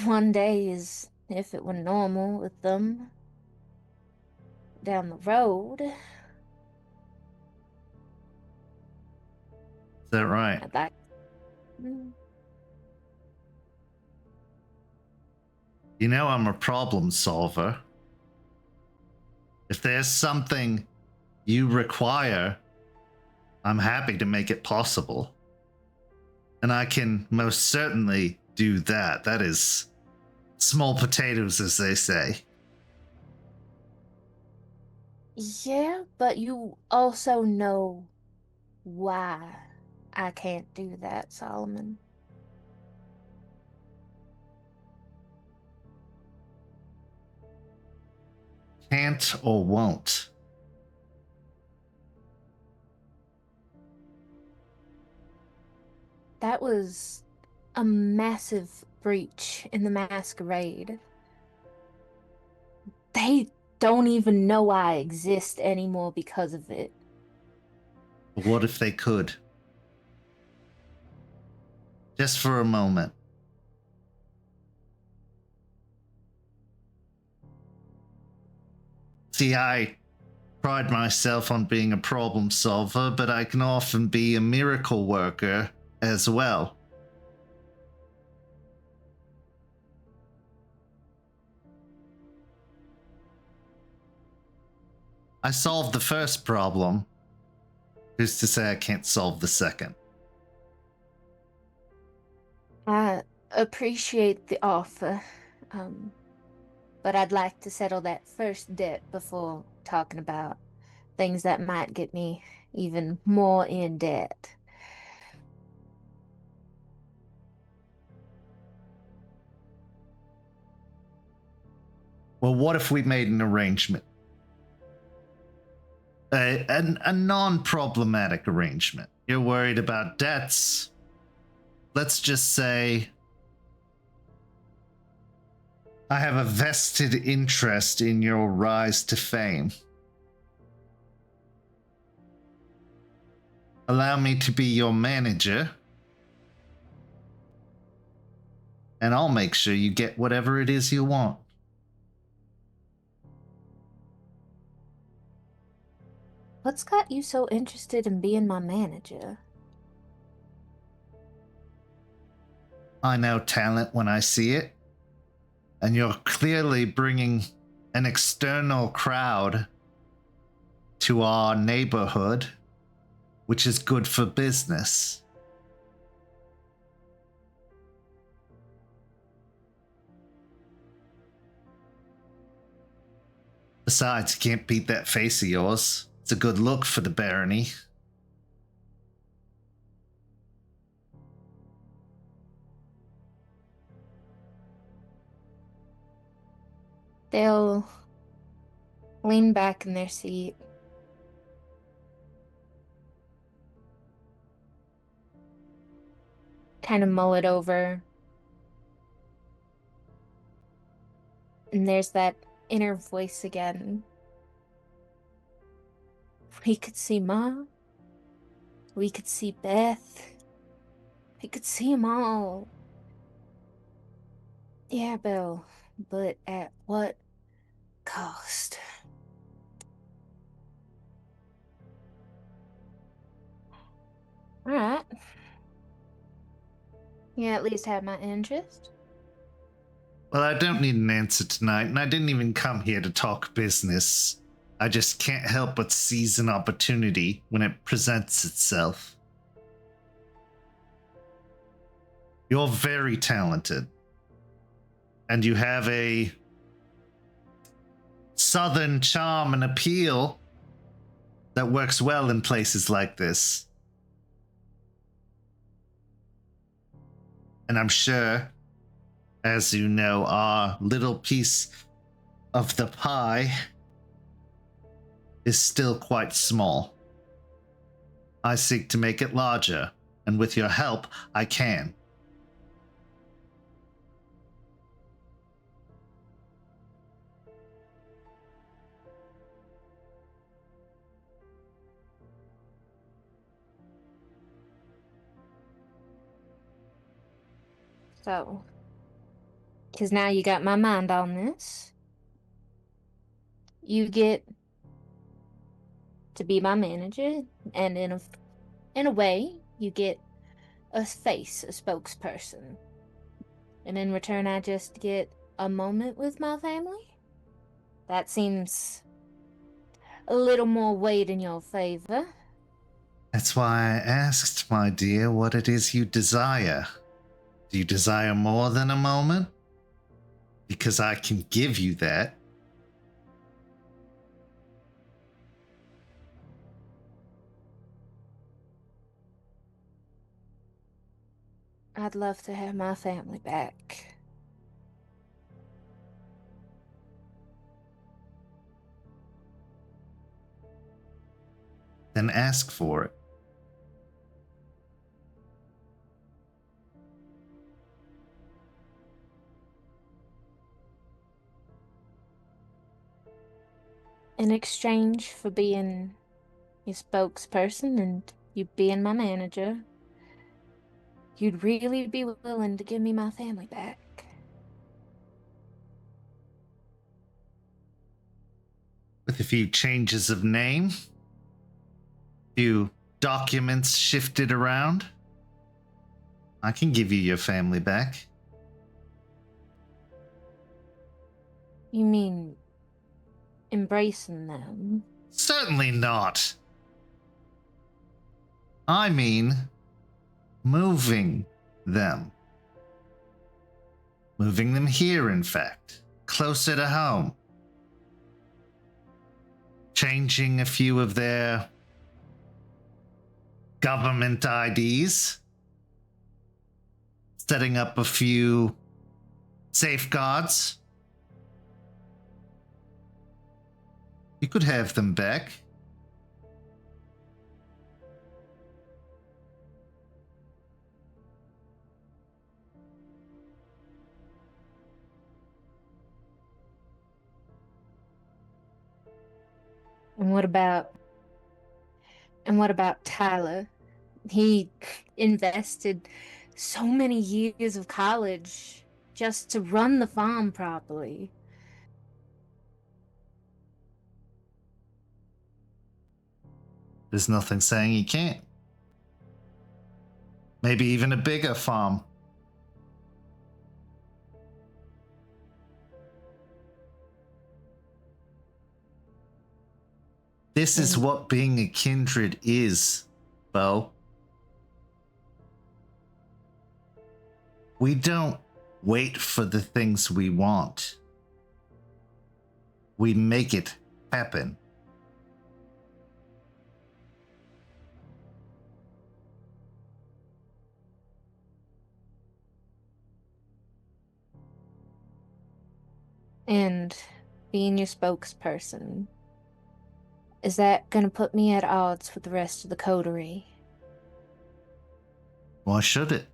S4: one day as if it were normal with them. Down the road,
S2: Is that right?
S4: I'd like.
S2: You know I'm a problem solver. If there's something you require, I'm happy to make it possible. And I can most certainly do that. That is small potatoes, as they say.
S4: Yeah, but you also know why I can't do that, Solomon.
S2: Can't or won't?
S4: That was a massive breach in the Masquerade. They don't even know I exist anymore because of it.
S2: What if they could? Just for a moment. See, I pride myself on being a problem solver, but I can often be a miracle worker as well. I solved the first problem. Who's to say I can't solve the second?
S4: I appreciate the offer, but I'd like to settle that first debt before talking about things that might get me even more in debt.
S2: Well, what if we made an arrangement? A non-problematic arrangement. You're worried about debts. Let's just say I have a vested interest in your rise to fame. Allow me to be your manager, and I'll make sure you get whatever it is you want.
S4: What's got you so interested in being my manager?
S2: I know talent when I see it, and you're clearly bringing an external crowd to our neighborhood, which is good for business. Besides, you can't beat that face of yours. It's a good look for the barony.
S4: They'll lean back in their seat. Kind of mull it over. And there's that inner voice again. We could see Mom. We could see Beth. We could see them all. Yeah, Beau, but at what cost? Alright. You at least have my interest.
S2: Well, I don't need an answer tonight, and I didn't even come here to talk business. I just can't help but seize an opportunity when it presents itself. You're very talented, and you have a southern charm and appeal that works well in places like this. And I'm sure, as you know, our little piece of the pie is still quite small. I seek to make it larger, and with your help, I can.
S4: So, because now you got my mind on this, you get to be my manager, and in a way, you get a face, a spokesperson. And in return, I just get a moment with my family? That seems a little more weight in your favor.
S2: That's why I asked, my dear, what it is you desire. Do you desire more than a moment? Because I can give you that.
S4: I'd love to have my family back.
S2: Then ask for it.
S4: In exchange for being your spokesperson and you being my manager, you'd really be willing to give me my family back.
S2: With a few changes of name, a few documents shifted around, I can give you your family back.
S4: You mean embracing them?
S2: Certainly not. I mean, moving them. Moving them here, in fact, closer to home. Changing a few of their government IDs. Setting up a few safeguards. You could have them back.
S4: And what about Tyler? He invested so many years of college just to run the farm properly.
S2: There's nothing saying he can't. Maybe even a bigger farm. This is what being a kindred is, Beau. We don't wait for the things we want. We make it happen.
S4: And being your spokesperson, is that gonna put me at odds with the rest of the coterie?
S2: Why should it?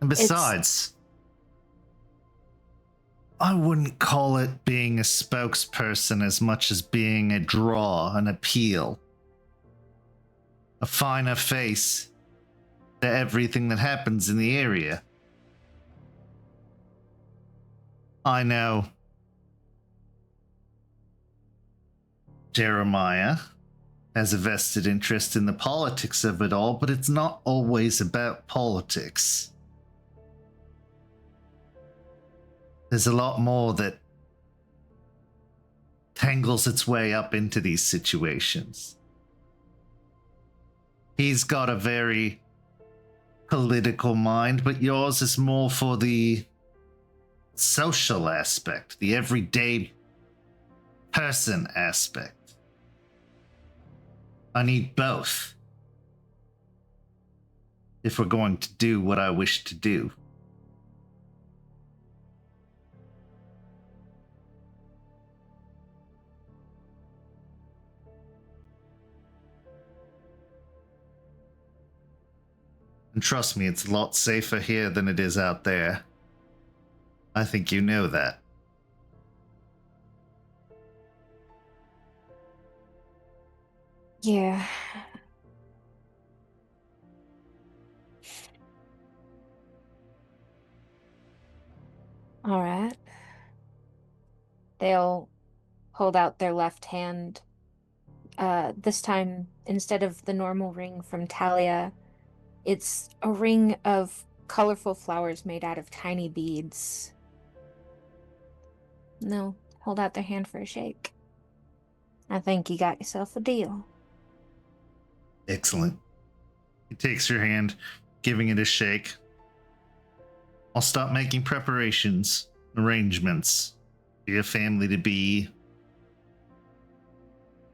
S2: And besides, I wouldn't call it being a spokesperson as much as being a draw, an appeal. A finer face to everything that happens in the area. I know Jeremiah has a vested interest in the politics of it all, but it's not always about politics. There's a lot more that tangles its way up into these situations. He's got a very political mind, but yours is more for the social aspect, the everyday person aspect. I need both if we're going to do what I wish to do. And trust me, it's a lot safer here than it is out there. I think you know that.
S4: Yeah. All right. They'll hold out their left hand. This time, instead of the normal ring from Talia, it's a ring of colorful flowers made out of tiny beads. No, hold out their hand for a shake. I think you got yourself a deal.
S2: Excellent. He takes your hand, giving it a shake. I'll stop making preparations, arrangements for your family to be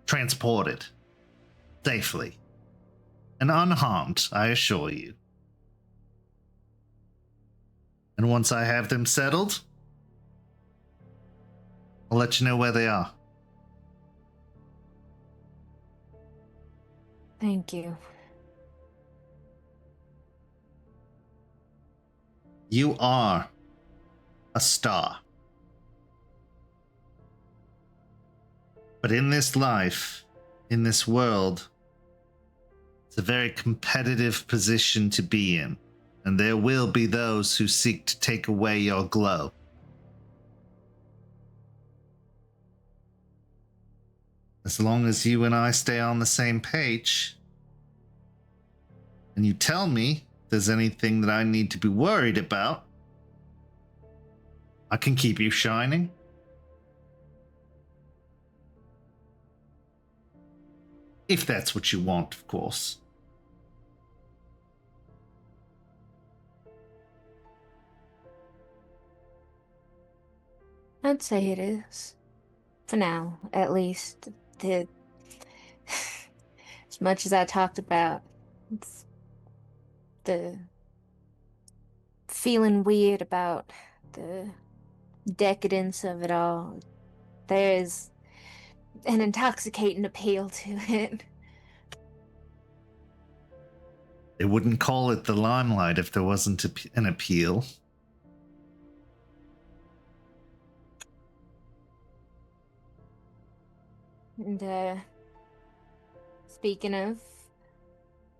S2: transported safely. and unharmed, I assure you. And once I have them settled, I'll let you know where they are.
S4: Thank you.
S2: You are a star. But in this life, in this world, it's a very competitive position to be in. And there will be those who seek to take away your glow. As long as you and I stay on the same page, and you tell me if there's anything that I need to be worried about, I can keep you shining. If that's what you want, of course.
S4: I'd say it is. For now, at least. As much as I talked about the feeling weird about the decadence of it all, there is an intoxicating appeal to it.
S2: They wouldn't call it the limelight if there wasn't an appeal.
S4: And speaking of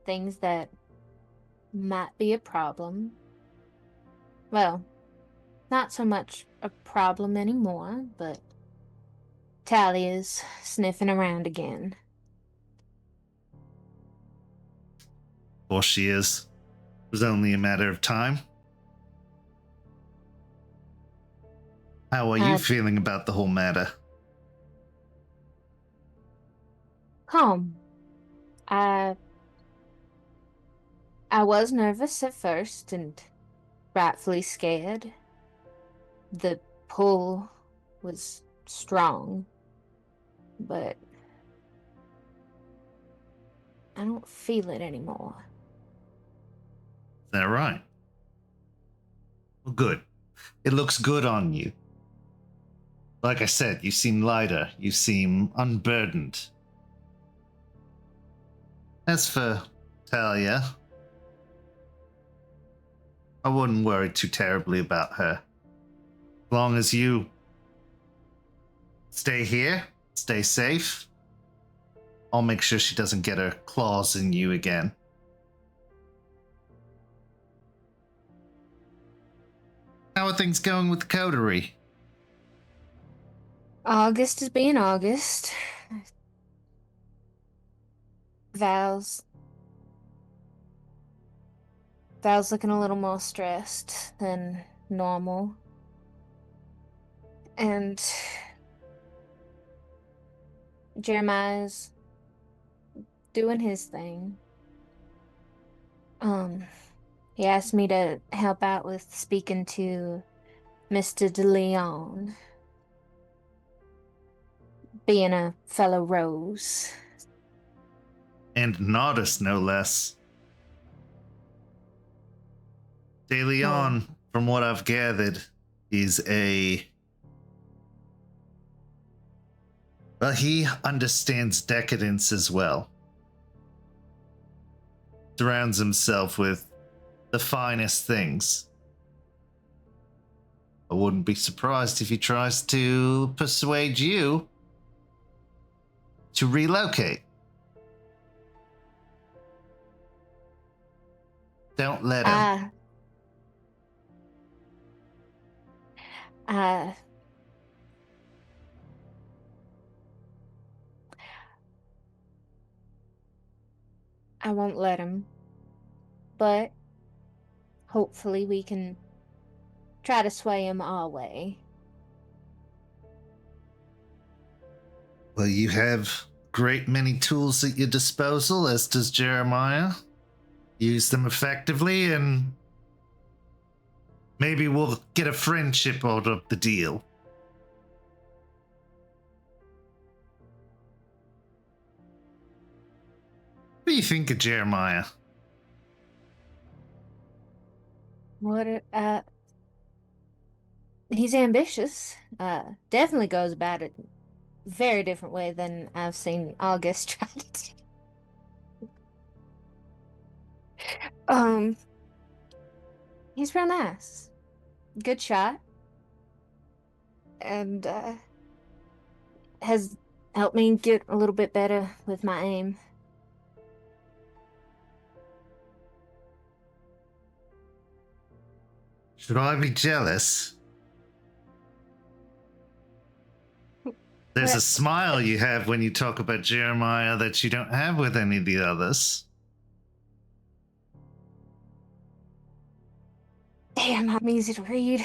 S4: things that might be a problem, well, not so much a problem anymore, but Talia's sniffing around again.
S2: Of course she is. It was only a matter of time. How are you feeling about the whole matter?
S4: Calm. I was nervous at first and rightfully scared. The pull was strong, but I don't feel it anymore.
S2: Is that right? Well, good. It looks good on you. Like I said, you seem lighter. You seem unburdened. As for Talia, I wouldn't worry too terribly about her. As long as you stay here, stay safe, I'll make sure she doesn't get her claws in you again. How are things going with the coterie?
S4: August is being August. Val's looking a little more stressed than normal. And Jeremiah's doing his thing. He asked me to help out with speaking to Mr. De Leon, being a fellow Rose.
S2: And Nardus, no less. De Leon, from what I've gathered, is well, he understands decadence as well. Surrounds himself with the finest things. I wouldn't be surprised if he tries to persuade you to relocate. Don't let him.
S4: I won't let him, but hopefully we can try to sway him our way.
S2: Well, you have great many tools at your disposal, as does Jeremiah. Use them effectively, and maybe we'll get a friendship out of the deal. do you think of Jeremiah?
S4: He's ambitious. Definitely goes about it very different way than I've seen August try to do. He's real nice. Good shot. And has helped me get a little bit better with my aim.
S2: Should I be jealous? There's a smile you have when you talk about Jeremiah that you don't have with any of the others.
S4: Damn, I'm easy to read.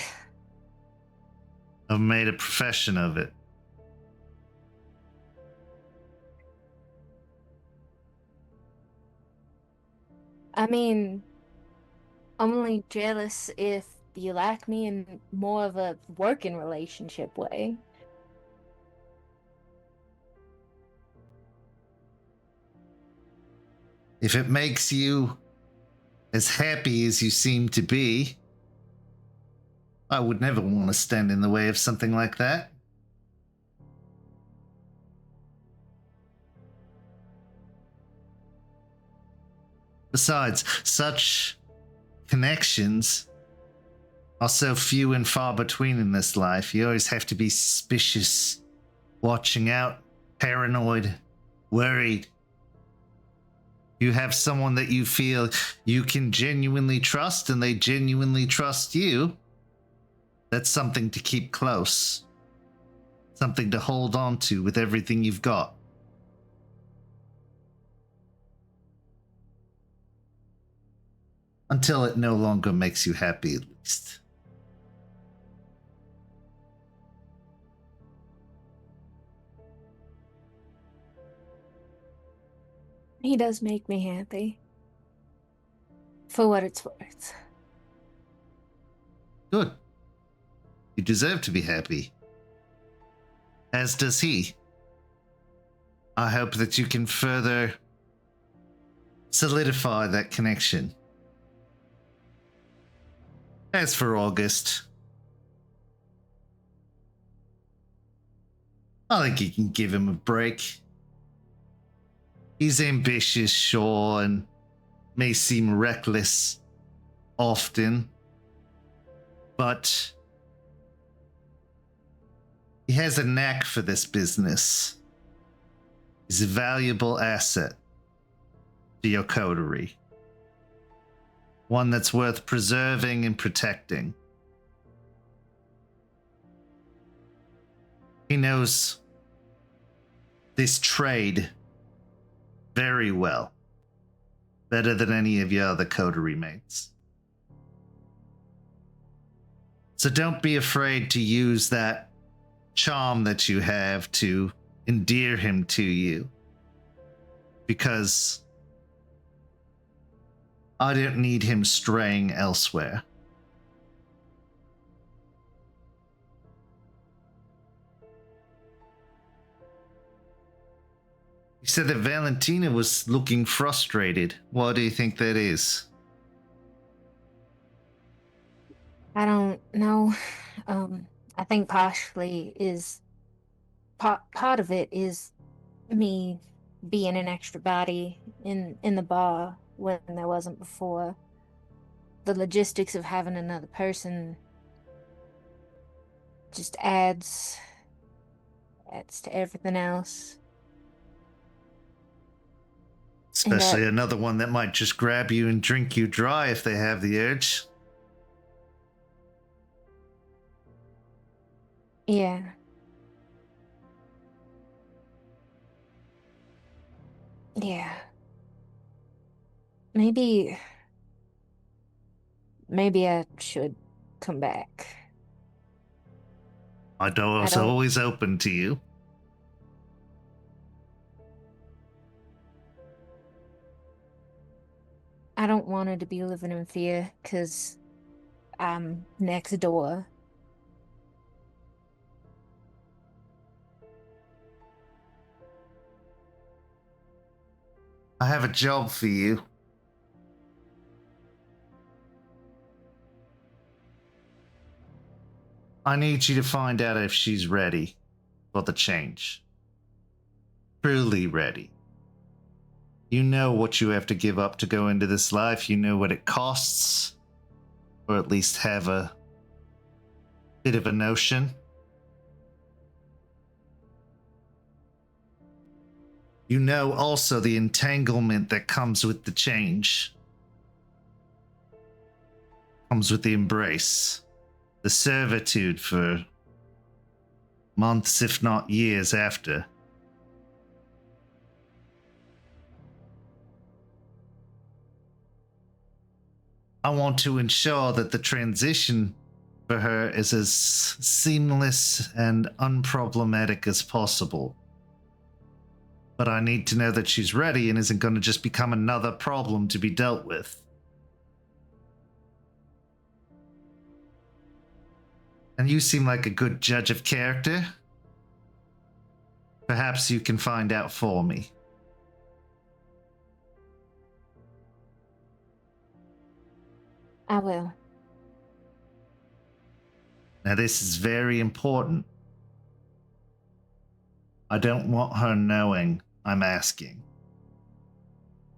S2: I've made a profession of it.
S4: I mean, I'm only jealous if you like me in more of a working relationship way.
S2: If it makes you as happy as you seem to be, I would never want to stand in the way of something like that. Besides, such connections are so few and far between in this life. You always have to be suspicious, watching out, paranoid, worried. You have someone that you feel you can genuinely trust and they genuinely trust you. That's something to keep close. Something to hold on to with everything you've got. Until it no longer makes you happy, at least.
S4: He does make me happy. For what it's worth.
S2: Good. You deserve to be happy. As does he. I hope that you can further solidify that connection. As for August, I think you can give him a break. He's ambitious, sure, and may seem reckless often, but he has a knack for this business. He's a valuable asset to your coterie. One that's worth preserving and protecting. He knows this trade very well. Better than any of your other coterie mates. So don't be afraid to use that charm that you have to endear him to you. Because I don't need him straying elsewhere. You said that Valentina was looking frustrated. Why do you think that is?
S4: I don't know. I think partially is part of it is me being an extra body in the bar when there wasn't before. The logistics of having another person just adds to everything else.
S2: Especially another one that might just grab you and drink you dry if they have the urge.
S4: Yeah. Yeah. Maybe I should come back.
S2: My door is always open to you.
S4: I don't want her to be living in fear because I'm next door.
S2: I have a job for you. I need you to find out if she's ready for the change. Truly ready. You know what you have to give up to go into this life. You know what it costs. Or at least have a bit of a notion. You know also the entanglement that comes with the change. Comes with the embrace. The servitude for months, if not years after. I want to ensure that the transition for her is as seamless and unproblematic as possible. But I need to know that she's ready and isn't going to just become another problem to be dealt with. And you seem like a good judge of character. Perhaps you can find out for me.
S4: I will.
S2: Now, this is very important. I don't want her knowing I'm asking.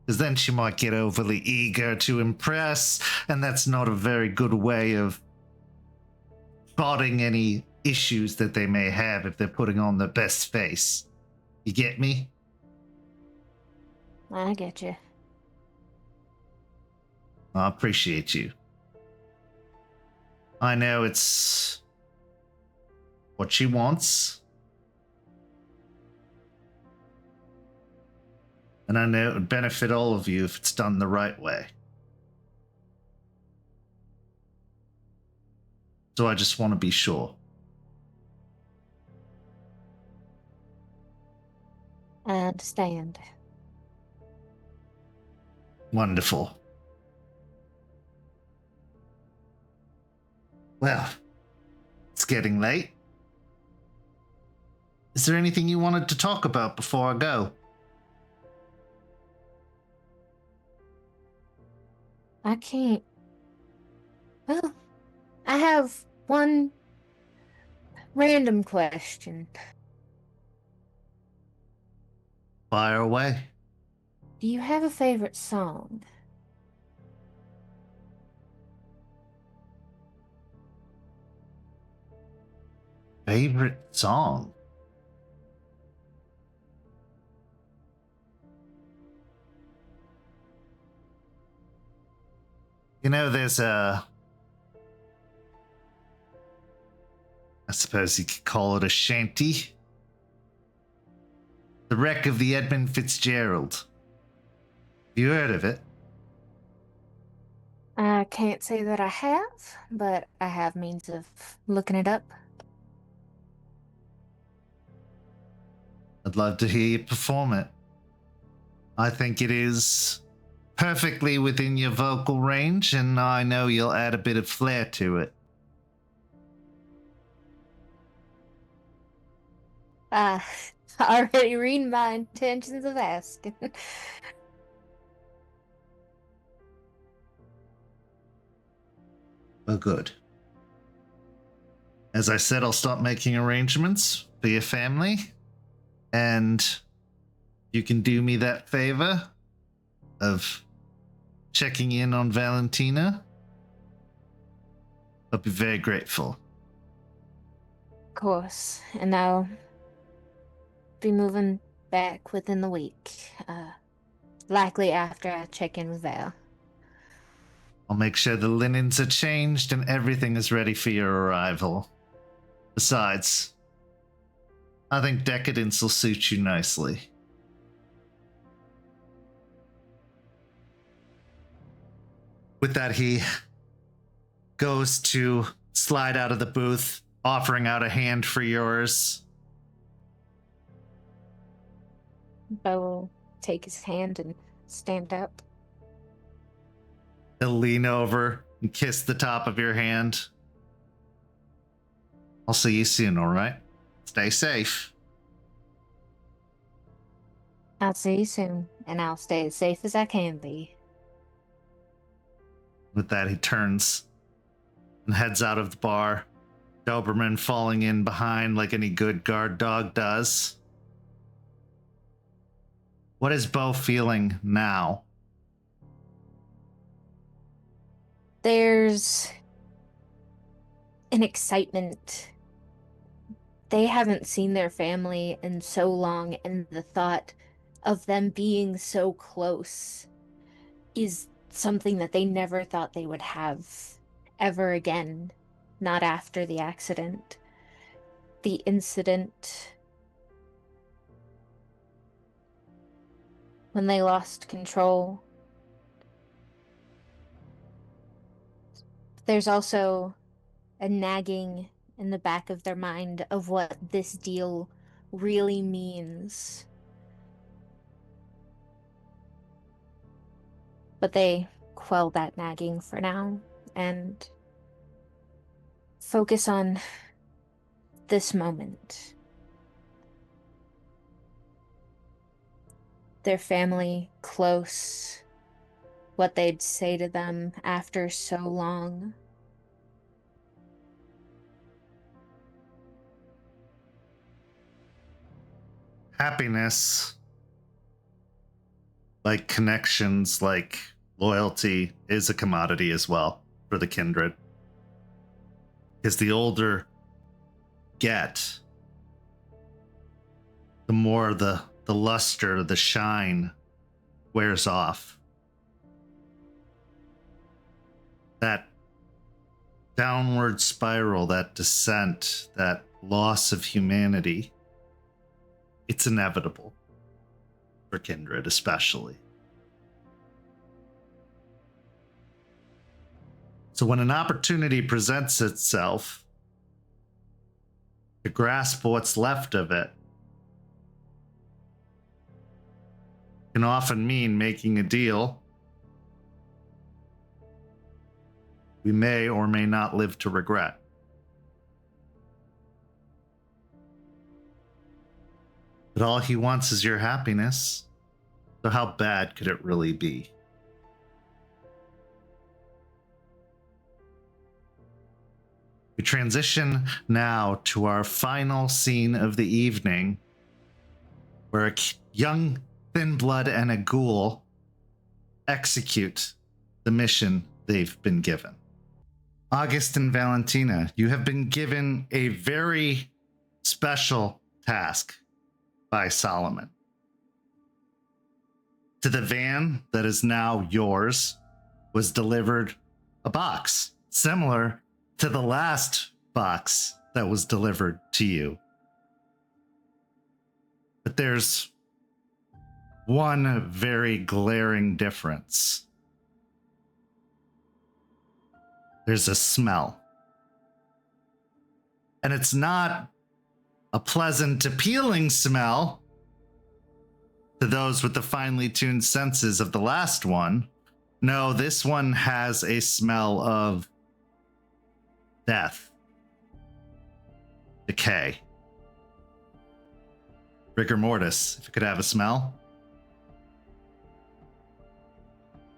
S2: Because then she might get overly eager to impress, and that's not a very good way of spotting any issues that they may have if they're putting on their best face. You get me?
S4: I get you.
S2: I appreciate you. I know it's what she wants. And I know it would benefit all of you if it's done the right way. So I just want to be sure.
S4: I understand.
S2: Wonderful. Well, it's getting late. Is there anything you wanted to talk about before I go?
S4: I can't. Well, I have one random question.
S2: Fire away.
S4: Do you have a favorite song?
S2: Favorite song? You know, there's I suppose you could call it a shanty. The Wreck of the Edmund Fitzgerald. You heard of it?
S4: I can't say that I have, but I have means of looking it up.
S2: I'd love to hear you perform it. I think it is perfectly within your vocal range, and I know you'll add a bit of flair to it.
S4: I already read my intentions of asking.
S2: Well, good. As I said, I'll start making arrangements for your family, and you can do me that favor of checking in on Valentina. I'll be very grateful.
S4: Of course, and I'll be moving back within the week. Likely after I check in with Val.
S2: I'll make sure the linens are changed and everything is ready for your arrival. Besides, I think decadence will suit you nicely. With that, he goes to slide out of the booth, offering out a hand for yours.
S4: Beau will take his hand and stand up.
S2: He'll lean over and kiss the top of your hand. I'll see you soon, all right? Stay safe.
S4: I'll see you soon. and I'll stay as safe as I can be.
S2: With that, he turns and heads out of the bar, Doberman falling in behind like any good guard dog does. What is Beau feeling now?
S4: There's an excitement. They haven't seen their family in so long, and the thought of them being so close is something that they never thought they would have ever again. Not after the accident. The incident when they lost control. There's also a nagging in the back of their mind of what this deal really means. But they quell that nagging for now and focus on this moment. Their family close, what they'd say to them after so long.
S2: Happiness, like connections, like loyalty, is a commodity as well for the Kindred. Because the older get, the more the luster, the shine wears off. That downward spiral, that descent, that loss of humanity, it's inevitable for Kindred, especially. So when an opportunity presents itself to grasp what's left of it, can often mean making a deal we may or may not live to regret. But all he wants is your happiness. So how bad could it really be? We transition now to our final scene of the evening, where a young thin blood and a ghoul execute the mission they've been given. August and Valentina, you have been given a very special task by Solomon. To the van that is now yours was delivered a box similar to the last box that was delivered to you. But there's one very glaring difference. There's a smell. And it's not a pleasant, appealing smell to those with the finely tuned senses of the last one. No, this one has a smell of death, decay, rigor mortis, if it could have a smell.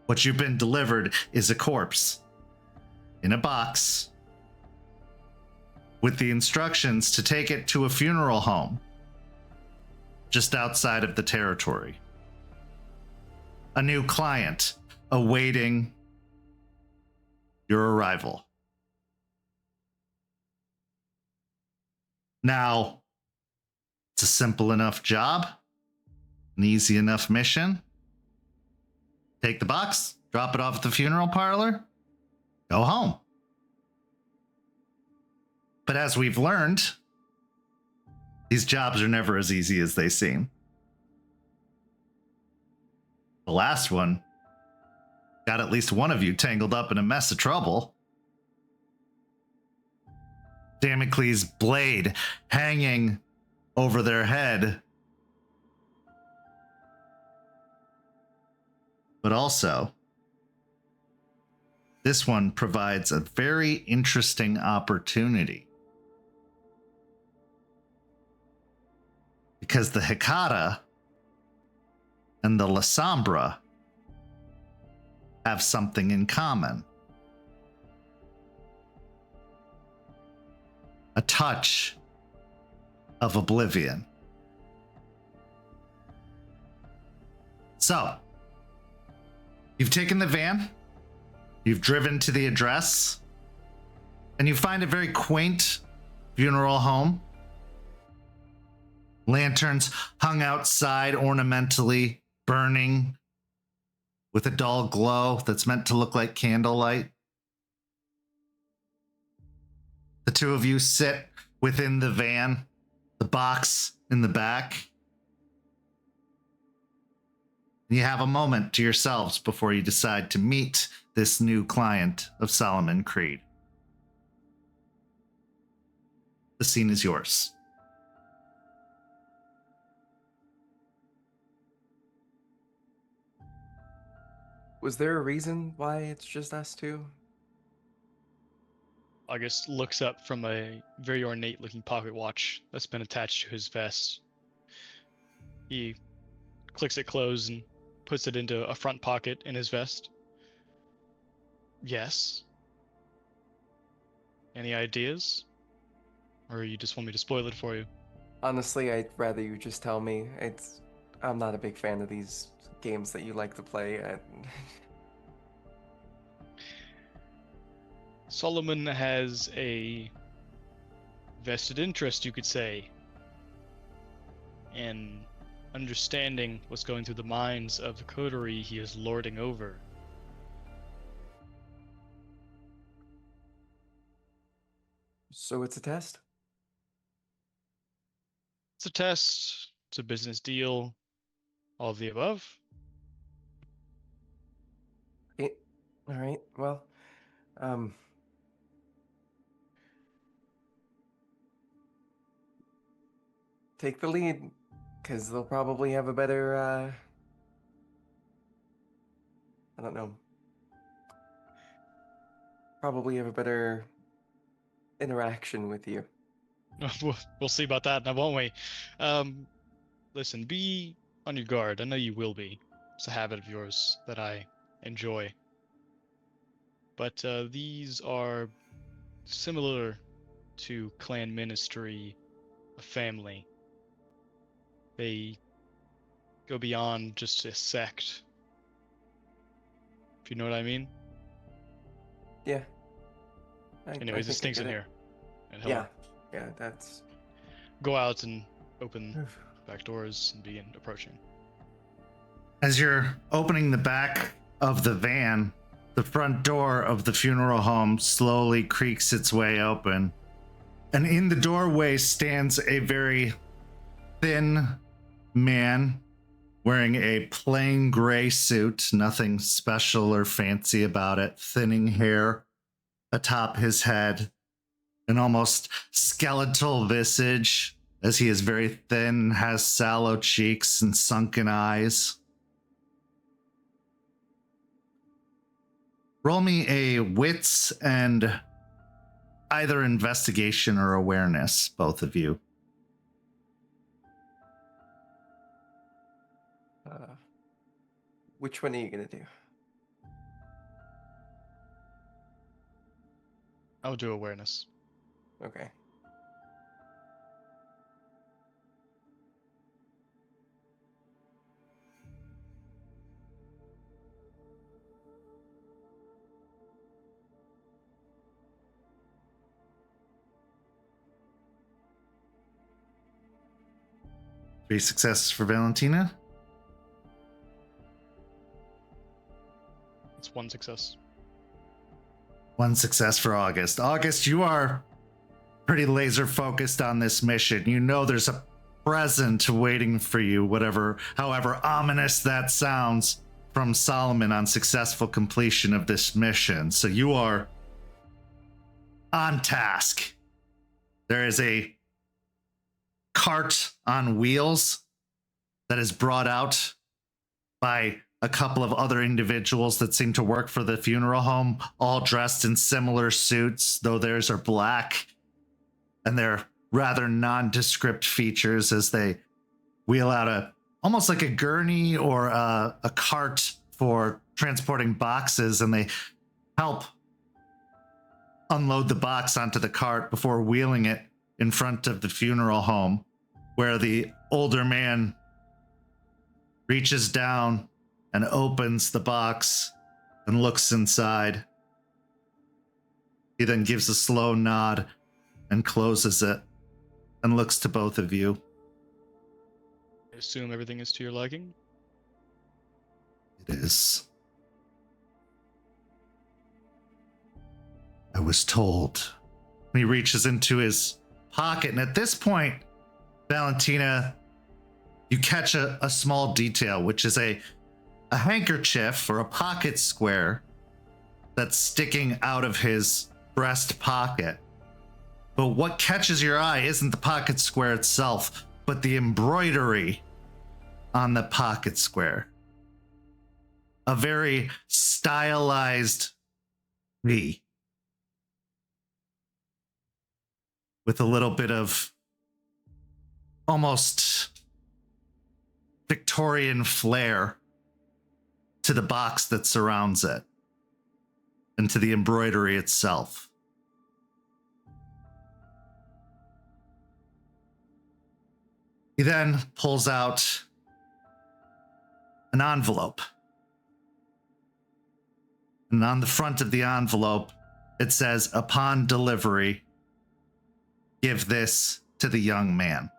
S2: What you've been delivered is a corpse in a box with the instructions to take it to a funeral home just outside of the territory. A new client awaiting your arrival. Now, it's a simple enough job, an easy enough mission. Take the box, drop it off at the funeral parlor, go home. But as we've learned, these jobs are never as easy as they seem. The last one got at least one of you tangled up in a mess of trouble. Damocles' blade hanging over their head. But also, this one provides a very interesting opportunity. Because the Hecata and the La Sombra have something in common. A touch of oblivion. So, you've taken the van, you've driven to the address, and you find a very quaint funeral home. Lanterns hung outside ornamentally, burning with a dull glow that's meant to look like candlelight. The two of you sit within the van, the box in the back. You have a moment to yourselves before you decide to meet this new client of Solomon Creed. The scene is yours.
S6: Was there a reason why it's just us two?
S3: August looks up from a very ornate looking pocket watch that's been attached to his vest. He clicks it closed and puts it into a front pocket in his vest. Yes. Any ideas? Or you just want me to spoil it for you?
S6: Honestly, I'd rather you just tell me. I'm not a big fan of these games that you like to play.
S3: Solomon has a vested interest, you could say, in understanding what's going through the minds of the coterie he is lording over.
S6: So it's a test?
S3: It's a test, it's a business deal, all of the above.
S6: All right, well, take the lead, because they'll probably have a better, I don't know. Probably have a better interaction with you.
S3: We'll see about that now, won't we? Listen, be on your guard. I know you will be. It's a habit of yours that I enjoy. But these are similar to clan ministry, a family. They go beyond just a sect. If you know what I mean?
S6: Yeah.
S3: Anyways, it stinks in here. And he'll
S6: Yeah, that's...
S3: go out and open back doors and begin approaching.
S2: As you're opening the back of the van, the front door of the funeral home slowly creaks its way open. And in the doorway stands a very thin man wearing a plain gray suit, nothing special or fancy about it, thinning hair atop his head, an almost skeletal visage, as he is very thin, has sallow cheeks and sunken eyes. Roll me a wits and either investigation or awareness, both of you.
S6: Which one are you gonna do?
S3: I'll do awareness.
S6: Okay.
S2: Three successes for Valentina.
S3: It's one success.
S2: One success for August. August, you are pretty laser focused on this mission. You know there's a present waiting for you, however ominous that sounds, from Solomon on successful completion of this mission. So you are on task. There is a cart on wheels that is brought out by a couple of other individuals that seem to work for the funeral home, all dressed in similar suits, though theirs are black, and they're rather nondescript features as they wheel out a almost like a gurney or a cart for transporting boxes, and they help unload the box onto the cart before wheeling it in front of the funeral home, where the older man reaches down and opens the box and looks inside. He then gives a slow nod and closes it and looks to both of you.
S3: I assume everything is to your liking?
S2: It is. I was told. He reaches into his pocket, and at this point, Valentina, you catch a small detail, which is a handkerchief or a pocket square that's sticking out of his breast pocket. But what catches your eye isn't the pocket square itself, but the embroidery on the pocket square. A very stylized V with a little bit of almost Victorian flair to the box that surrounds it and to the embroidery itself. He then pulls out an envelope. And on the front of the envelope, it says, "Upon delivery, give this to the young man."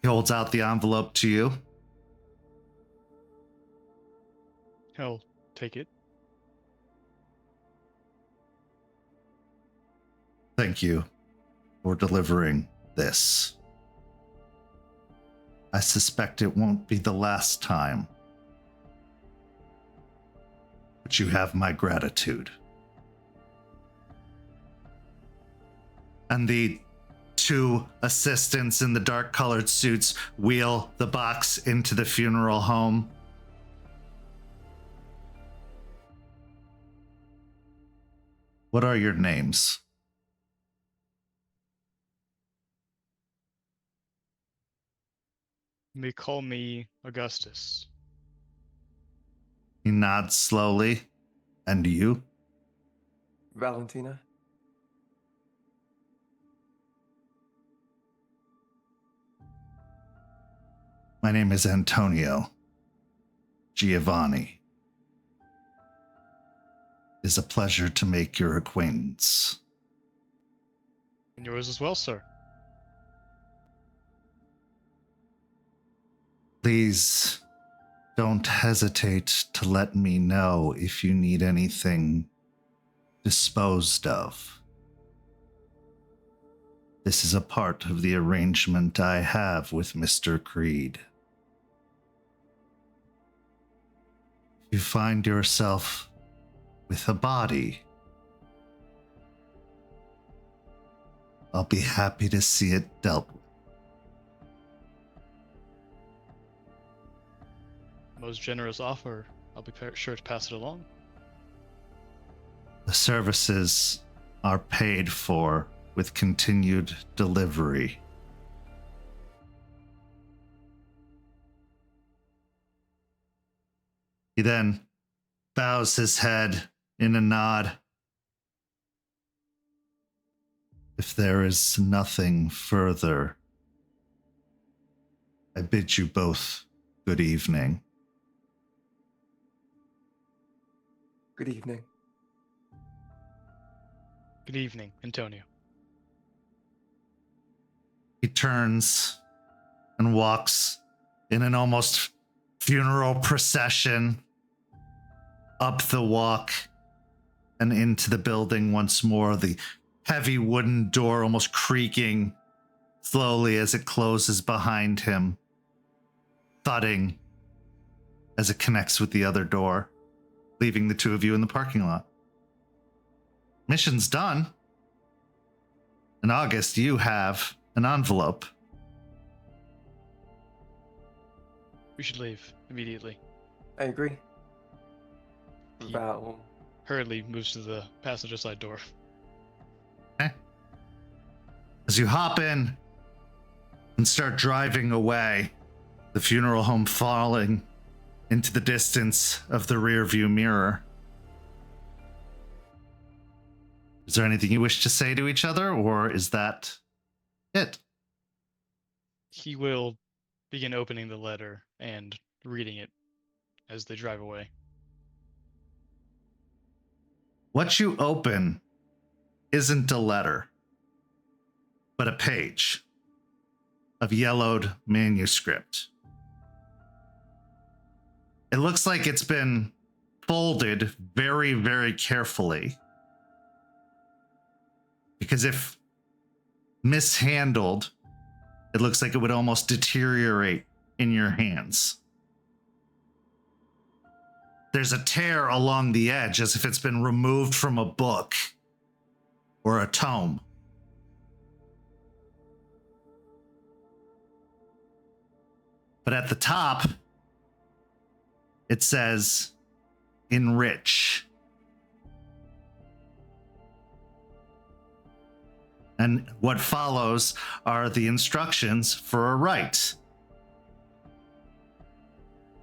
S2: He holds out the envelope to you.
S3: He'll take it.
S2: Thank you for delivering this. I suspect it won't be the last time, but you have my gratitude. And the two assistants in the dark-colored suits wheel the box into the funeral home. What are your names?
S3: You may call me Augustus.
S2: He nods slowly. And you?
S6: Valentina?
S2: My name is Antonio Giovanni. It is a pleasure to make your acquaintance.
S3: And yours as well, sir.
S2: Please don't hesitate to let me know if you need anything disposed of. This is a part of the arrangement I have with Mr. Creed. If you find yourself with a body, I'll be happy to see it dealt with.
S3: Most generous offer. I'll be sure to pass it along.
S2: The services are paid for with continued delivery. He then bows his head in a nod. If there is nothing further, I bid you both good evening.
S6: Good evening.
S3: Good evening, Antonio.
S2: He turns and walks in an almost funeral procession up the walk and into the building once more, the heavy wooden door almost creaking slowly as it closes behind him, thudding as it connects with the other door, leaving the two of you in the parking lot. Mission's done. In August, you have an envelope.
S3: We should leave immediately.
S6: I agree.
S3: He-
S6: Val,
S3: Hurriedly moves to the passenger side door.
S2: As As you hop in and start driving away, the funeral home falling into the distance of the rearview mirror. Is there anything you wish to say to each other, or is that it?
S3: He will begin opening the letter and reading it as they drive away.
S2: What you open isn't a letter, but a page of yellowed manuscript. It looks like it's been folded very, very carefully. Because if mishandled, it looks like it would almost deteriorate in your hands. There's a tear along the edge as if it's been removed from a book or a tome. But at the top, it says, enrich. And what follows are the instructions for a rite.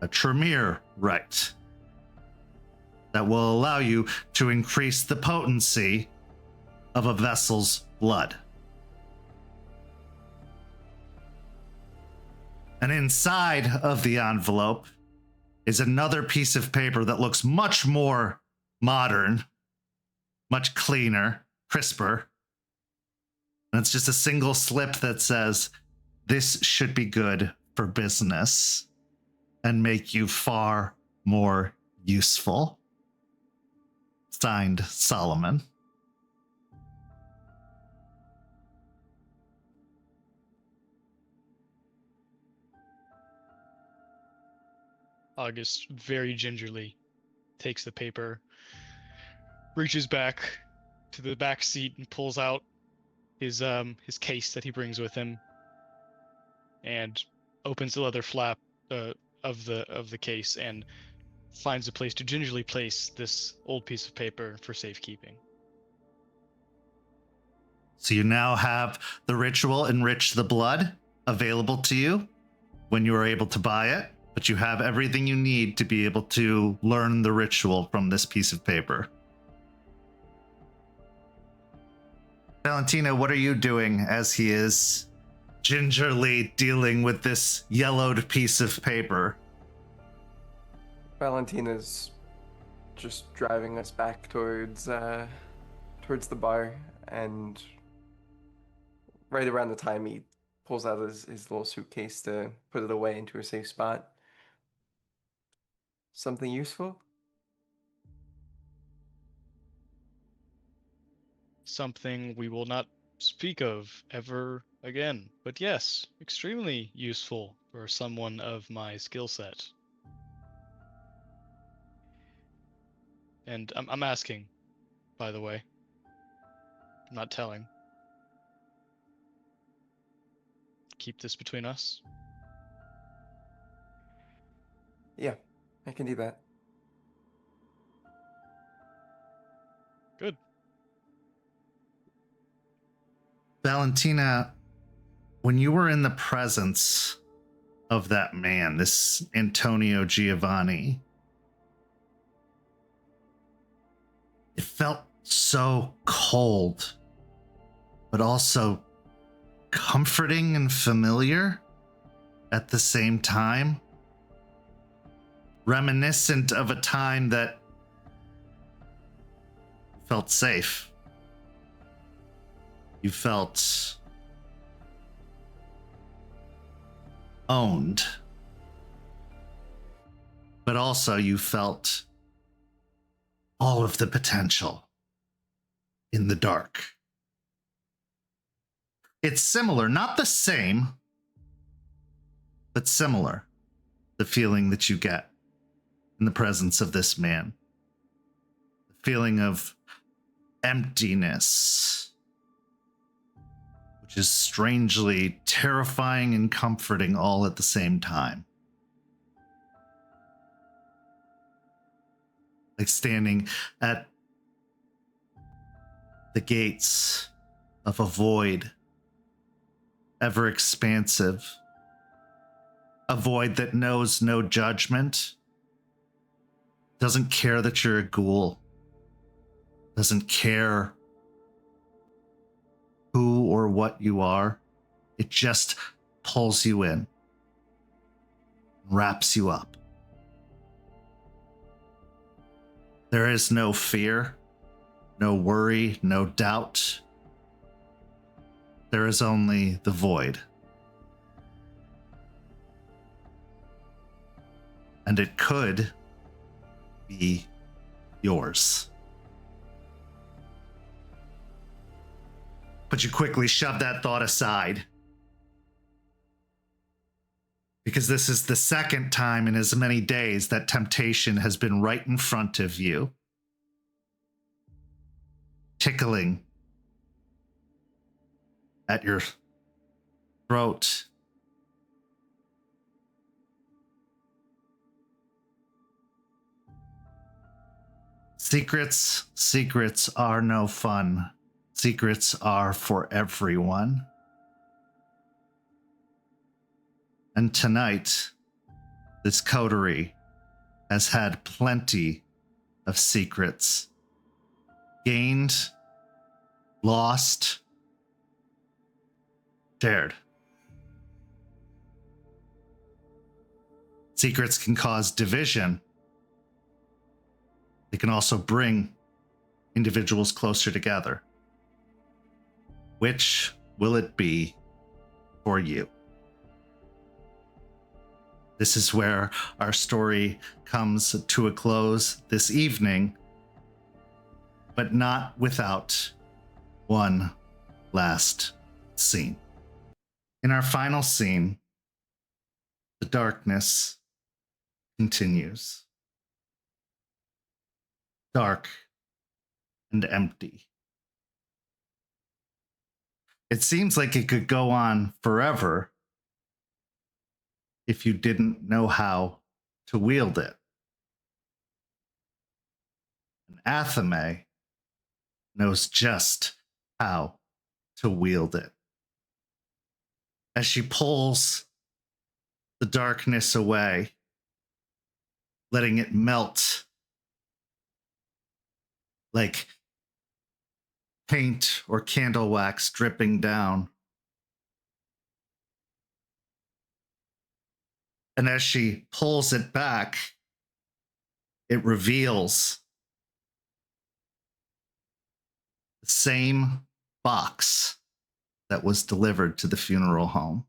S2: A Tremere rite that will allow you to increase the potency of a vessel's blood. And inside of the envelope is another piece of paper that looks much more modern, much cleaner, crisper. And it's just a single slip that says, this should be good for business and make you far more useful. Signed, Solomon.
S3: August very gingerly takes the paper, reaches back to the back seat and pulls out his case that he brings with him, and opens the leather flap of the case and finds a place to gingerly place this old piece of paper for safekeeping.
S2: So you now have the ritual Enrich the Blood available to you when you are able to buy it, but you have everything you need to be able to learn the ritual from this piece of paper. Valentina, what are you doing as he is gingerly dealing with this yellowed piece of paper?
S6: Valentina's just driving us back towards the bar, and right around the time he pulls out his little suitcase to put it away into a safe spot. Something useful?
S3: Something we will not speak of ever again, but yes, extremely useful for someone of my skill set. And I'm asking, by the way. I'm not telling. Keep this between us.
S6: Yeah, I can do that.
S3: Good.
S2: Valentina, when you were in the presence of that man, this Antonio Giovanni, it felt so cold, but also comforting and familiar at the same time. Reminiscent of a time that felt safe. You felt owned, but also you felt all of the potential in the dark. It's similar, not the same, but similar, the feeling that you get in the presence of this man. The feeling of emptiness, which is strangely terrifying and comforting all at the same time. Like standing at the gates of a void ever expansive, a void that knows no judgment, doesn't care that you're a ghoul, doesn't care who or what you are. It just pulls you in, wraps you up. There is no fear, no worry, no doubt. There is only the void. And it could be yours. But you quickly shove that thought aside, because this is the second time in as many days that temptation has been right in front of you, tickling at your throat. Secrets are no fun. Secrets are for everyone. And tonight, this coterie has had plenty of secrets. Gained, lost, shared. Secrets can cause division. They can also bring individuals closer together. Which will it be for you? This is where our story comes to a close this evening, but not without one last scene. In our final scene, the darkness continues. Dark and empty. It seems like it could go on forever if you didn't know how to wield it. And Athame knows just how to wield it. As she pulls the darkness away, letting it melt like paint or candle wax dripping down. And as she pulls it back, it reveals the same box that was delivered to the funeral home.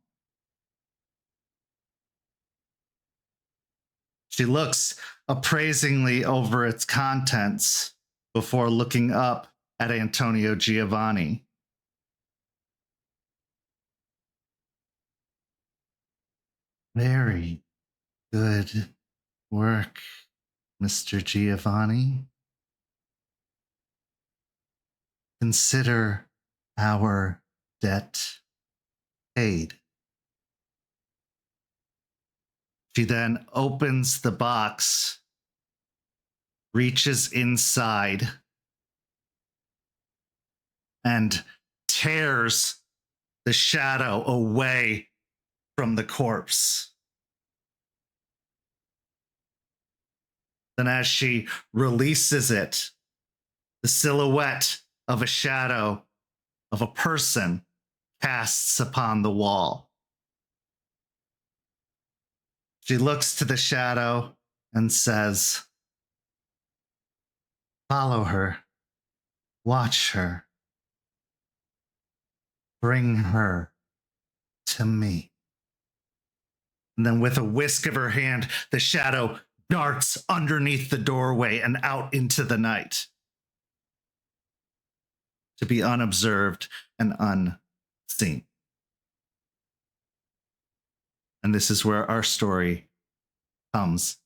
S2: She looks appraisingly over its contents before looking up at Antonio Giovanni. Very good work, Mr. Giovanni. Consider our debt paid. She then opens the box, reaches inside, and tears the shadow away from the corpse. Then as she releases it, the silhouette of a shadow of a person casts upon the wall. She looks to the shadow and says, "Follow her, watch her, bring her to me." And then with a whisk of her hand, the shadow darts underneath the doorway and out into the night, to be unobserved and unseen. And this is where our story comes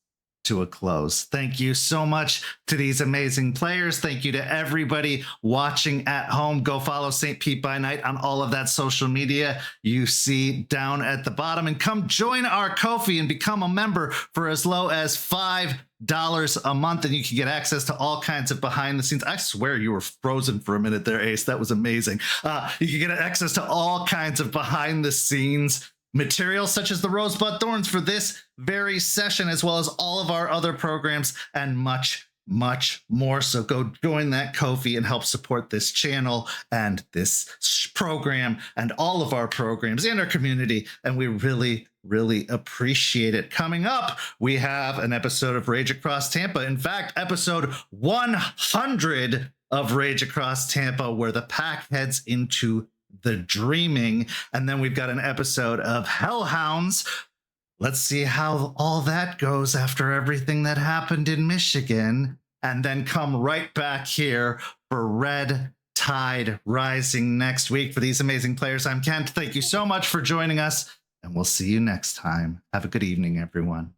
S2: to a close. Thank you so much to these amazing players. Thank you to everybody watching at home. Go follow St. Pete by Night on all of that social media you see down at the bottom, and come join our Ko-fi and become a member for as low as $5 a month, and you can get access to all kinds of behind the scenes. I swear you were frozen for a minute there, Ace. That was amazing. You can get access to all kinds of behind the scenes material, such as the Rosebud Thorns for this very session, as well as all of our other programs and much more. So go join that Ko-fi and help support this channel and this program and all of our programs and our community, and we really appreciate it. Coming up, we have an episode of Rage Across Tampa. In fact, episode 100 of Rage Across Tampa, where the pack heads into the dreaming, and then we've got an episode of Hellhounds. Let's see how all that goes after everything that happened in Michigan, and then come right back here for Red Tide Rising next week. For these amazing players, I'm Kent. Thank you so much for joining us, and we'll see you next time. Have a good evening, everyone.